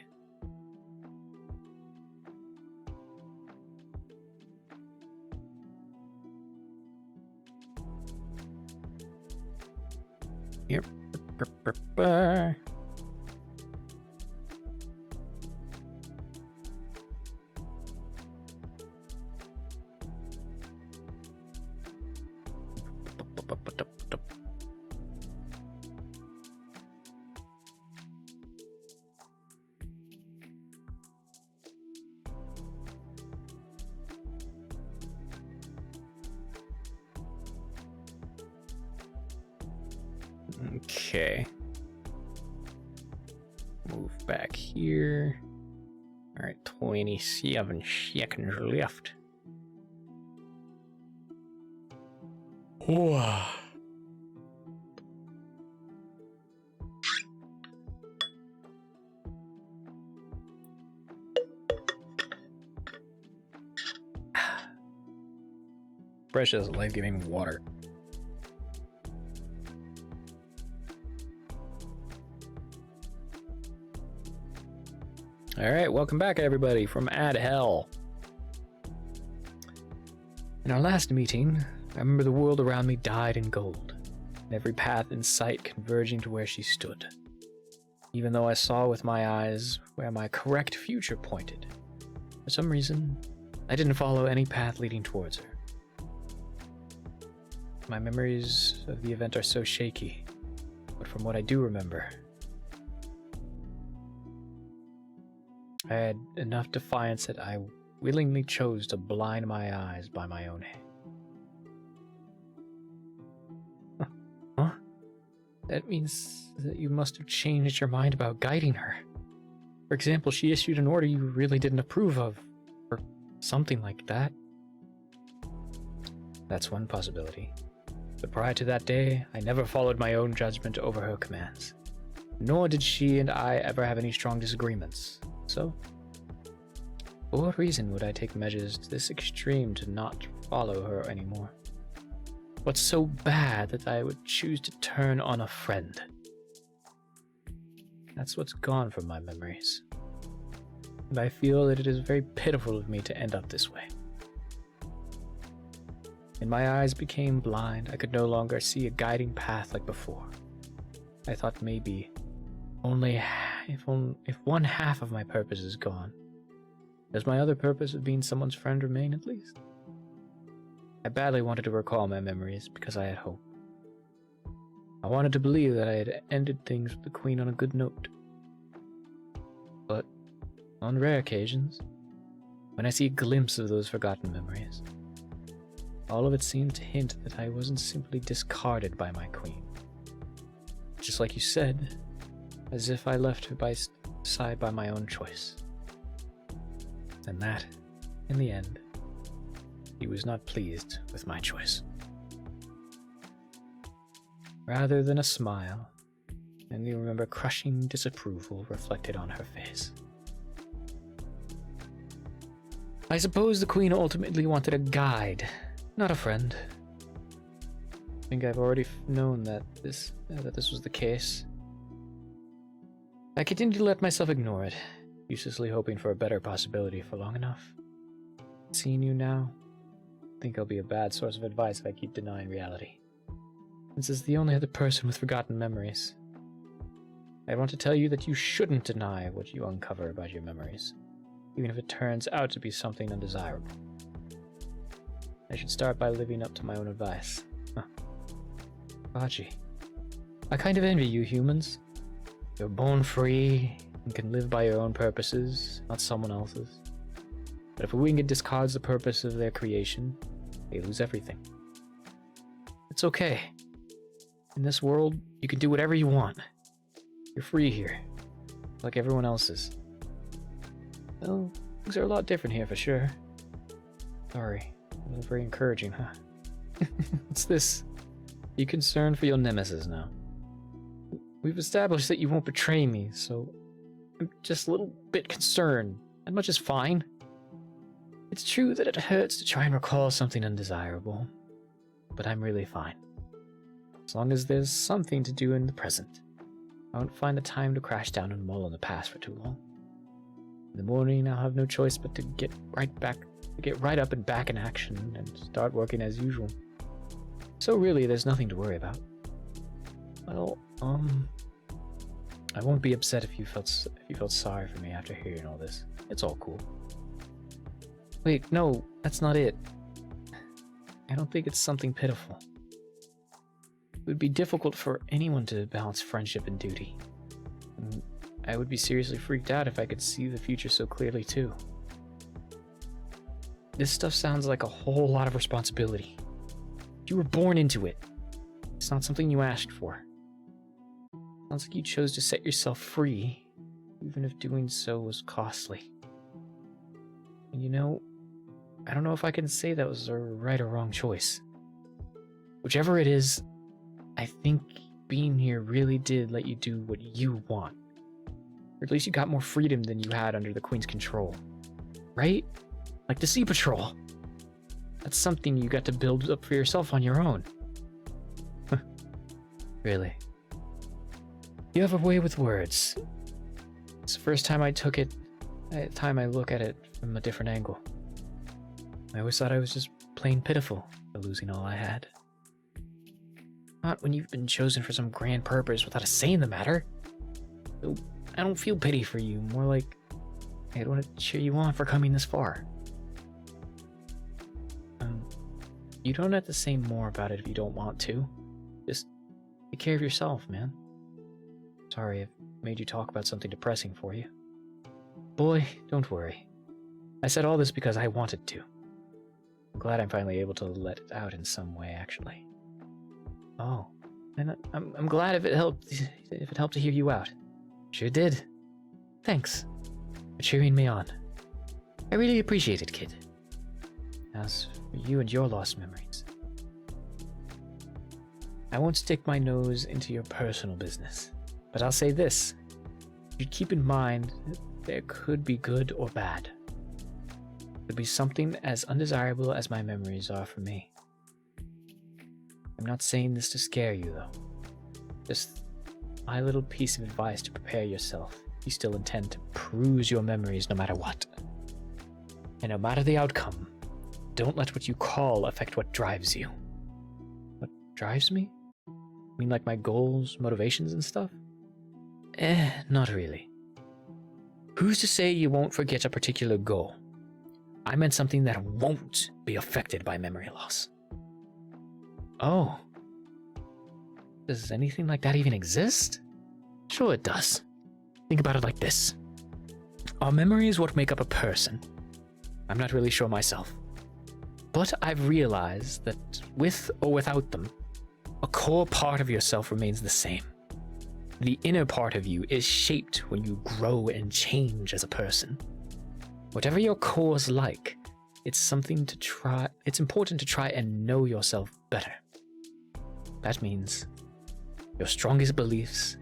Yep. Okay. Move back here. All right, 27 seconds left. Whoa. Fresh as life-giving water. All right, welcome back, everybody, from Ad Hell. In our last meeting, I remember the world around me dyed in gold, and every path in sight converging to where she stood. Even though I saw with my eyes where my correct future pointed, for some reason, I didn't follow any path leading towards her. My memories of the event are so shaky, but from what I do remember, I had enough defiance that I willingly chose to blind my eyes by my own hand. Huh? That means that you must have changed your mind about guiding her. For example, she issued an order you really didn't approve of, or something like that. That's one possibility. But prior to that day, I never followed my own judgment over her commands. Nor did she and I ever have any strong disagreements. So, For what reason would I take measures to this extreme to not follow her anymore? What's so bad that I would choose to turn on a friend? That's what's gone from my memories. And I feel that it is very pitiful of me to end up this way. And my eyes became blind. I could no longer see a guiding path like before. I thought maybe if one half of my purpose is gone, does my other purpose of being someone's friend remain at least? I badly wanted to recall my memories because I had hope. I wanted to believe that I had ended things with the Queen on a good note. But on rare occasions, when I see a glimpse of those forgotten memories, all of it seemed to hint that I wasn't simply discarded by my Queen. Just like you said, as if I left her by side by my own choice. And that, in the end, he was not pleased with my choice. Rather than a smile, and you remember crushing disapproval reflected on her face. I suppose the Queen ultimately wanted a guide, not a friend. I think I've already known that this was the case. I continued to let myself ignore it, uselessly hoping for a better possibility for long enough. Seeing you now, I think I'll be a bad source of advice if I keep denying reality. Since as the only other person with forgotten memories, I want to tell you that you shouldn't deny what you uncover about your memories, even if it turns out to be something undesirable. I should start by living up to my own advice. Baji, I kind of envy you humans. You're born free and can live by your own purposes, not someone else's. But if a winged discards the purpose of their creation, they lose everything. It's okay. In this world, you can do whatever you want. You're free here, like everyone else is. Well, things are a lot different here for sure. Sorry, it wasn't very encouraging, huh? What's this? Be concerned for your nemesis now. We've established that you won't betray me, so I'm just a little bit concerned. That much is fine. It's true that it hurts to try and recall something undesirable, but I'm really fine. As long as there's something to do in the present, I won't find the time to crash down and mull on the past for too long. In the morning, I'll have no choice but to get right up and back in action and start working as usual. So really, there's nothing to worry about. Well, I won't be upset if you felt sorry for me after hearing all this. It's all cool. Wait, no, that's not it. I don't think it's something pitiful. It would be difficult for anyone to balance friendship and duty. And I would be seriously freaked out if I could see the future so clearly too. This stuff sounds like a whole lot of responsibility. You were born into it. It's not something you asked for. Sounds like you chose to set yourself free, even if doing so was costly. And you know, I don't know if I can say that was a right or wrong choice. Whichever it is, I think being here really did let you do what you want. Or at least you got more freedom than you had under the Queen's control. Right? Like the Sea Patrol. That's something you got to build up for yourself on your own. Really. You have a way with words. It's the first time I look at it from a different angle. I always thought I was just plain pitiful for losing all I had. Not when you've been chosen for some grand purpose without a say in the matter. So I don't feel pity for you, more like I want to cheer you on for coming this far. You don't have to say more about it if you don't want to. Just take care of yourself, man. Sorry I've made you talk about something depressing for you. Boy, don't worry. I said all this because I wanted to. I'm glad I'm finally able to let it out in some way, actually. Oh, and I'm glad if it helped to hear you out. Sure did. Thanks for cheering me on. I really appreciate it, kid. As for you and your lost memories, I won't stick my nose into your personal business, but I'll say this. You should keep in mind that there could be good or bad. Could be something as undesirable as my memories are for me. I'm not saying this to scare you, though. Just my little piece of advice to prepare yourself if you still intend to peruse your memories no matter what. And no matter the outcome, don't let what you call affect what drives you. What drives me? I mean like my goals, motivations, and stuff? Not really. Who's to say you won't forget a particular goal? I meant something that won't be affected by memory loss. Oh. Does anything like that even exist? Sure it does. Think about it like this. Our memories what make up a person. I'm not really sure myself. But I've realized that with or without them, a core part of yourself remains the same. The inner part of you is shaped when you grow and change as a person. Whatever your core's like, it's important to try and know yourself better. That means your strongest beliefs,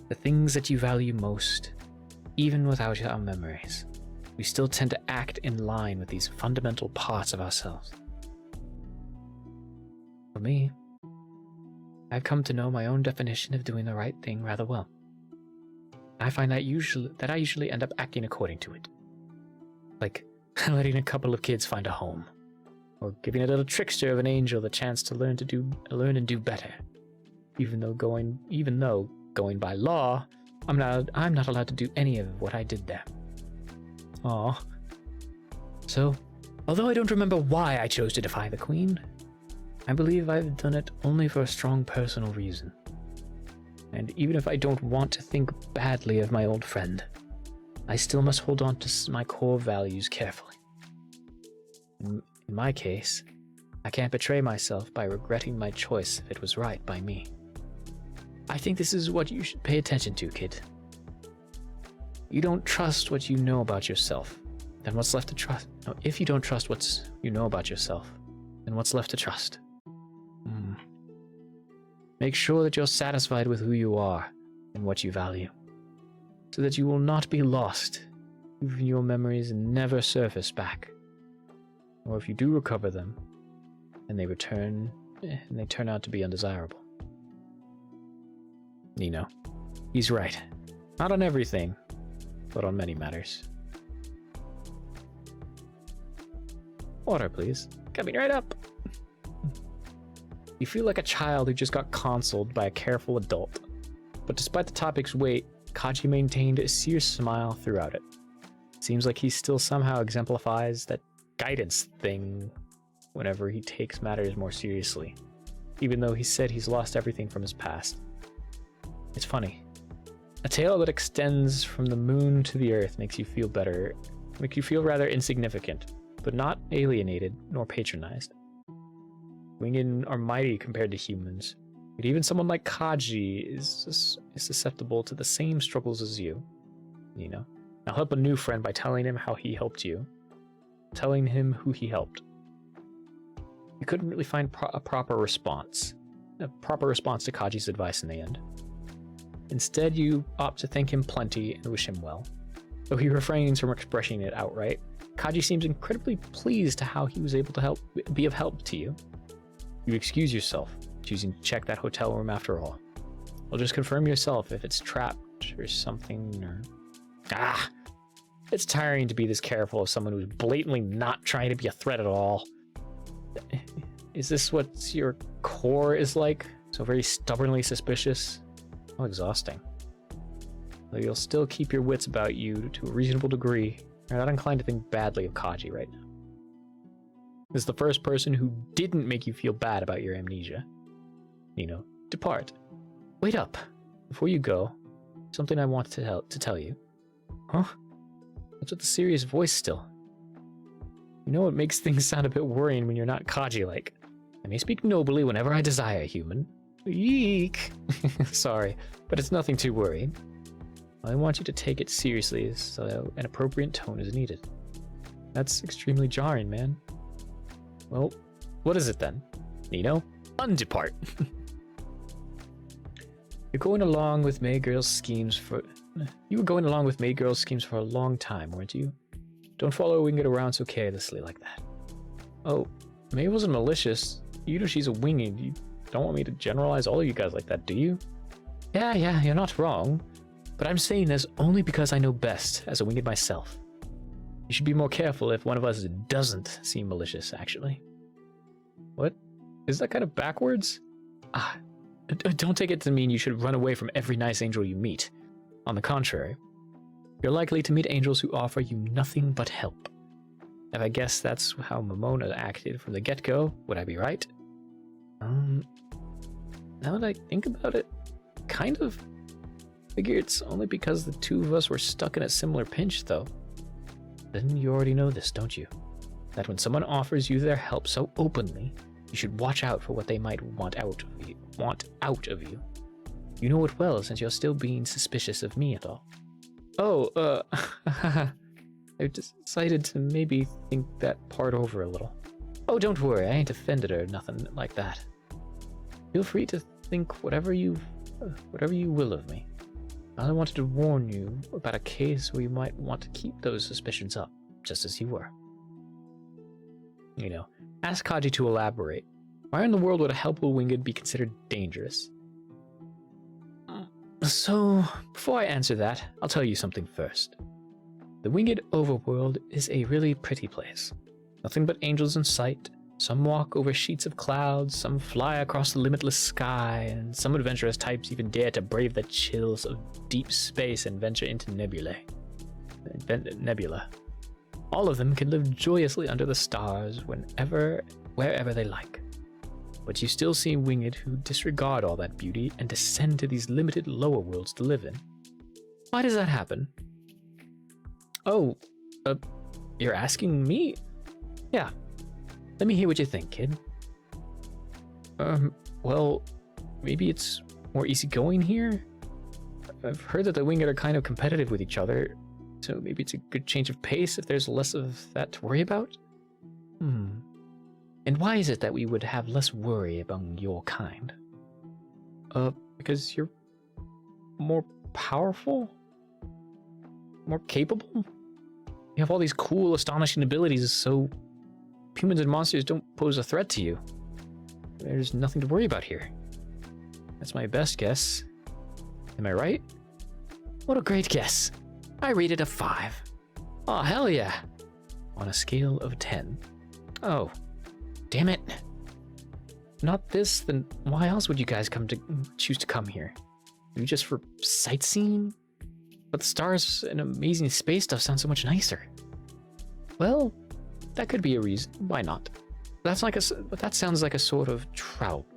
the things that you value most, even without our memories. We still tend to act in line with these fundamental parts of ourselves. For me, I've come to know my own definition of doing the right thing rather well. I find that I usually end up acting according to it. Like letting a couple of kids find a home, or giving a little trickster of an angel the chance to learn and do better. Even though going by law, I'm not allowed to do any of what I did there. Aw. So, although I don't remember why I chose to defy the Queen, I believe I've done it only for a strong personal reason. And even if I don't want to think badly of my old friend, I still must hold on to my core values carefully. In my case, I can't betray myself by regretting my choice if it was right by me. I think this is what you should pay attention to, kid. You don't trust what you know about yourself, then what's left to trust? No, if you don't trust what you know about yourself, then what's left to trust? Make sure that you're satisfied with who you are and what you value, so that you will not be lost, even your memories never surface back. Or if you do recover them, and they turn out to be undesirable. He's right. Not on everything, but on many matters. Water, please. Coming right up. You feel like a child who just got consoled by a careful adult. But despite the topic's weight, Kaji maintained a serious smile throughout it. Seems like he still somehow exemplifies that guidance thing whenever he takes matters more seriously, even though he said he's lost everything from his past. It's funny. A tale that extends from the moon to the earth makes you feel rather insignificant, but not alienated nor patronized. Winged are mighty compared to humans, but even someone like Kaji is susceptible to the same struggles as you. Now help a new friend by telling him how he helped you, telling him who he helped. You couldn't really find a proper response to Kaji's advice in the end. Instead, you opt to thank him plenty and wish him well. Though he refrains from expressing it outright, Kaji seems incredibly pleased to how he was able to be of help to you. You excuse yourself, choosing to check that hotel room after all. Well, just confirm yourself if it's trapped or something, or... It's tiring to be this careful of someone who's blatantly not trying to be a threat at all. Is this what your core is like? So very stubbornly suspicious? How exhausting. Though you'll still keep your wits about you to a reasonable degree, you're not inclined to think badly of Kaji right now. This is the first person who didn't make you feel bad about your amnesia. Depart. Wait up. Before you go, something I want to tell you. Huh? What's with the serious voice still? It makes things sound a bit worrying when you're not Kaji-like. I may speak nobly whenever I desire, human. Eek! Sorry, but it's nothing too worrying. I want you to take it seriously, so an appropriate tone is needed. That's extremely jarring, man. Well, what is it then? Undepart. You were going along with Maygirl's schemes for a long time, weren't you? Don't follow a winged around so carelessly like that. Oh, maybe it wasn't malicious. You know she's a winged. You don't want me to generalize all of you guys like that, do you? Yeah, you're not wrong. But I'm saying this only because I know best as a winged myself. You should be more careful if one of us doesn't seem malicious, actually. What? Is that kind of backwards? Don't take it to mean you should run away from every nice angel you meet. On the contrary, you're likely to meet angels who offer you nothing but help. If I guess that's how Momona acted from the get-go, would I be right? Now that I think about it, kind of figure it's only because the two of us were stuck in a similar pinch, though. Then you already know this, don't you? That when someone offers you their help so openly, you should watch out for what they might want out of you. You know it well, since you're still being suspicious of me at all. Oh, I've decided to maybe think that part over a little. Oh, don't worry, I ain't offended or nothing like that. Feel free to think whatever you will of me. I only wanted to warn you about a case where you might want to keep those suspicions up, just as you were. Ask Kaji to elaborate. Why in the world would a helpful winged be considered dangerous? So, before I answer that, I'll tell you something first. The winged overworld is a really pretty place. Nothing but angels in sight. Some walk over sheets of clouds, some fly across the limitless sky, and some adventurous types even dare to brave the chills of deep space and venture into nebula. All of them can live joyously under the stars wherever they like. But you still see winged who disregard all that beauty and descend to these limited lower worlds to live in. Why does that happen? Oh, you're asking me? Yeah. Let me hear what you think, kid. Well, maybe it's more easygoing here? I've heard that the winged are kind of competitive with each other, so maybe it's a good change of pace if there's less of that to worry about? And why is it that we would have less worry among your kind? Because you're more powerful? More capable? You have all these cool, astonishing abilities, so humans and monsters don't pose a threat to you. There's nothing to worry about here. That's my best guess. Am I right? What a great guess. I rate it a 5. Oh, hell yeah. On a scale of 10. Oh, damn it. Not this, then why else would you guys choose to come here? Maybe just for sightseeing? But the stars and amazing space stuff sound so much nicer. Well, that could be a reason. Why not? But that sounds like a sort of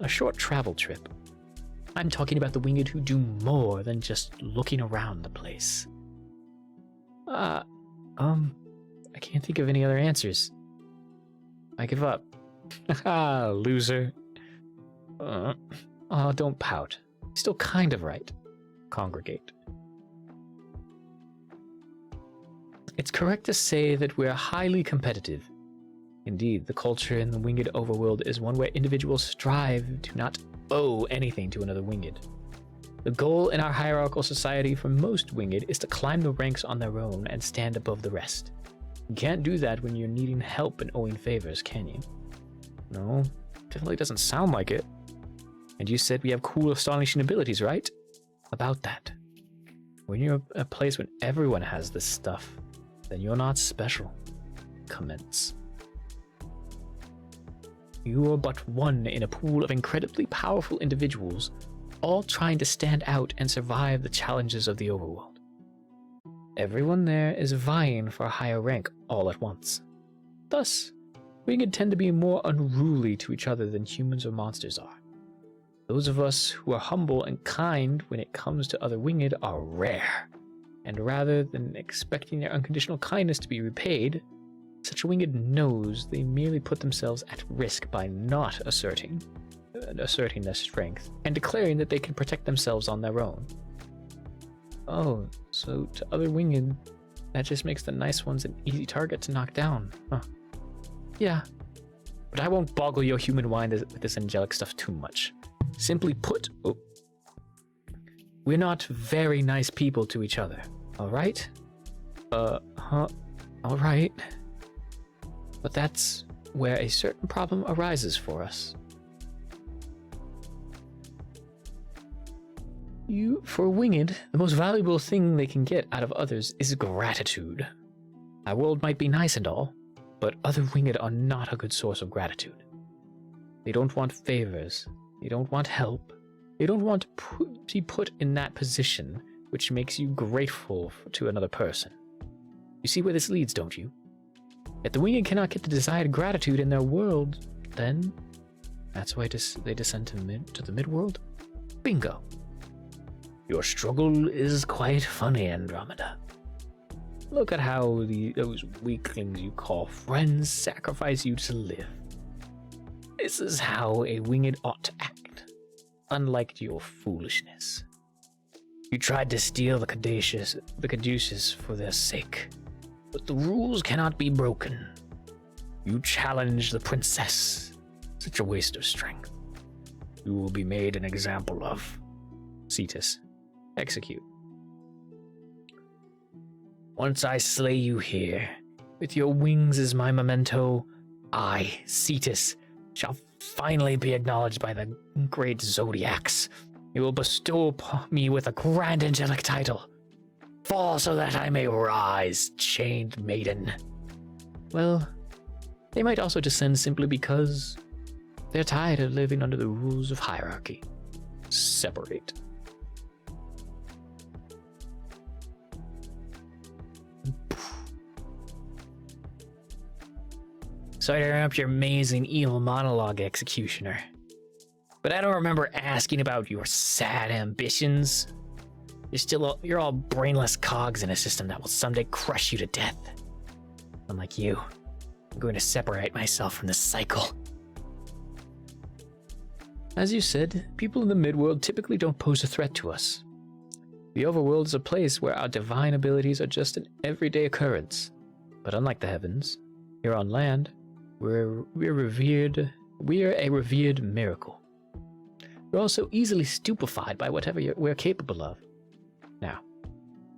a short travel trip. I'm talking about the winged who do more than just looking around the place. I can't think of any other answers. I give up. Haha, loser. Oh, don't pout. You're still kind of right. Congregate. It's correct to say that we're highly competitive. Indeed, the culture in the winged overworld is one where individuals strive to not owe anything to another winged. The goal in our hierarchical society for most winged is to climb the ranks on their own and stand above the rest. You can't do that when you're needing help and owing favors, can you? No, definitely doesn't sound like it. And you said we have cool, astonishing abilities, right? About that. When you're a place when everyone has this stuff, then you're not special. Commence. You are but one in a pool of incredibly powerful individuals, all trying to stand out and survive the challenges of the overworld. Everyone there is vying for a higher rank all at once. Thus, winged tend to be more unruly to each other than humans or monsters are. Those of us who are humble and kind when it comes to other winged are rare, and rather than expecting their unconditional kindness to be repaid, such a winged knows they merely put themselves at risk by not asserting their strength and declaring that they can protect themselves on their own. Oh, so to other winged, that just makes the nice ones an easy target to knock down, huh? Yeah, but I won't boggle your human mind with this angelic stuff too much. Simply put, we're not very nice people to each other, alright?
All right. But that's where a certain problem arises for us. For Winged, the most valuable thing they can get out of others is gratitude. Our world might be nice and all, but other Winged are not a good source of gratitude. They don't want favors. They don't want help. They don't want to be put in that position which makes you grateful to another person. You see where this leads, don't you? If the Winged cannot get the desired gratitude in their world, then that's why they descend to the midworld. Bingo. Your struggle is quite funny, Andromeda. Look at how those weaklings you call friends sacrifice you to live. This is how a Winged ought to act, unlike your foolishness. You tried to steal the Caduceus for their sake, but the rules cannot be broken. You challenged the princess. Such a waste of strength. You will be made an example of. Cetus. Execute. Once I slay you here, with your wings as my memento, I, Cetus, shall finally be acknowledged by the great Zodiacs. He will bestow upon me with a grand angelic title. Fall so that I may rise, chained maiden. Well, they might also descend simply because they're tired of living under the rules of hierarchy. Separate. Sorry to interrupt your amazing evil monologue, Executioner. But I don't remember asking about your sad ambitions. You're all brainless cogs in a system that will someday crush you to death. Unlike you, I'm going to separate myself from this cycle. As you said, people in the midworld typically don't pose a threat to us. The overworld is a place where our divine abilities are just an everyday occurrence. But unlike the heavens, here on land, we're a revered miracle. We're also easily stupefied by whatever we're capable of. Now,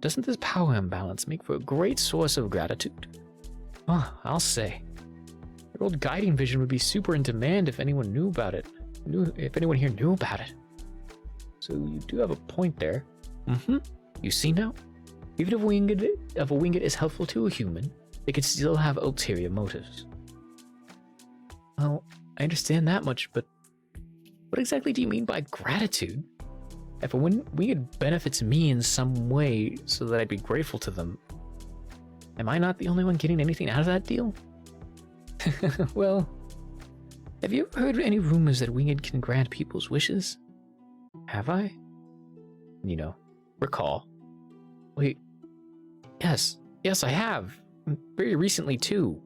doesn't this power imbalance make for a great source of gratitude? Oh, I'll say. Your old guiding vision would be super in demand if anyone knew about it. If anyone here knew about it. So you do have a point there. You see now? Even if a winged is helpful to a human, they could still have ulterior motives. Well, I understand that much, but what exactly do you mean by gratitude? If a winged benefits me in some way so that I'd be grateful to them, am I not the only one getting anything out of that deal? Well, have you ever heard any rumors that winged can grant people's wishes? Have I? Recall. Wait. Yes, I have. Very recently, too.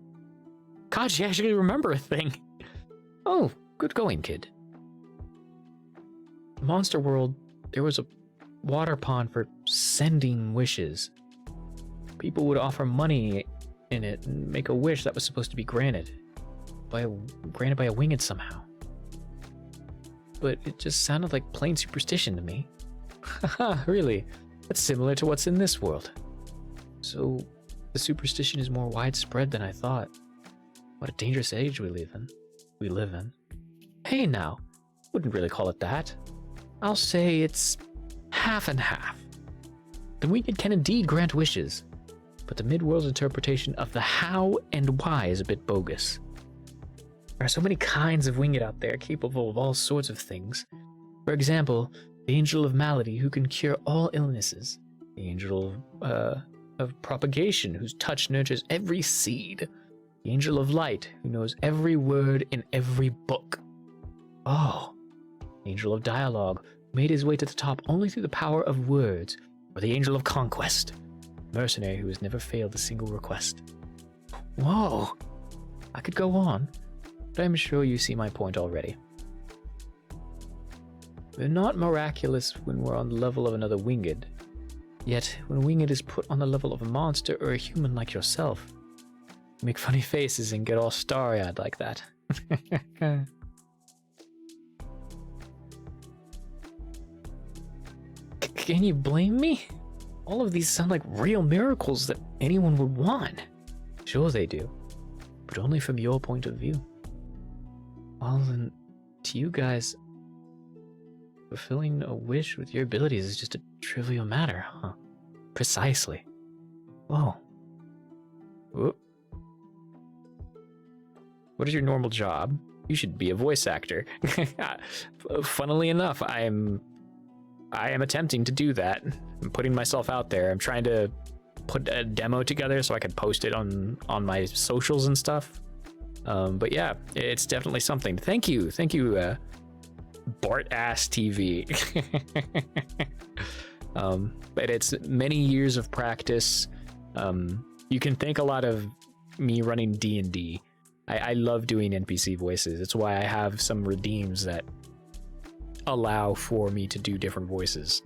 God, you actually remember a thing. Oh, good going, kid. Monster World, there was a water pond for sending wishes. People would offer money in it and make a wish that was supposed to be granted by a winged somehow. But it just sounded like plain superstition to me. Haha, really? That's similar to what's in this world. So, the superstition is more widespread than I thought. What a dangerous age we live in. Hey now, wouldn't really call it that. I'll say it's half and half. The winged can indeed grant wishes, but the midworld's interpretation of the how and why is a bit bogus. There are so many kinds of winged out there capable of all sorts of things. For example, the Angel of Malady, who can cure all illnesses. The Angel of Propagation, whose touch nurtures every seed. The Angel of Light, who knows every word in every book. Oh, the Angel of Dialogue, who made his way to the top only through the power of words. Or the Angel of Conquest, mercenary who has never failed a single request. Whoa, I could go on, but I'm sure you see my point already. We're not miraculous when we're on the level of another winged, yet when a winged is put on the level of a monster or a human like yourself, you make funny faces and get all starry-eyed like that. Can you blame me? All of these sound like real miracles that anyone would want. Sure they do, but only from your point of view. Well, then, to you guys, fulfilling a wish with your abilities is just a trivial matter, huh? Precisely. Whoa.
Whoop. What is your normal job? You should be a voice actor. Funnily enough, I am attempting to do that. I'm putting myself out there. I'm trying to put a demo together so I can post it on my socials and stuff. But yeah, it's definitely something. Thank you, Bart Ass TV. But it's many years of practice. You can thank a lot of me running D&D. I love doing NPC voices. It's why I have some redeems that allow for me to do different voices.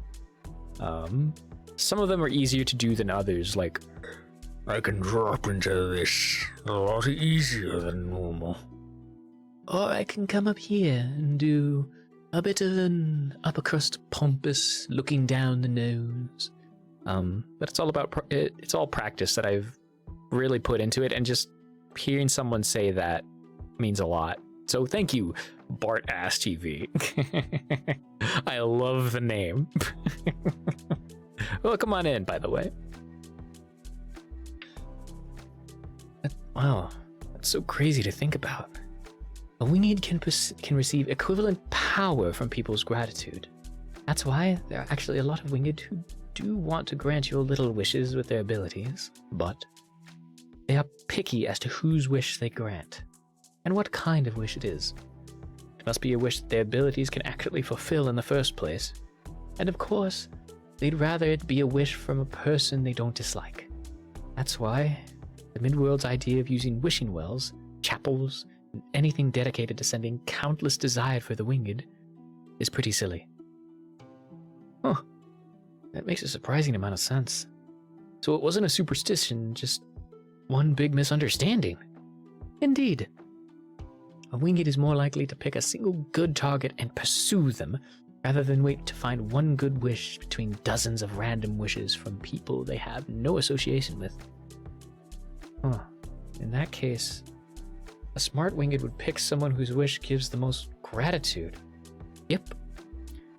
Some of them are easier to do than others, like, I can drop into this a lot easier than normal.
Or I can come up here and do a bit of an upper crust pompous looking down the nose.
But it's all about it's all practice that I've really put into it, and just hearing someone say that means a lot. So thank you, Bart Ass TV. I love the name. Well, come on in, by the way.
Wow, that's so crazy to think about. A winged can receive equivalent power from people's gratitude. That's why there are actually a lot of winged who do want to grant your little wishes with their abilities, but they are picky as to whose wish they grant, and what kind of wish it is. It must be a wish that their abilities can actually fulfill in the first place, and of course, they'd rather it be a wish from a person they don't dislike. That's why the Midworld's idea of using wishing wells, chapels, and anything dedicated to sending countless desire for the winged is pretty silly. Huh. That makes a surprising amount of sense. So it wasn't a superstition, just one big misunderstanding. Indeed. A winged is more likely to pick a single good target and pursue them, rather than wait to find one good wish between dozens of random wishes from people they have no association with. Huh. In that case, a smart winged would pick someone whose wish gives the most gratitude. Yep.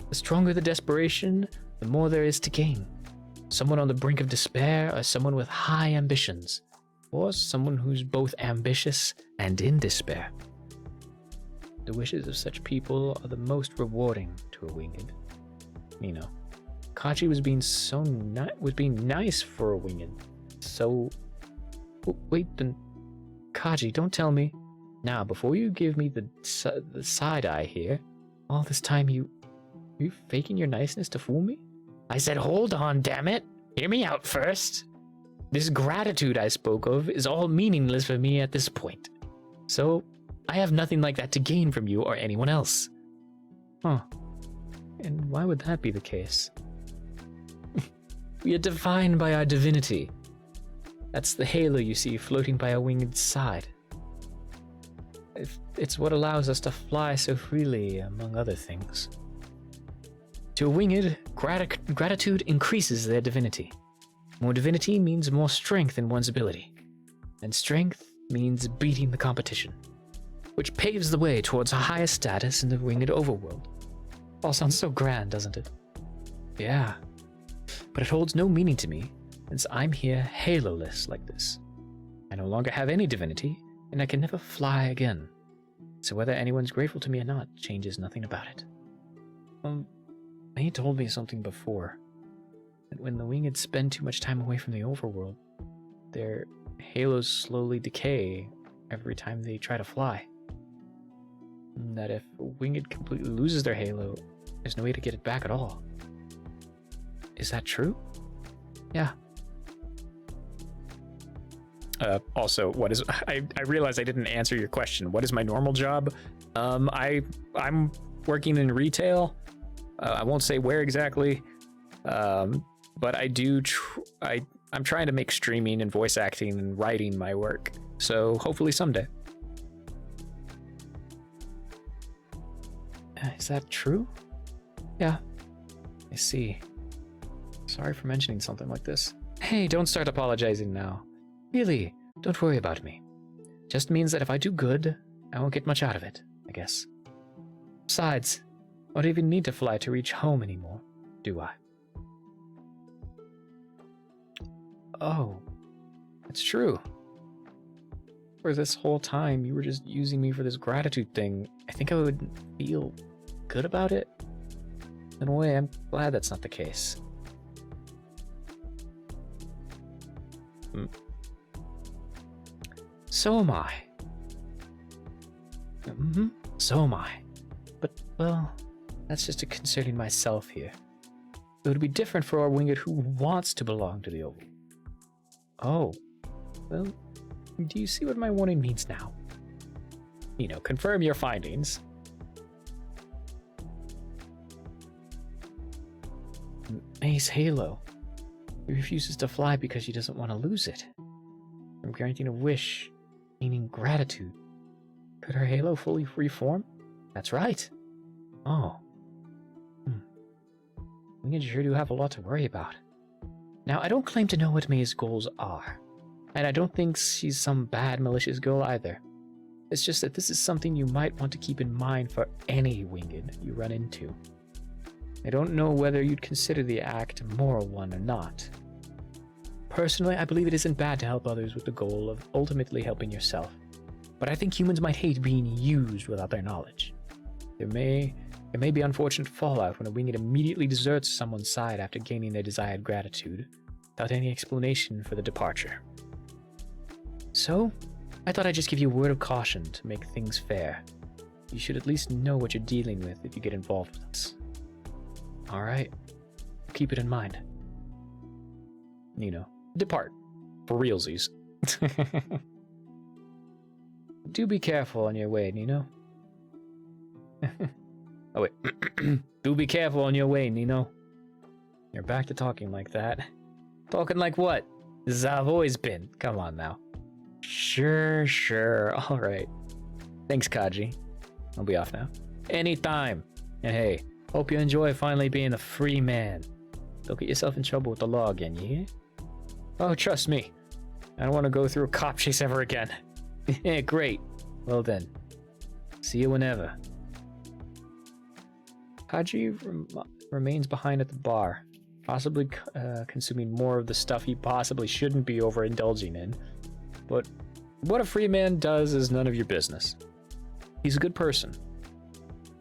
The stronger the desperation, the more there is to gain. Someone on the brink of despair, or someone with high ambitions, or someone who's both ambitious and in despair. The wishes of such people are the most rewarding to a winged. You know, Kachi was being nice for a winged. So, wait, then, Kaji, don't tell me. Now, before you give me the side eye here, all this time are you faking your niceness to fool me? I said, hold on, damn it. Hear me out first. This gratitude I spoke of is all meaningless for me at this point. So, I have nothing like that to gain from you or anyone else. Huh. And why would that be the case? We are defined by our divinity. That's the halo you see floating by a winged side. It's what allows us to fly so freely, among other things. To a winged, gratitude increases their divinity. More divinity means more strength in one's ability. And strength means beating the competition, which paves the way towards a higher status in the winged overworld. All sounds so grand, doesn't it? Yeah, but it holds no meaning to me, since I'm here halo-less like this. I no longer have any divinity, and I can never fly again. So whether anyone's grateful to me or not changes nothing about it. He told me something before, that when the winged spend too much time away from the overworld, their halos slowly decay every time they try to fly. And that if a winged completely loses their halo, there's no way to get it back at all. Is that true? Yeah.
Also, what is I realized I didn't answer your question. What is my normal job? I'm working in retail. I won't say where exactly, but I do. I'm trying to make streaming and voice acting and writing my work. So hopefully someday.
Is that true? Yeah. I see. Sorry for mentioning something like this.
Hey, don't start apologizing now.
Really? Don't worry about me. Just means that if I do good, I won't get much out of it, I guess. Besides, I don't even need to fly to reach home anymore, do I? Oh, that's true. For this whole time, you were just using me for this gratitude thing. I think I would feel good about it. In a way, I'm glad that's not the case. So am I. So am I. But, well, that's just concerning myself here. It would be different for our winged who wants to belong to the Oval. Oh. Well, do you see what my warning means now? Confirm your findings. May's halo. He refuses to fly because she doesn't want to lose it. From granting a wish, meaning gratitude. Could her halo fully reform? That's right. Oh. Winged sure do have a lot to worry about. Now, I don't claim to know what May's goals are. And I don't think she's some bad, malicious girl either. It's just that this is something you might want to keep in mind for any winged you run into. I don't know whether you'd consider the act a moral one or not. Personally, I believe it isn't bad to help others with the goal of ultimately helping yourself. But I think humans might hate being used without their knowledge. There may be unfortunate fallout when a winged immediately deserts someone's side after gaining their desired gratitude, without any explanation for the departure. So, I thought I'd just give you a word of caution to make things fair. You should at least know what you're dealing with if you get involved with us. Alright, keep it in mind. Depart. For realsies. Do be careful on your way, Nino. Oh wait. Do be careful on your way, Nino. You're back to talking like that. Talking like what? This is how I've always been. Come on now. Sure. Alright. Thanks, Kaji. I'll be off now. Anytime. And hey, hope you enjoy finally being a free man. Don't get yourself in trouble with the law again, you hear? Oh, trust me. I don't want to go through a cop chase ever again. Yeah, great. Well then. See you whenever. Kaji remains behind at the bar, possibly consuming more of the stuff he possibly shouldn't be overindulging in. But what a free man does is none of your business. He's a good person.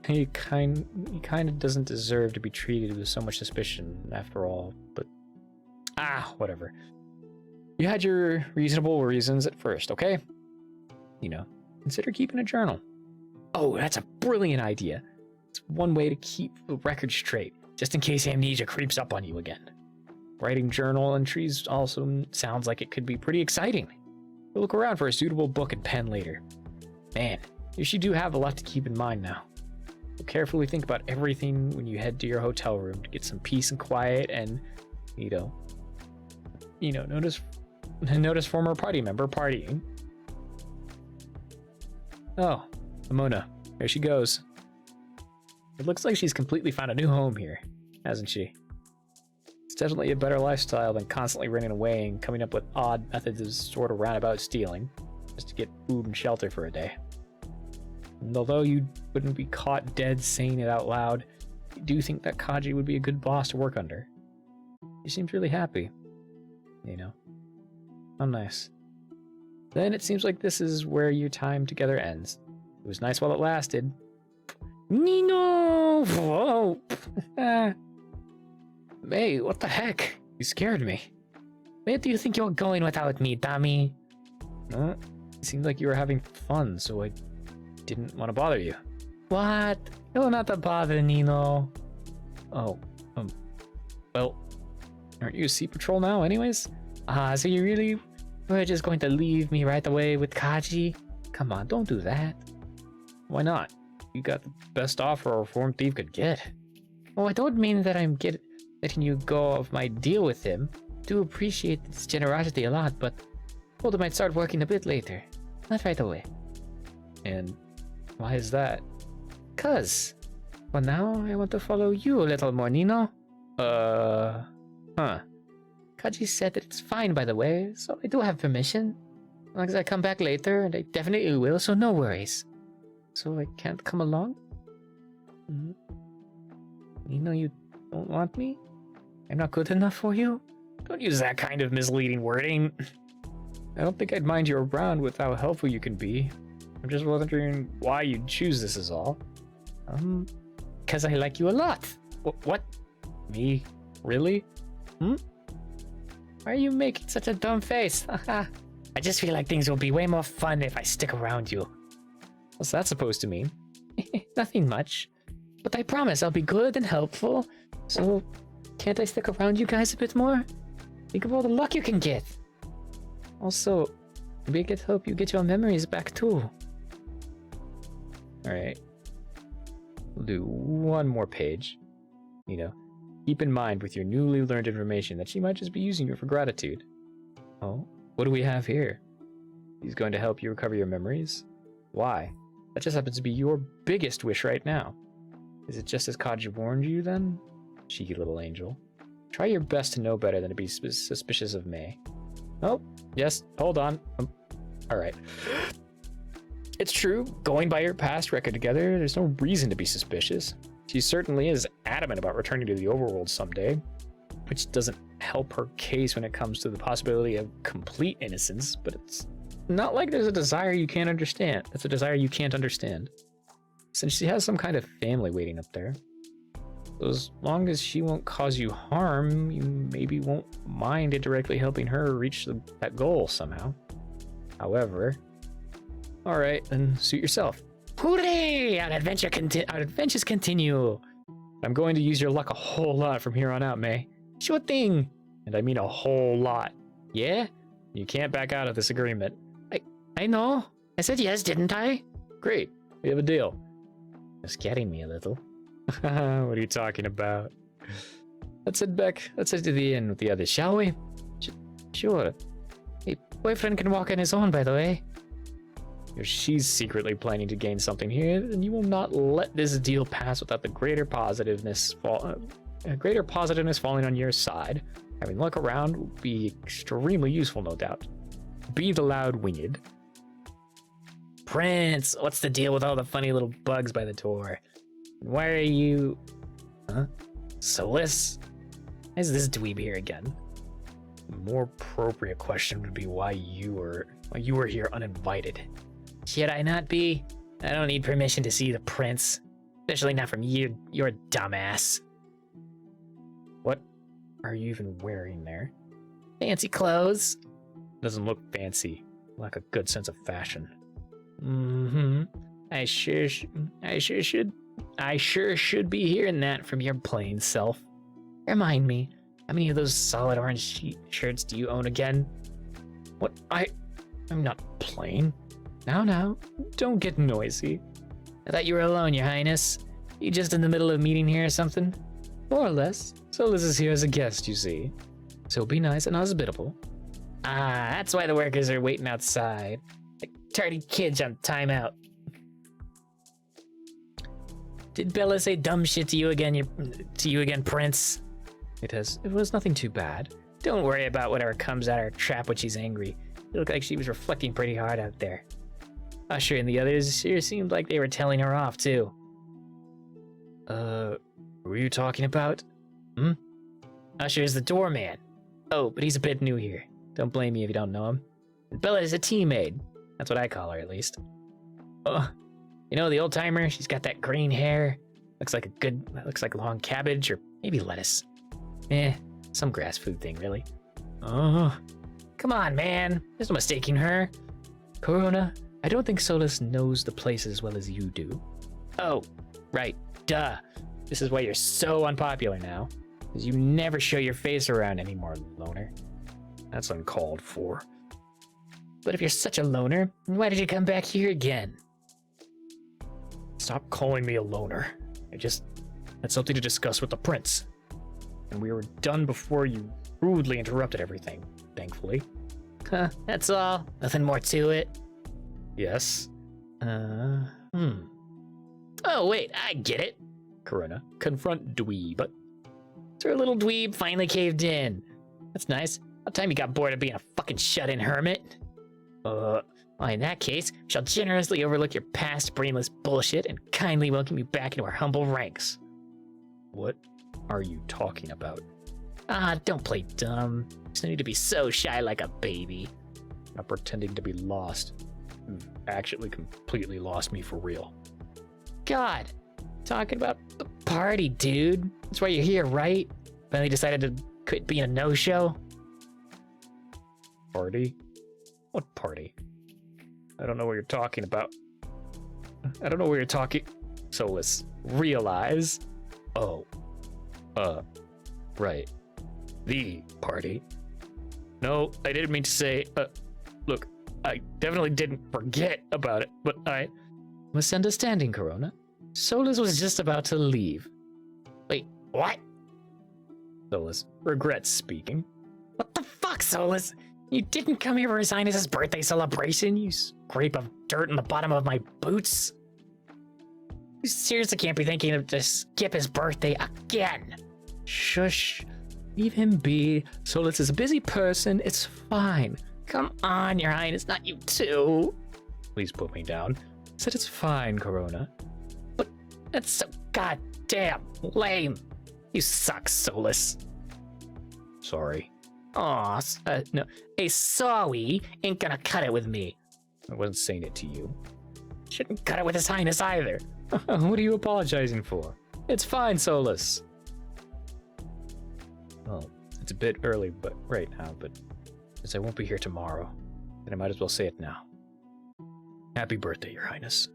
He kind of doesn't deserve to be treated with so much suspicion, after all, but whatever. You had your reasonable reasons at first, okay? Consider keeping a journal. Oh, that's a brilliant idea. It's one way to keep the record straight, just in case amnesia creeps up on you again. Writing journal entries also sounds like it could be pretty exciting. We'll look around for a suitable book and pen later. Man, you should do have a lot to keep in mind now. So carefully think about everything when you head to your hotel room to get some peace and quiet and, notice former party member partying. Oh, Amona, there she goes. It looks like she's completely found a new home here, hasn't she? It's definitely a better lifestyle than constantly running away and coming up with odd methods of sort of roundabout stealing, just to get food and shelter for a day. And although you wouldn't be caught dead saying it out loud, you do think that Kaji would be a good boss to work under. She seems really happy. How nice. Then it seems like this is where your time together ends. It was nice while it lasted. Nino! Whoa! Hey, what the heck? You scared me. Where do you think you're going without me, Tommy? It seemed like you were having fun, so I didn't want to bother you. What? You're not a bother, Nino. Oh, well, aren't you a sea patrol now anyways? So you really were just going to leave me right away with Kaji? Come on, don't do that. Why not? You got the best offer a reformed thief could get. Oh, I don't mean that I'm letting you go of my deal with him. Do appreciate his generosity a lot, but told him I'd start working a bit later. Not right away. And why is that? 'Cause, well, now I want to follow you a little more, Nino. Kaji said that it's fine, by the way, so I do have permission. long as I come back later, and I definitely will, so no worries. So I can't come along? Mm-hmm. You know you don't want me? I'm not good enough for you?
Don't use that kind of misleading wording. I don't think I'd mind you around with how helpful you can be. I'm just wondering why you'd choose this is all.
Because I like you a lot.
What? Me? Really?
Why are you making such a dumb face? I just feel like things will be way more fun if I stick around you.
What's that supposed to mean?
Nothing much. But I promise I'll be good and helpful. So, can't I stick around you guys a bit more? Think of all the luck you can get. Also, maybe I could help you get your memories back too.
Alright. We'll do one more page. You know, keep in mind with your newly learned information that she might just be using you for gratitude. Oh, what do we have here? He's going to help you recover your memories? Why? That just happens to be your biggest wish right now. Is it just as Kaji warned you then? Cheeky little angel. Try your best to know better than to be suspicious of May. Oh, yes, hold on. Alright. It's true, going by your past record together, there's no reason to be suspicious. She certainly is adamant about returning to the overworld someday, which doesn't help her case when it comes to the possibility of complete innocence, but it's not like there's a desire you can't understand. It's a desire you can't understand. Since she has some kind of family waiting up there. So as long as she won't cause you harm, you maybe won't mind indirectly helping her reach that goal somehow. However, alright, then suit yourself. Hooray! Our adventures continue. I'm going to use your luck a whole lot from here on out, May. Sure thing. And I mean a whole lot. Yeah? You can't back out of this agreement.
I know. I said yes, didn't I?
Great. We have a deal.
You're scaring me a little.
What are you talking about? Let's head back. Let's head to the inn with the others, shall we?
Sure. Hey, boyfriend can walk on his own, by the way.
If she's secretly planning to gain something here, then you will not let this deal pass without the greater positiveness falling on your side. Having luck around will be extremely useful, no doubt. Be the loud-winged.
Prince, what's the deal with all the funny little bugs by the door? Why are you... Huh? Solus? Why is this dweeb here again?
A more appropriate question would be why you were here uninvited.
Should I not be? I don't need permission to see the prince. Especially not from you, your dumbass.
What are you even wearing there?
Fancy clothes.
Doesn't look fancy. Lack a good sense of fashion.
Mm-hmm. I sure should be hearing that from your plain self. Remind me, how many of those solid orange shirts do you own again?
What? I'm not plain.
Now, don't get noisy. I thought you were alone, your highness. You just in the middle of a meeting here or something?
More or less. Solus is here as a guest, you see. So be nice and hospitable.
Ah, that's why the workers are waiting outside. Like tardy kids on timeout. Did Bella say dumb shit to you again, Prince?
It was nothing too bad.
Don't worry about whatever comes out of her trap when she's angry. It looked like she was reflecting pretty hard out there. Usher and the others sure seemed like they were telling her off, too.
Who are you talking about?
Usher is the doorman. Oh, but he's a bit new here. Don't blame me if you don't know him. Bella is a teammate. That's what I call her, at least. Oh, you know the old-timer? She's got that green hair. Looks like long cabbage, or maybe lettuce. Some grass food thing, really.
Oh.
Come on, man. There's no mistaking her.
Corona, I don't think Solus knows the place as well as you do.
Oh, right. Duh. This is why you're so unpopular now. Because you never show your face around anymore, loner.
That's uncalled for.
But if you're such a loner, why did you come back here again?
Stop calling me a loner. I just had something to discuss with the prince. And we were done before you rudely interrupted everything, thankfully.
Huh, that's all? Nothing more to it?
Yes.
Oh, wait, I get it.
Corona, confront dweeb.
So our little dweeb finally caved in. That's nice. About time you got bored of being a fucking shut-in hermit.
Well, in that case, we shall generously overlook your past brainless bullshit and kindly welcome you back into our humble ranks.
What are you talking about?
Don't play dumb. There's no need to be so shy like a baby.
I'm not pretending to be lost. You've actually completely lost me for real.
God, talking about the party, dude. That's why you're here, right? Finally decided to quit being a no-show?
Party? What party? I don't know what you're talking about. I don't know what you're talking.
Solus, realize.
Oh. Right. The party. No, I didn't mean to say, look, I definitely didn't forget about it, but I...
Misunderstanding, Corona. Solus was just about to leave. Wait, what?
Solus regrets speaking.
What the fuck, Solus? You didn't come here for His Highness's birthday celebration, you scrape of dirt in the bottom of my boots? You seriously can't be thinking of to skip his birthday again.
Shush. Leave him be. Solus is a busy person. It's fine.
Come on, Your Highness, not you too.
Please put me down.
I said it's fine, Corona.
But that's so goddamn lame. You suck, Solus.
Sorry.
Aw, no. Hey, sorry ain't gonna cut it with me.
I wasn't saying it to you.
Shouldn't cut it with His Highness either.
What are you apologizing for? It's fine, Solus.
Well, it's a bit early right now, but since I won't be here tomorrow, then I might as well say it now. Happy birthday, Your Highness.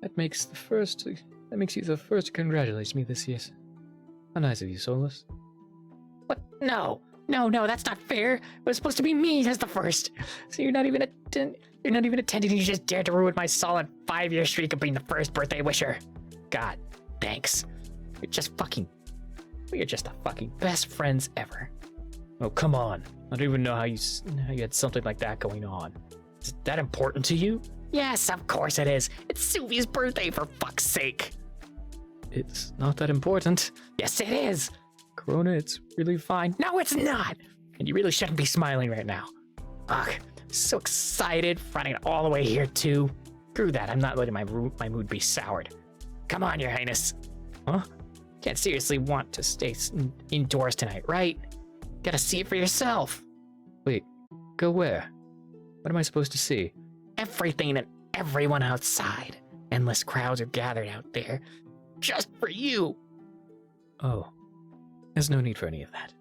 That makes you the first to congratulate me this year. How nice of you, Solus.
What? No, that's not fair. It was supposed to be me as the first. So you're not even attending. You just dared to ruin my solid 5-year streak of being the first birthday wisher. God, thanks. You're just the fucking best friends ever.
Oh, come on. I don't even know how you had something like that going on. Is it that important to you?
Yes, of course it is. It's Suvi's birthday, for fuck's sake.
It's not that important.
Yes, it is.
Corona, it's really fine.
No, it's not. And you really shouldn't be smiling right now. Ugh, so excited, running all the way here too. Screw that, I'm not letting my mood be soured. Come on, Your Highness.
Huh?
Can't seriously want to stay indoors tonight, right? Gotta see it for yourself.
Wait, go where? What am I supposed to see?
Everything and everyone outside. Endless crowds are gathered out there. Just for you.
Oh, there's no need for any of that.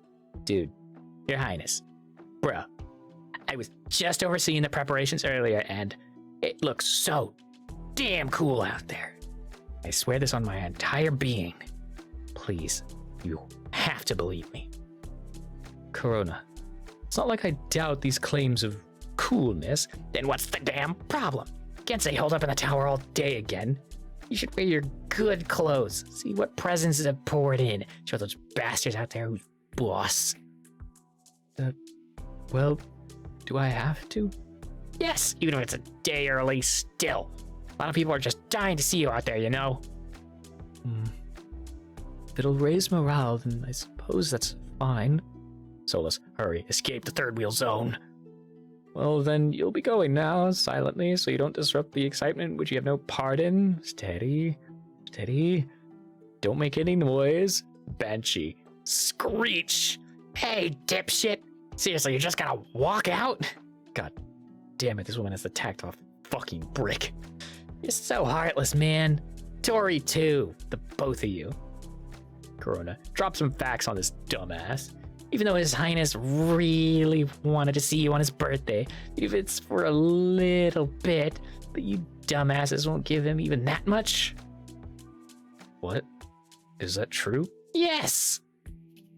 Dude, Your Highness. Bruh, I was just overseeing the preparations earlier and it looks so damn cool out there. I swear this on my entire being. Please, you have to believe me.
Corona, it's not like I doubt these claims of coolness.
Then what's the damn problem? Can't say hold up in the tower all day again. You should wear your good clothes. See what presents have poured in. Show those bastards out there who's boss.
Well, do I have to?
Yes, even if it's a day early, still. A lot of people are just dying to see you out there, you know?
If it'll raise morale, then I suppose that's fine.
Solus, hurry, escape the third wheel zone.
Well, then you'll be going now, silently, so you don't disrupt the excitement which you have no part in. Steady. Steady. Don't make any noise.
Banshee. Screech! Hey, dipshit! Seriously, you're just gonna walk out?
God damn it, this woman has the tact of a fucking brick.
You're so heartless, man. Tori, too. The both of you.
Corona, drop some facts on this dumbass.
Even though His Highness really wanted to see you on his birthday, if it's for a little bit, but you dumbasses won't give him even that much?
What? Is that true?
Yes!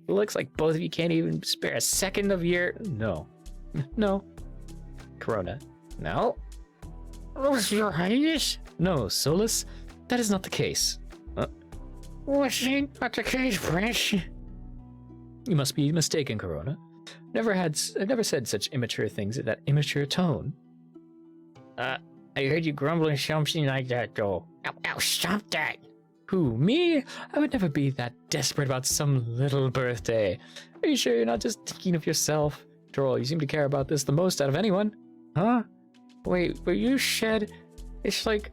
It looks like both of you can't even spare a second of your...
No. No.
Corona. No? Was Your Highness?
No, Solus. That is not the case.
Was it not the case, Prince?
You must be mistaken, Corona. I've never said such immature things in that immature tone.
I heard you grumbling something like that, though. Ow, stop that!
Who, me? I would never be that desperate about some little birthday. Are you sure you're not just thinking of yourself? After all, you seem to care about this the most out of anyone. Huh? Wait, but you said it's like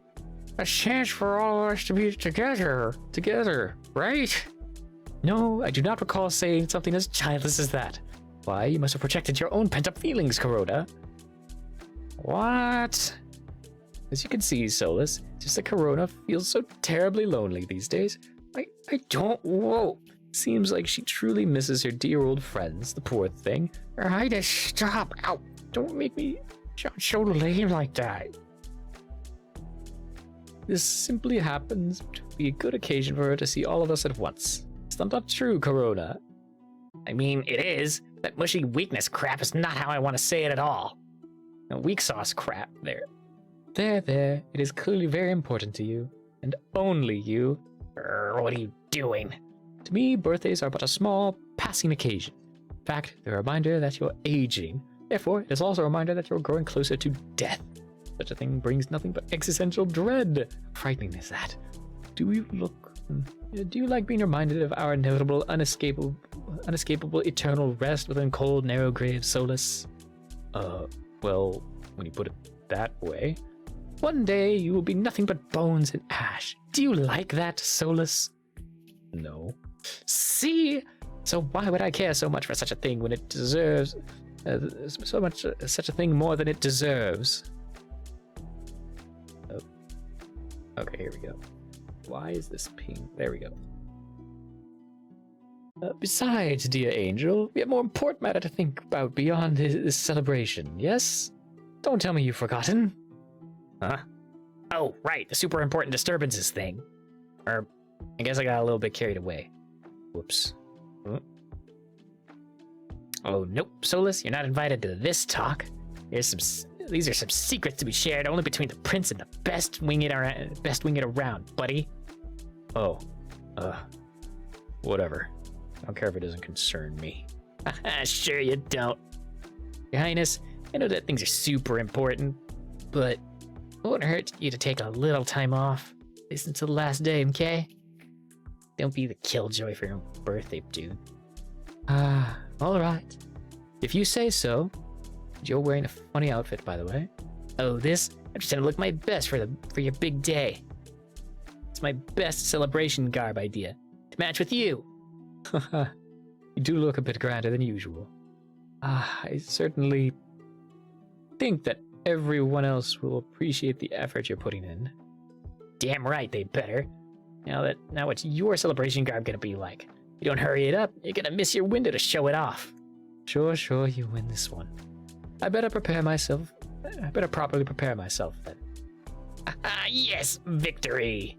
a chance for all of us to be together, right? No, I do not recall saying something as childless as that. Why, you must have projected your own pent-up feelings, Corona. What? As you can see, Solus, just that Corona feels so terribly lonely these days. I don't... Whoa. Seems like she truly misses her dear old friends, the poor thing. Ida, stop. Ow. Don't make me sound so lame like that. This simply happens to be a good occasion for her to see all of us at once. Is that not true, Corona?
I mean, it is. That mushy weakness crap is not how I want to say it at all. No, weak sauce crap there.
There. It is clearly very important to you. And only you.
What are you doing?
To me, birthdays are but a small, passing occasion. In fact, they're a reminder that you're aging. Therefore, it is also a reminder that you're growing closer to death. Such a thing brings nothing but existential dread. Frightening is that. Do you like being reminded of our inevitable, unescapable eternal rest within cold, narrow grave, Solus? Well, when you put it that way. One day you will be nothing but bones and ash. Do you like that, Solus? No. See? So why would I care so much for such a thing when it deserves such a thing more than it deserves? Oh. Okay, here we go. Why is this ping? There we go. Besides, dear angel, we have more important matter to think about beyond this celebration, yes? Don't tell me you've forgotten.
Huh? Oh, right, the super important disturbances thing. Or, I guess I got a little bit carried away. Whoops. Oh, nope, Solus, you're not invited to this talk. These are some secrets to be shared only between the prince and the best wing it around, buddy.
Oh, whatever. I don't care if it doesn't concern me.
Sure you don't. Your Highness, I know that things are super important, but it won't hurt you to take a little time off, at least until the last day, okay? Don't be the killjoy for your birthday, dude.
All right. If you say so. You're wearing a funny outfit, by the way.
Oh, this? I'm just trying to look my best for your big day. It's my best celebration garb idea, to match with you.
You do look a bit grander than usual. I certainly think that everyone else will appreciate the effort you're putting in.
Damn right they better. Now what's your celebration garb gonna be like? If you don't hurry it up, you're gonna miss your window to show it off.
Sure, you win this one. I better prepare myself. I better properly prepare myself then.
Yes, victory!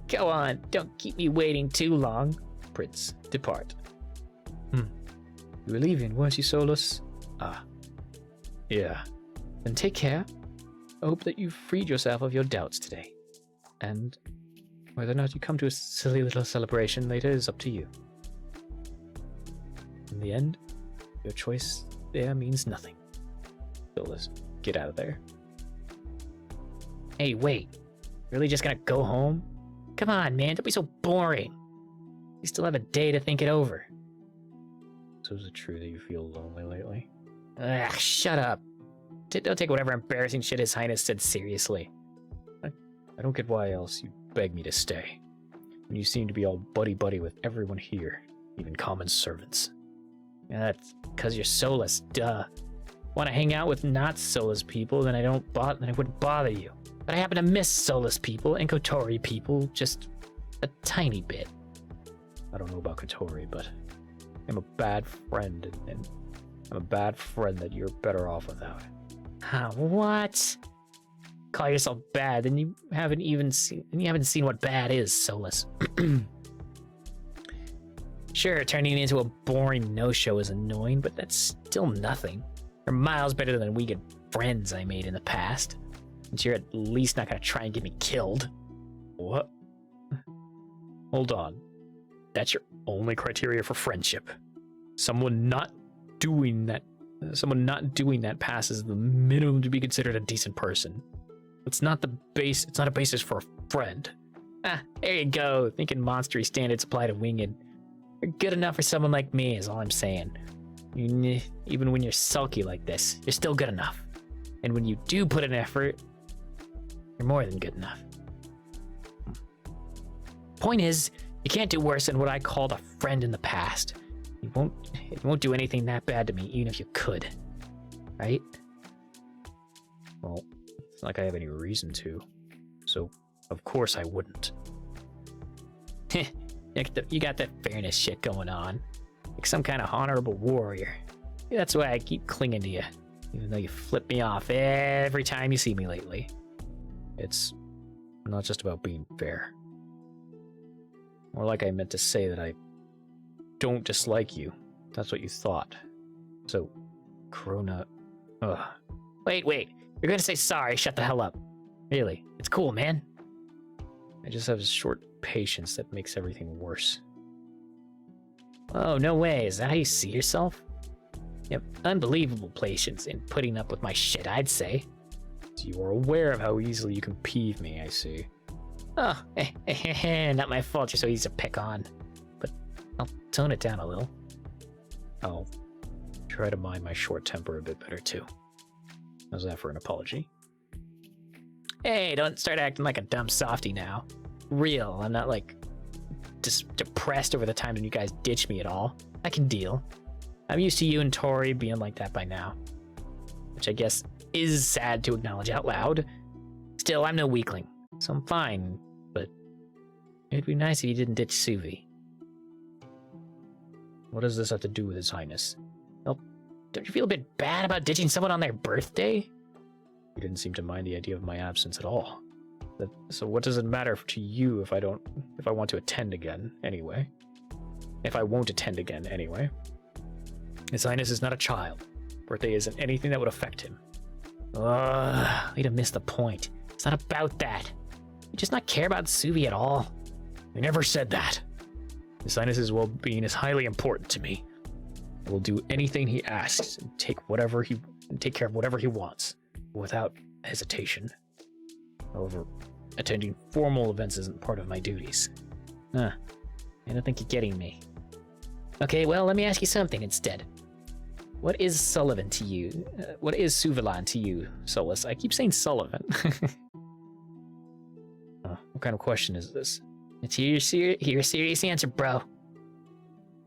Go on, don't keep me waiting too long.
Prince, depart. You were leaving, weren't you, Solus? Yeah. Then take care. I hope that you've freed yourself of your doubts today. And whether or not you come to a silly little celebration later is up to you. In the end, your choice there means nothing. Solus, get out of there.
Hey, wait. Really just gonna go home? Come on, man, don't be so boring. You still have a day to think it over.
So is it true that you feel lonely lately?
Ugh, shut up. Don't take whatever embarrassing shit His Highness said seriously.
I don't get why else you beg me to stay, when you seem to be all buddy-buddy with everyone here, even common servants.
That's because you're Solus, duh. Want to hang out with not Solus people, then I wouldn't bother you. But I happen to miss Solus people and Kotori people just a tiny bit.
I don't know about Kotori, but I'm a bad friend, and I'm a bad friend that you're better off without.
What? Call yourself bad, then you haven't seen what bad is, Solus. Sure, turning into a boring no-show is annoying, but that's still nothing. You're miles better than we good friends I made in the past. Since you're at least not gonna try and get me killed.
What? Hold on. That's your only criteria for friendship? Someone not doing that passes the minimum to be considered a decent person. It's not a basis for a friend.
There you go, thinking monstery standards apply to winged. You're good enough for someone like me is all I'm saying. Even when you're sulky like this, you're still good enough. And when you do put in effort, you're more than good enough. Point is, you can't do worse than what I called a friend in the past. It won't do anything that bad to me, even if you could. Right?
Well, it's not like I have any reason to. So, of course I wouldn't.
You got that fairness shit going on. Like some kind of honorable warrior. That's why I keep clinging to you. Even though you flip me off every time you see me lately.
It's not just about being fair. More like I meant to say that I don't dislike you. That's what you thought. So, Corona... Ugh.
Wait. You're gonna say sorry, shut the hell up. Really, it's cool, man.
I just have short patience that makes everything worse.
Oh, no way. Is that how you see yourself? You have unbelievable patience in putting up with my shit, I'd say.
So you are aware of how easily you can peeve me, I see.
Oh, not my fault you're so easy to pick on. But I'll tone it down a little.
I'll try to mind my short temper a bit better, too. How's that for an apology?
Hey, don't start acting like a dumb softy now. Real, I'm not like just depressed over the times when you guys ditched me at all. I can deal. I'm used to you and Tori being like that by now. Which I guess is sad to acknowledge out loud. Still, I'm no weakling, so I'm fine, but it'd be nice if you didn't ditch Suvi.
What does this have to do with His Highness?
Well, don't you feel a bit bad about ditching someone on their birthday?
You didn't seem to mind the idea of my absence at all. So what does it matter to you if I want to attend again anyway? If I won't attend again anyway? His Highness is not a child. Birthday isn't anything that would affect him.
Way to miss the point. It's not about that. You just not care about Suvi at all.
I never said that. His Highness's well-being is highly important to me. I will do anything he asks and take care of whatever he wants, without hesitation. However, attending formal events isn't part of my duties.
I don't think you're getting me. Okay, well, let me ask you something instead. What is Sullivan to you? What is Suvalan to you, Solus? I keep saying Sullivan.
What kind of question is this?
It's your serious answer, bro.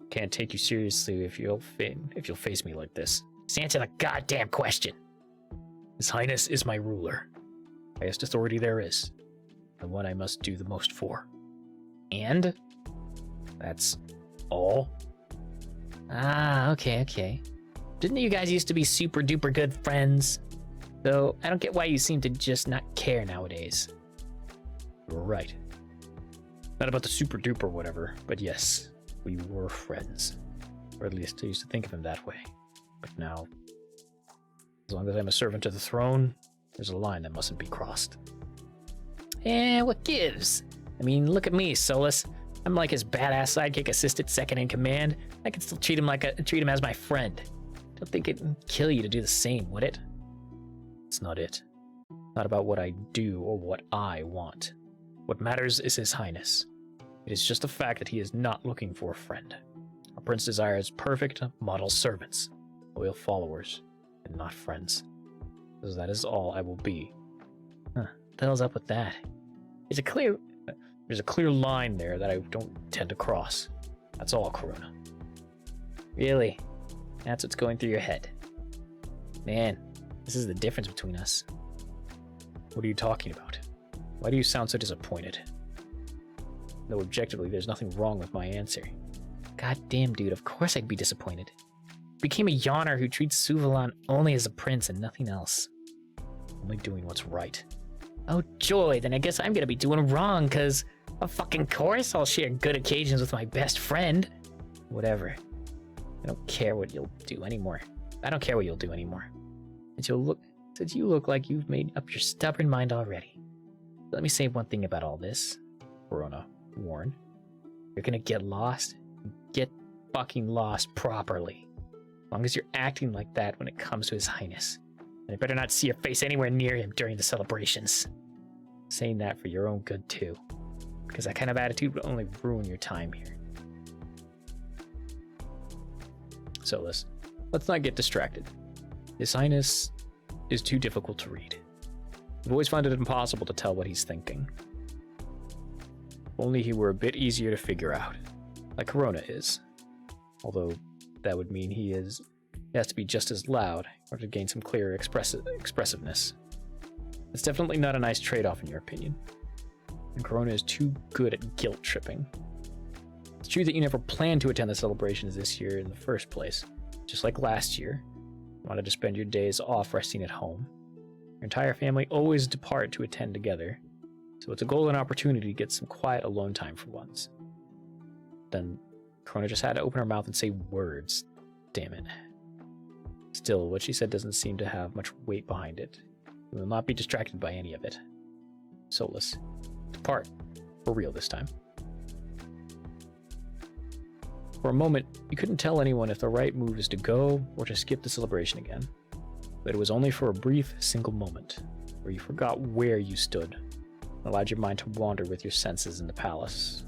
Can't take you seriously if you'll face me like this.
Just answer the goddamn question.
His Highness is my ruler. Highest authority there is. The one I must do the most for.
And?
That's all.
Okay. Didn't you guys used to be super duper good friends? Though I don't get why you seem to just not care nowadays.
You're right. Not about the super duper whatever, but yes, we were friends. Or at least I used to think of him that way. But now, as long as I'm a servant to the throne, there's a line that mustn't be crossed.
What gives? I mean, look at me, Solus. I'm like his badass sidekick assistant second in command. I can still treat him as my friend. Don't think it'd kill you to do the same, would it?
It's not it. Not about what I do or what I want. What matters is His Highness. It is just the fact that he is not looking for a friend. Our prince desires perfect model servants, loyal followers, and not friends. Because that is all I will be.
What the hell's up with that?
There's a clear line there that I don't intend to cross. That's all, Corona.
Really? That's what's going through your head. Man, this is the difference between us.
What are you talking about? Why do you sound so disappointed? Though objectively, there's nothing wrong with my answer.
Goddamn, dude, of course I'd be disappointed. Became a yawner who treats Suvalan only as a prince and nothing else.
Only doing what's right.
Oh joy, then I guess I'm gonna be doing wrong, cause of fucking course I'll share good occasions with my best friend. Whatever. I don't care what you'll do anymore. Since you look like you've made up your stubborn mind already. Let me say one thing about all this.
Corona, warn.
You're gonna get lost. Get fucking lost properly. As long as you're acting like that when it comes to His Highness. And I better not see your face anywhere near him during the celebrations. Saying that for your own good too. Because that kind of attitude would only ruin your time here.
Solus,
let's not get distracted. His Highness is too difficult to read. I've always found it impossible to tell what he's thinking. If only he were a bit easier to figure out, like Corona is. Although that would mean he has to be just as loud in order to gain some clearer expressiveness. It's definitely not a nice trade-off in your opinion. And Corona is too good at guilt tripping. It's true that you never planned to attend the celebrations this year in the first place. Just like last year, you wanted to spend your days off resting at home. Your entire family always depart to attend together, so it's a golden opportunity to get some quiet alone time for once. Then Corona just had to open her mouth and say words. Damn it. Still, what she said doesn't seem to have much weight behind it. You will not be distracted by any of it. Solus, depart. For real this time. For a moment, you couldn't tell anyone if the right move is to go or to skip the celebration again. But it was only for a brief, single moment, where you forgot where you stood, and allowed your mind to wander with your senses in the palace.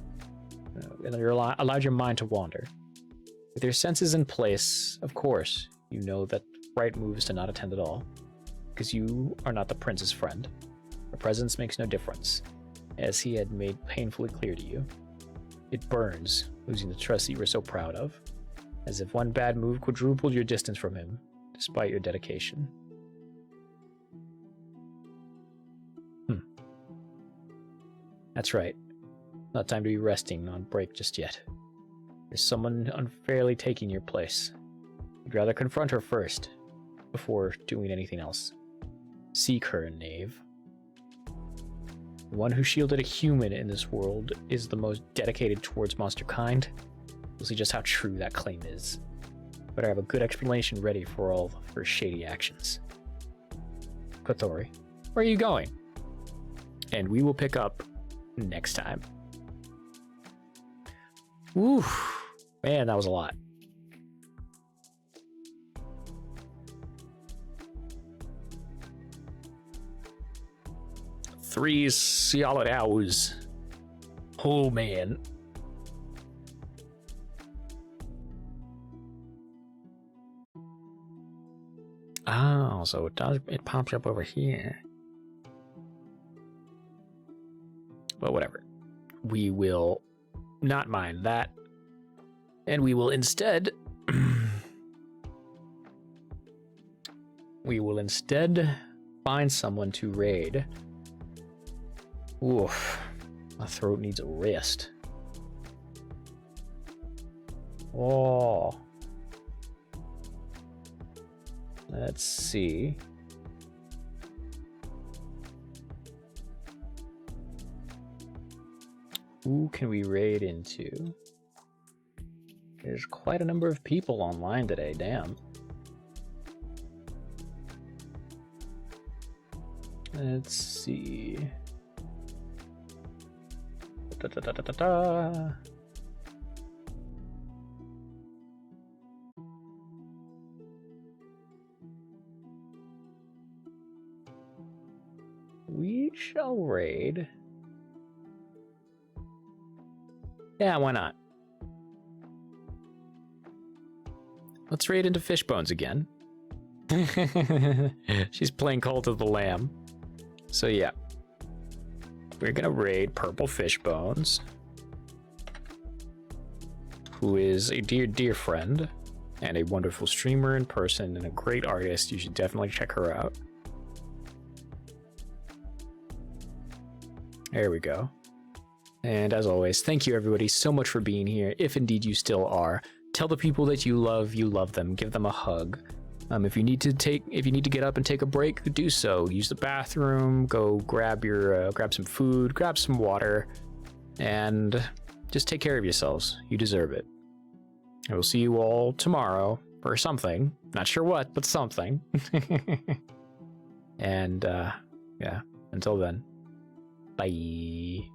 Allowed your mind to wander. With your senses in place, of course, you know that the right move is to not attend at all, because you are not the prince's friend. Your presence makes no difference, as he had made painfully clear to you. It burns, losing the trust that you were so proud of, as if one bad move quadrupled your distance from him, despite your dedication. That's right. Not time to be resting on break just yet. There's someone unfairly taking your place. You'd rather confront her first, before doing anything else. Seek her, knave. The one who shielded a human in this world is the most dedicated towards monster kind. We'll see just how true that claim is. Better have a good explanation ready for all of her shady actions. Kotori, where are you going? And we will pick up next time. Woo, man, that was a lot. Three solid hours. Oh man. Oh, so it pops up over here. But whatever. We will not mind that. And we will instead find someone to raid. Oof. My throat needs a rest. Oh. Let's see. Who can we raid into? There's quite a number of people online today, damn. Let's see. We shall raid. Yeah, why not? Let's raid into Fishbones again. She's playing Cult of the Lamb. So yeah. We're gonna raid Purple Fishbones, who is a dear, dear friend and a wonderful streamer in person and a great artist. You should definitely check her out. There we go. And as always, thank you everybody so much for being here. If indeed you still are, tell the people that you love them. Give them a hug. If you need to get up and take a break, do so. Use the bathroom, go grab some food, grab some water, and just take care of yourselves. You deserve it. I will see you all tomorrow for something. Not sure what, but something. And yeah, until then, bye.